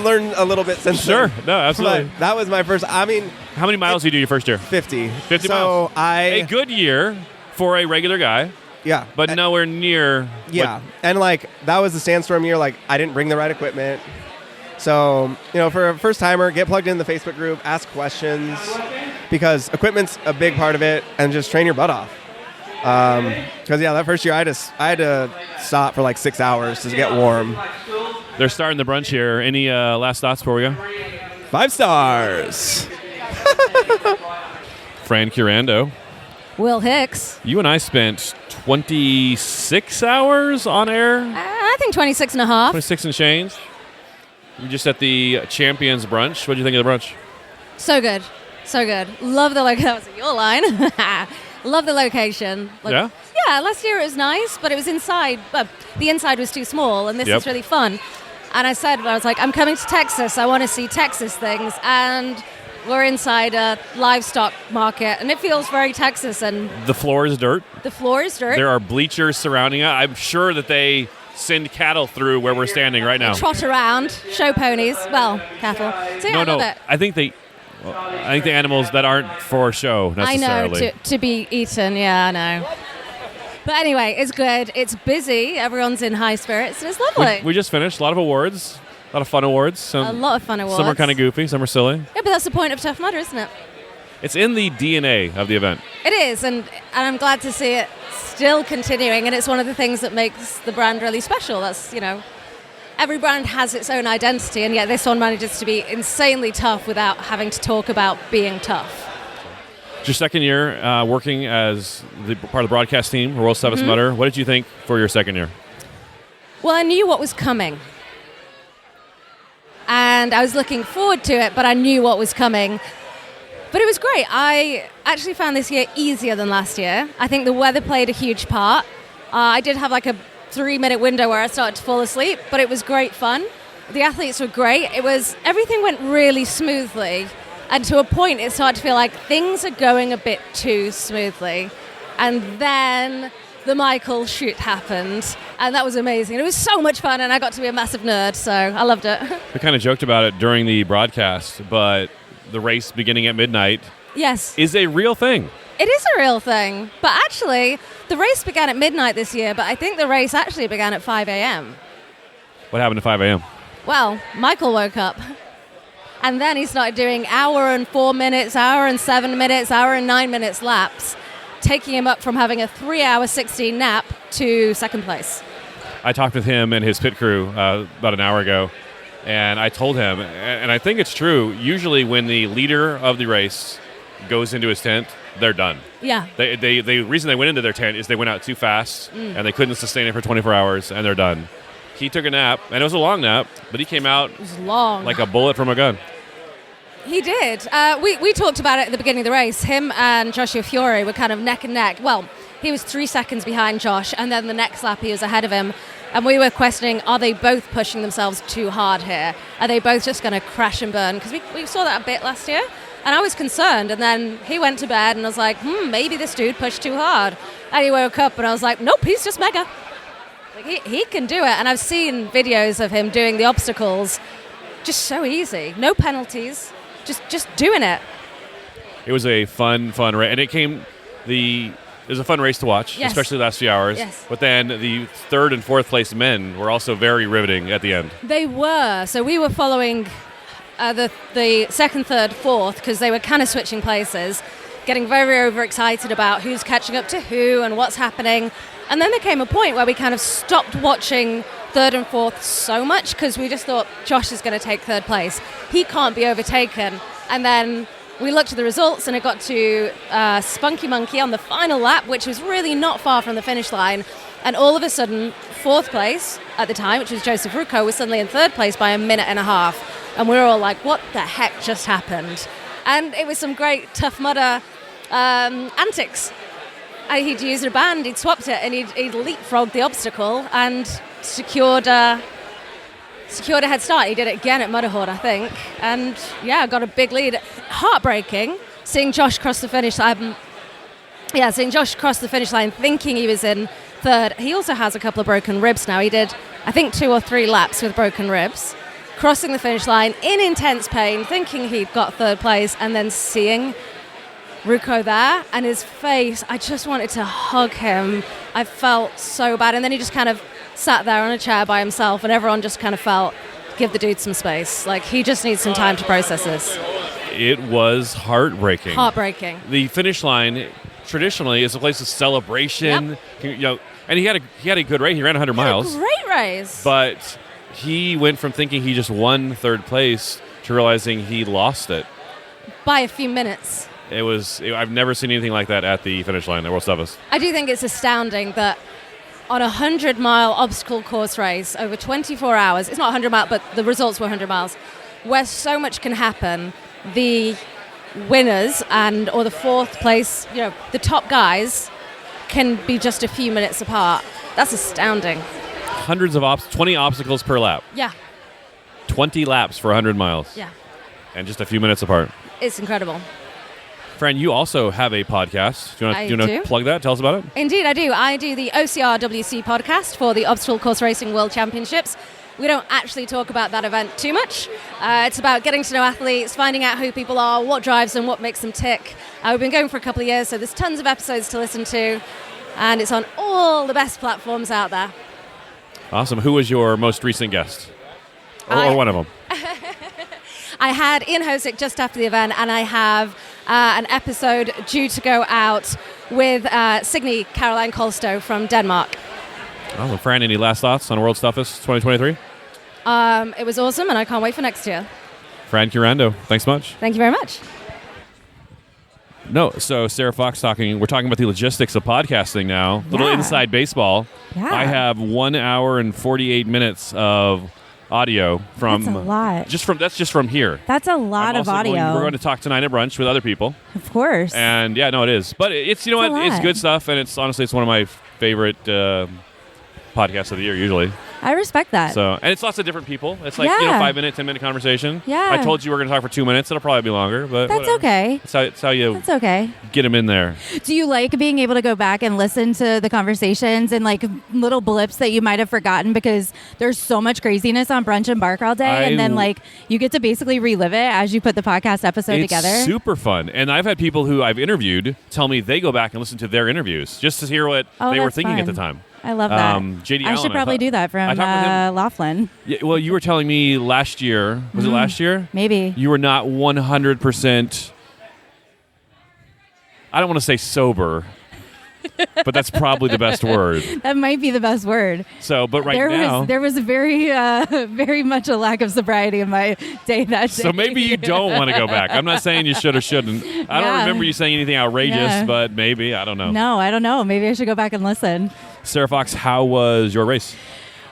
learned a little bit since Sure. then. No, absolutely. But that was my first, I mean. How many miles did you do your first year? 50. 50 miles. A good year for a regular guy. Yeah. But nowhere near. Yeah. And, like, that was the sandstorm year. Like, I didn't bring the right equipment. So, for a first-timer, get plugged in the Facebook group, ask questions, because equipment's a big part of it, and just train your butt off. Because, that first year, I had to stop for, like, 6 hours to get warm. They're starting the brunch here. Any last thoughts before we go? 5 stars. Fran Chiorando. Will Hicks. You and I spent 26 hours on air. I think 26 and a half. 26 and change. You're just at the Champions Brunch. What did you think of the brunch? So good. So good. Love the location. That was your line. Love the location. Yeah? Yeah, last year it was nice, but it was inside. The inside was too small, and this is really fun. And I was like, I'm coming to Texas. I want to see Texas things. And we're inside a livestock market, and it feels very Texas. And the floor is dirt. The floor is dirt. There are bleachers surrounding it. I'm sure that they send cattle through where we're standing right now. They trot around, show ponies. Well, cattle. So yeah, I love it. I think the animals that aren't for show necessarily. I know, to be eaten. Yeah, I know. But anyway, it's good. It's busy. Everyone's in high spirits, and it's lovely. We just finished. A lot of awards. A lot of fun awards. A lot of fun awards. Some are kind of goofy. Some are silly. Yeah, but that's the point of Tough Mudder, isn't it? It's in the DNA of the event. It is, and I'm glad to see it still continuing, and it's one of the things that makes the brand really special. That's, every brand has its own identity, and yet this one manages to be insanely tough without having to talk about being tough. It's your second year working as part of the broadcast team, World's Toughest Mudder. What did you think for your second year? Well, I knew what was coming. And I was looking forward to it, but I knew what was coming. But it was great. I actually found this year easier than last year. I think the weather played a huge part. I did have like a 3-minute window where I started to fall asleep, but it was great fun. The athletes were great. Everything went really smoothly. And to a point, it started to feel like things are going a bit too smoothly. And then the Michael shoot happened, and that was amazing. It was so much fun, and I got to be a massive nerd, so I loved it. We kind of joked about it during the broadcast, but the race beginning at midnight is a real thing. It is a real thing. But actually, the race began at midnight this year, but I think the race actually began at 5 a.m. What happened at 5 a.m.? Well, Michael woke up, and then he started doing hour and 4 minutes, hour and 7 minutes, hour and 9 minutes laps, taking him up from having a 3-hour 16 nap to second place. I talked with him and his pit crew about an hour ago, and I told him, and I think it's true, usually when the leader of the race goes into his tent, they're done. Yeah. The reason they went into their tent is they went out too fast, and they couldn't sustain it for 24 hours, and they're done. he took a nap, and it was a long nap, but he came out It was long. like a bullet from a gun. He did. We talked about it at the beginning of the race. Him and Joshua Fiore were kind of neck and neck. Well, he was 3 seconds behind Josh, and then the next lap he was ahead of him. And we were questioning, are they both pushing themselves too hard here? Are they both just going to crash and burn? Because we saw that a bit last year. And I was concerned. And then he went to bed, and I was like, maybe this dude pushed too hard. And he woke up, and I was like, nope, he's just mega. Like, he can do it. And I've seen videos of him doing the obstacles just so easy. No penalties. Just doing it. It was a fun race, and it was a fun race to watch, Yes. especially the last few hours. Yes. But then the 3rd and 4th place men were also very riveting at the end. They were. So we were following the 2nd, 3rd, 4th because they were kind of switching places, getting very overexcited about who's catching up to who and what's happening. And then there came a point where we kind of stopped watching 3rd and 4th so much because we just thought Josh is going to take 3rd place. He can't be overtaken. And then we looked at the results, and it got to Spunky Monkey on the final lap, which was really not far from the finish line. And all of a sudden, 4th place at the time, which was Joseph Rucco, was suddenly in 3rd place by a minute and a half. And we were all like, what the heck just happened? And it was some great Tough Mudder antics. And he'd used a band, he'd swapped it, and he'd leapfrogged the obstacle and secured a head start. He did it again at Matterhorn, I think. And, yeah, got a big lead. Heartbreaking, seeing Josh cross the finish line. Seeing Josh cross the finish line thinking he was in 3rd. He also has a couple of broken ribs now. He did, I think, 2 or 3 laps with broken ribs. Crossing the finish line in intense pain, thinking he'd got 3rd place, and then seeing Rucco there and his face, I just wanted to hug him. I felt so bad. And then he just kind of sat there on a chair by himself, and everyone just kind of felt, give the dude some space. Like, he just needs some time to process this. It was heartbreaking. Heartbreaking. The finish line traditionally is a place of celebration. Yep. And he had a good race. He ran 100 miles. Great race. But he went from thinking he just won 3rd place to realizing he lost it. By a few minutes. I've never seen anything like that at the finish line at World Toughest. I do think it's astounding that on a 100-mile obstacle course race over 24 hours, it's not 100 miles, but the results were 100 miles, where so much can happen, the winners or the 4th place, the top guys can be just a few minutes apart. That's astounding. Hundreds of 20 obstacles per lap. Yeah. 20 laps for 100 miles. Yeah. And just a few minutes apart. It's incredible. Fran, you also have a podcast. Do you want to plug that? Tell us about it. Indeed, I do. I do the OCR-WC podcast for the Obstacle Course Racing World Championships. We don't actually talk about that event too much. It's about getting to know athletes, finding out who people are, what drives them, what makes them tick. We've been going for a couple of years, so there's tons of episodes to listen to, and it's on all the best platforms out there. Awesome. Who was your most recent guest? Or one of them? I had Ian Hosick just after the event, and I have an episode due to go out with Signe Caroline Kolstow from Denmark. Well, Fran, any last thoughts on World's Toughest 2023? It was awesome, and I can't wait for next year. Fran Chiorando, thanks much. Thank you very much. No, so Sarah Fox we're talking about the logistics of podcasting now. Little inside baseball. Yeah. I have 1 hour and 48 minutes of audio from. That's a lot. That's just from here. That's a lot of audio. We're going to talk tonight at brunch with other people. Of course. And yeah, no, it is. But it's It's It's good stuff, and it's one of my favorite podcasts of the year usually. I respect that. So, and it's lots of different people. It's like 5-minute, 10-minute conversation. Yeah. I told you we're going to talk for 2 minutes. It'll probably be longer, but That's whatever. okay. It's how you That's okay. get them in there. Do you like being able to go back and listen to the conversations and like little blips that you might have forgotten because there's so much craziness on Brunch and Bark all day, and then like you get to basically relive it as you put the podcast episode together? It's super fun. And I've had people who I've interviewed tell me they go back and listen to their interviews just to hear what they were thinking at the time. I love that. JD I Allen, should probably do that from Laughlin. Yeah, well, you were telling me last year. Was it last year? Maybe. You were not 100%. I don't want to say sober, but that's probably the best word. That might be the best word. So, but there was very, very much a lack of sobriety in my day that day. So maybe you don't want to go back. I'm not saying you should or shouldn't. I don't remember you saying anything outrageous, but maybe. I don't know. No, I don't know. Maybe I should go back and listen. Sarah Fox, how was your race?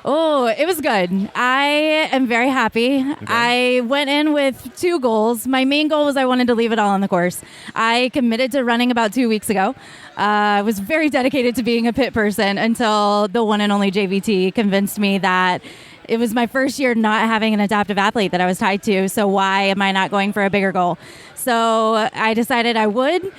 Oh, it was good. I am very happy. I went in with 2 goals. My main goal was I wanted to leave it all on the course. I committed to running about 2 weeks ago. I was very dedicated to being a pit person until the one and only JVT convinced me that it was my first year not having an adaptive athlete that I was tied to, so why am I not going for a bigger goal? So I decided I would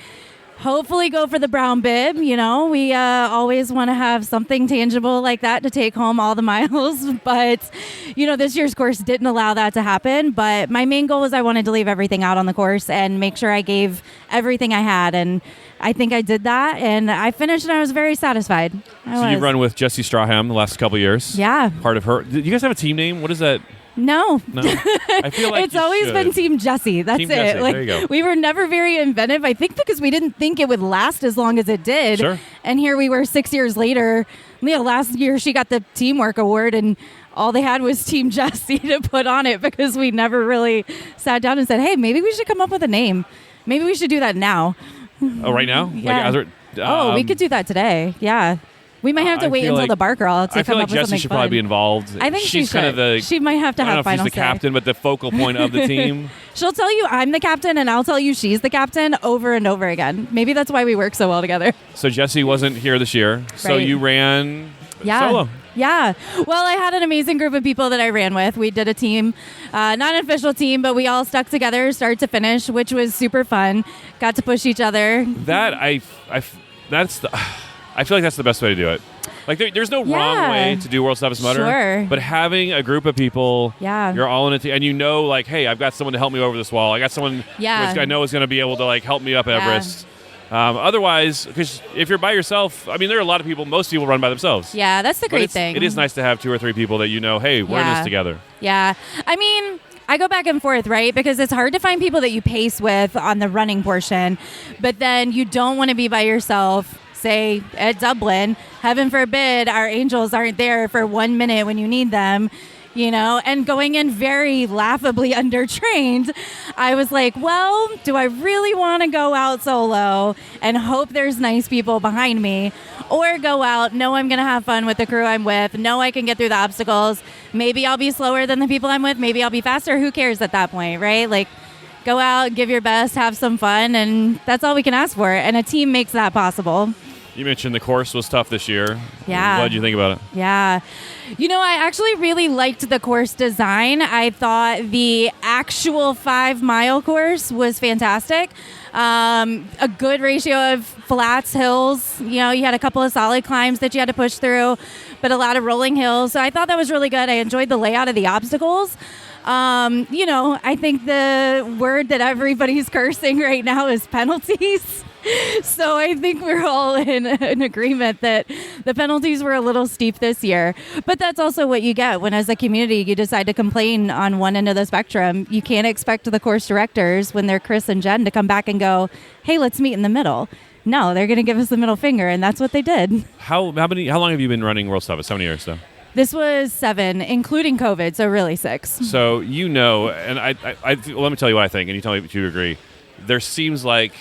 hopefully go for the brown bib. You know, we always want to have something tangible like that to take home all the miles. But, you know, this year's course didn't allow that to happen. But my main goal was I wanted to leave everything out on the course and make sure I gave everything I had. And I think I did that. And I finished and I was very satisfied. So you've run with Jessie Strawham the last couple of years. Yeah. Part of her. Do you guys have a team name? What is that? No. I feel like it's always been Team Jessie. That's Team it. Jessie. Like, there you go. we were never very inventive, I think, because we didn't think it would last as long as it did. Sure. And here we were 6 years later. You know, last year she got the teamwork award, and all they had was Team Jessie to put on it because we never really sat down and said, hey, maybe we should come up with a name. Maybe we should do that now. Oh, right now? Yeah. Like, we could do that today. Yeah. We might have to wait until the bar girl to come up with something fun. I feel like Jessie should probably be involved. I think she's she kind should. of She might have to have final say. I don't know if she's the captain, but the focal point of the team. She'll tell you I'm the captain, and I'll tell you she's the captain over and over again. Maybe that's why we work so well together. So Jessie wasn't here this year. So Right. you ran solo. Yeah. Well, I had an amazing group of people that I ran with. We did a team, not an official team, but we all stuck together start to finish, which was super fun. Got to push each other. I feel like that's the best way to do it. Like there's no wrong way to do World's Toughest Mudder. Sure. But having a group of people, you're all in it, and you know, like, hey, I've got someone to help me over this wall. I got someone who I know is going to be able to like help me up Everest. Otherwise, because if you're by yourself, I mean, there are a lot of people. Most people run by themselves. Yeah, that's the great thing. It is nice to have 2 or 3 people that you know. Hey, we're in this together. Yeah. I mean, I go back and forth, right? Because it's hard to find people that you pace with on the running portion, but then you don't want to be by yourself. Say at Dublin, heaven forbid our angels aren't there for 1 minute when you need them, you know, and going in very laughably undertrained, I was like, well, do I really want to go out solo and hope there's nice people behind me, or go out, know I'm going to have fun with the crew I'm with, know I can get through the obstacles, maybe I'll be slower than the people I'm with, maybe I'll be faster, who cares at that point, right? Like, go out, give your best, have some fun, and that's all we can ask for, and a team makes that possible. You mentioned the course was tough this year. Yeah. What did you think about it? Yeah. You know, I actually really liked the course design. I thought the actual 5-mile course was fantastic. A good ratio of flats, hills. You know, you had a couple of solid climbs that you had to push through, but a lot of rolling hills. So I thought that was really good. I enjoyed the layout of the obstacles. You know, I think the word that everybody's cursing right now is penalties. So I think we're all in agreement that the penalties were a little steep this year. But that's also what you get when, as a community, you decide to complain on one end of the spectrum. You can't expect the course directors, when they're Chris and Jen, to come back and go, hey, let's meet in the middle. No, they're going to give us the middle finger, and that's what they did. How long have you been running World's Toughest? How many years though? This was 7, including COVID, so really 6. So you know, and I let me tell you what I think, and you tell me if you agree. There seems like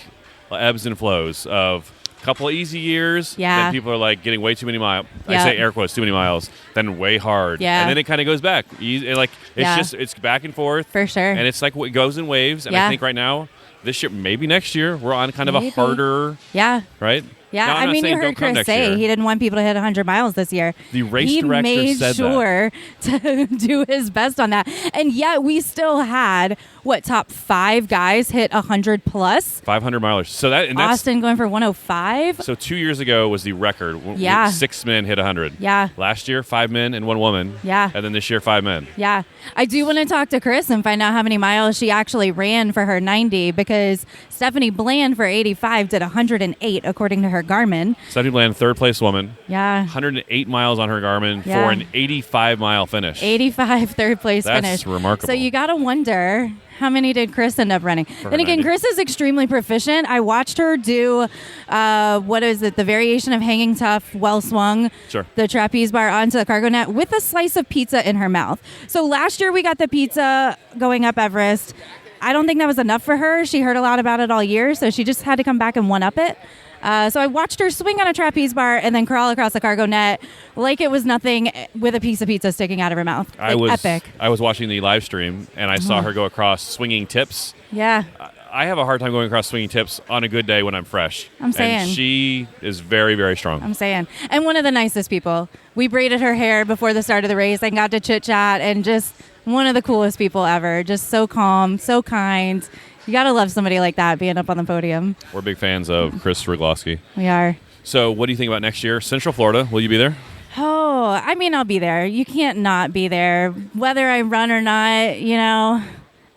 ebbs and flows of a couple of easy years. Yeah. Then people are like getting way too many miles. Yeah. I say air quotes, too many miles. Then way hard. Yeah. And then it kind of goes back. It's back and forth. For sure. And it's like it goes in waves. And I think right now, this year, maybe next year, we're on kind of a harder. Yeah. Right? Yeah, now, I mean, you heard Chris say he didn't want people to hit 100 miles this year. The race director said sure to do his best on that. And yet we still had, top 5 guys hit 100 plus? 500 milers. So that's Austin going for 105? So 2 years ago was the record. Yeah. 6 men hit 100. Yeah. Last year, 5 men and 1 woman. Yeah. And then this year, 5 men. Yeah. I do want to talk to Chris and find out how many miles she actually ran for her 90, because Stephanie Bland for 85 did 108 according to her Garmin. Stephanie Bland, 3rd place woman. Yeah. 108 miles on her Garmin Yeah. for an 85-mile finish. 85 third place finish. That's remarkable. So you got to wonder, how many did Chris end up running? Then again, 90. Chris is extremely proficient. I watched her do, the variation of hanging tough, well swung, Sure. the trapeze bar onto the cargo net with a slice of pizza in her mouth. So last year we got the pizza going up Everest. I don't think that was enough for her. She heard a lot about it all year, so she just had to come back and one-up it. So I watched her swing on a trapeze bar and then crawl across the cargo net like it was nothing with a piece of pizza sticking out of her mouth. Epic. I was watching the live stream, and I saw her go across swinging tips. Yeah. I have a hard time going across swinging tips on a good day when I'm fresh. I'm saying. And she is very, very strong. I'm saying. And one of the nicest people. We braided her hair before the start of the race and got to chit-chat, and just one of the coolest people ever. Just so calm, so kind. You got to love somebody like that being up on the podium. We're big fans of Chris Rogloski. We are. So what do you think about next year? Central Florida, will you be there? Oh, I mean, I'll be there. You can't not be there. Whether I run or not, you know.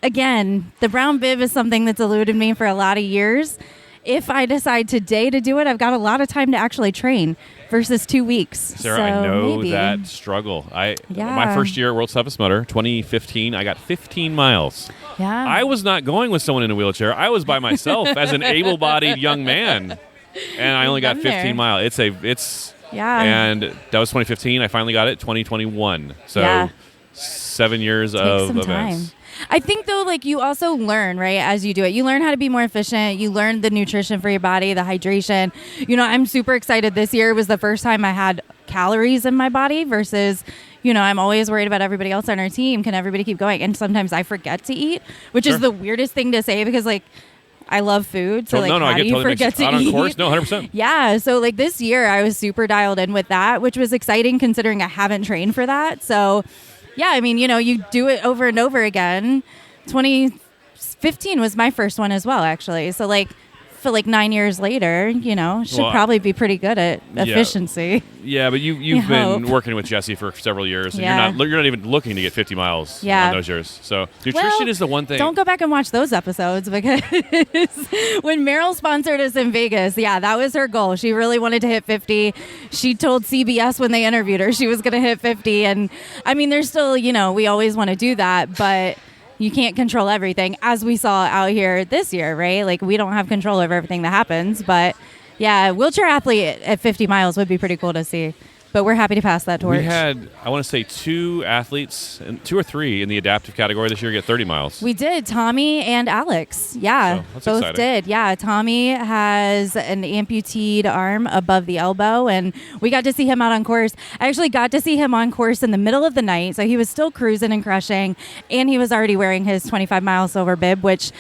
Again, the brown bib is something that's eluded me for a lot of years. If I decide today to do it, I've got a lot of time to actually train versus 2 weeks. Sarah, so I know maybe. that struggle. Yeah. My first year at World's Toughest Mudder, 2015, I got 15 miles. Yeah. I was not going with someone in a wheelchair. I was by myself as an able-bodied young man, and I only got 15 miles. Yeah. And that was 2015. I finally got it 2021. So 7 years of some events. time. I think, though, like, you also learn, right, as you do it. You learn how to be more efficient. You learn the nutrition for your body, the hydration. You know, I'm super excited. This year was the first time I had calories in my body versus, you know, I'm always worried about everybody else on our team. Can everybody keep going? And sometimes I forget to eat, which is the weirdest thing to say because, like, I love food. So, how do you forget to eat? On course? No, 100%. Yeah. So, like, this year I was super dialed in with that, which was exciting considering I haven't trained for that. So, yeah, I mean, you know, you do it over and over again. 2015 was my first one as well, actually. So, like, for like 9 years later, you know, should probably be pretty good at efficiency. Yeah, but you've been working with Jesse for several years, and you're not even looking to get 50 miles in those years. So nutrition is the one thing. Don't go back and watch those episodes because when Meryl sponsored us in Vegas, that was her goal. She really wanted to hit 50. She told CBS when they interviewed her she was going to hit 50. And I mean, there's still, you know, we always want to do that, but you can't control everything, as we saw out here this year, right? Like, we don't have control over everything that happens. But, yeah, wheelchair athlete at 50 miles would be pretty cool to see. But we're happy to pass that torch. We had, I want to say, 2 athletes, 2 or 3 in the adaptive category this year get 30 miles. We did. Tommy and Alex. Yeah, that's both exciting. did. Yeah, Tommy has an amputated arm above the elbow, and we got to see him out on course. I actually got to see him on course in the middle of the night, so he was still cruising and crushing, and he was already wearing his 25-mile silver bib, which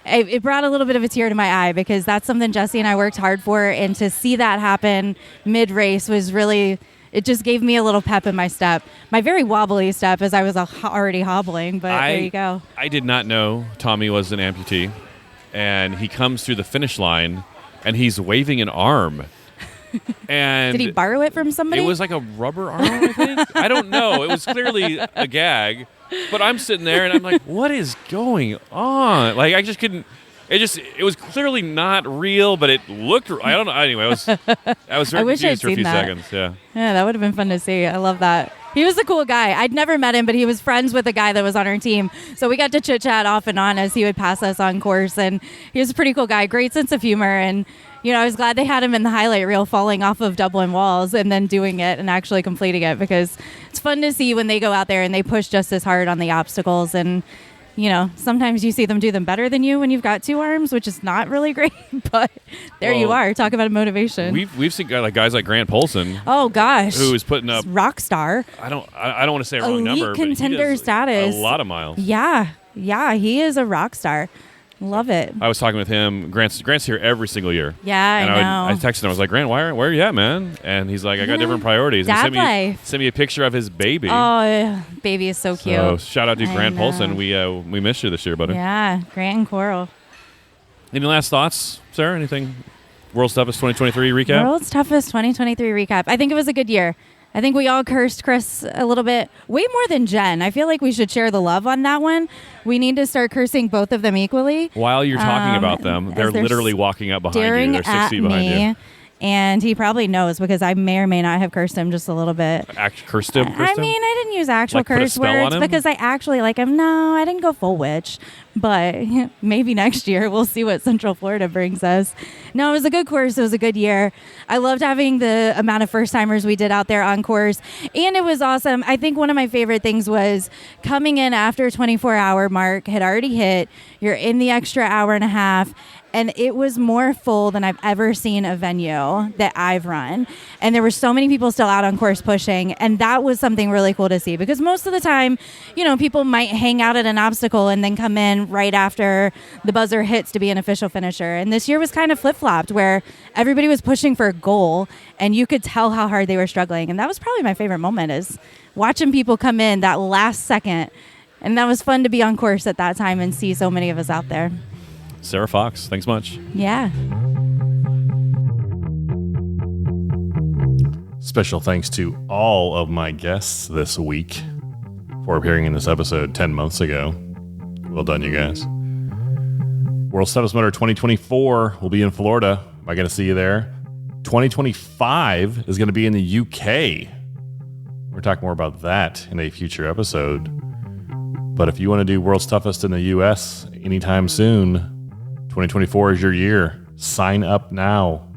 it brought a little bit of a tear to my eye because that's something Jesse and I worked hard for, and to see that happen mid-race was really... It just gave me a little pep in my step. My very wobbly step as I was already hobbling, but there you go. I did not know Tommy was an amputee, and he comes through the finish line, and he's waving an arm. And did he borrow it from somebody? It was like a rubber arm, I think. I don't know. It was clearly a gag, but I'm sitting there, and I'm like, what is going on? Like, I just couldn't... It was clearly not real, but it looked. I don't know. Anyway, I was very confused for a few seconds. Yeah, that would have been fun to see. I love that. He was a cool guy. I'd never met him, but he was friends with a guy that was on our team, so we got to chit chat off and on as he would pass us on course. And he was a pretty cool guy, great sense of humor, and you know, I was glad they had him in the highlight reel, falling off of Dublin walls and then doing it and actually completing it because it's fun to see when they go out there and they push just as hard on the obstacles and. You know, sometimes you see them do them better than you when you've got 2 arms, which is not really great. But there you are. Talk about motivation. We've seen guys like Grant Polson. Oh gosh, who is putting up rock star. I don't want to say a wrong number. Elite contender status. A lot of miles. Yeah, he is a rock star. Love it. I was talking with him. Grant's here every single year. Yeah, and I know. I texted him. I was like, Grant, where are you at, man? And he's like, I got different priorities. Dad life. Sent me a picture of his baby. Oh, baby is so cute. So shout out to Grant Polson. We missed you this year, buddy. Yeah, Grant and Coral. Any last thoughts, Sarah? Anything? World's Toughest 2023 recap? World's Toughest 2023 recap. I think it was a good year. I think we all cursed Chris a little bit, way more than Jen. I feel like we should share the love on that one. We need to start cursing both of them equally. While you're talking about them, they're literally walking up behind you. They're 6 feet behind you. And he probably knows because I may or may not have cursed him just a little bit. Cursed him? I mean, I didn't use actual curse words because I actually like him. No, I didn't go full witch. But maybe next year we'll see what Central Florida brings us. No, it was a good course. It was a good year. I loved having the amount of first-timers we did out there on course. And it was awesome. I think one of my favorite things was coming in after 24-hour mark had already hit. You're in the extra hour and a half. and it was more full than I've ever seen a venue that I've run. And there were so many people still out on course pushing, and that was something really cool to see, because most of the time, people might hang out at an obstacle and then come in right after the buzzer hits to be an official finisher. And this year was kind of flip-flopped, where everybody was pushing for a goal, and you could tell how hard they were struggling. And that was probably my favorite moment, is watching people come in that last second. And that was fun to be on course at that time and see so many of us out there. Sarah Fox, thanks much. Yeah. Special thanks to all of my guests this week for appearing in this episode 10 months ago. Well done, you guys. World's Toughest Mudder 2024 will be in Florida. Am I going to see you there? 2025 is going to be in the UK. We're talking more about that in a future episode. But if you want to do World's Toughest in the US anytime soon, 2024 is your year. Sign up now.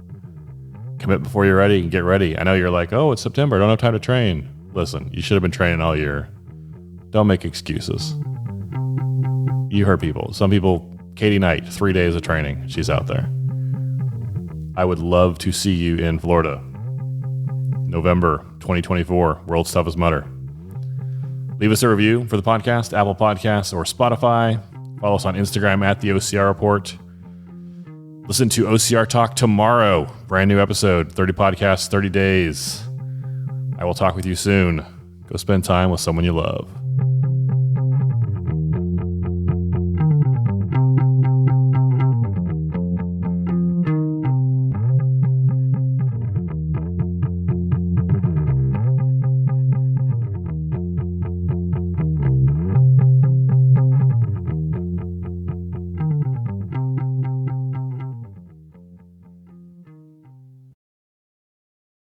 Commit before you're ready and get ready. I know you're like, oh, it's September. I don't have time to train. Listen, you should have been training all year. Don't make excuses. You heard people. Some people, Katie Knight, 3 days of training. She's out there. I would love to see you in Florida. November 2024, World's Toughest Mudder. Leave us a review for the podcast, Apple Podcasts or Spotify. Follow us on Instagram at the OCR Report. Listen to OCR Talk tomorrow. Brand new episode, 30 podcasts, 30 days. I will talk with you soon. Go spend time with someone you love.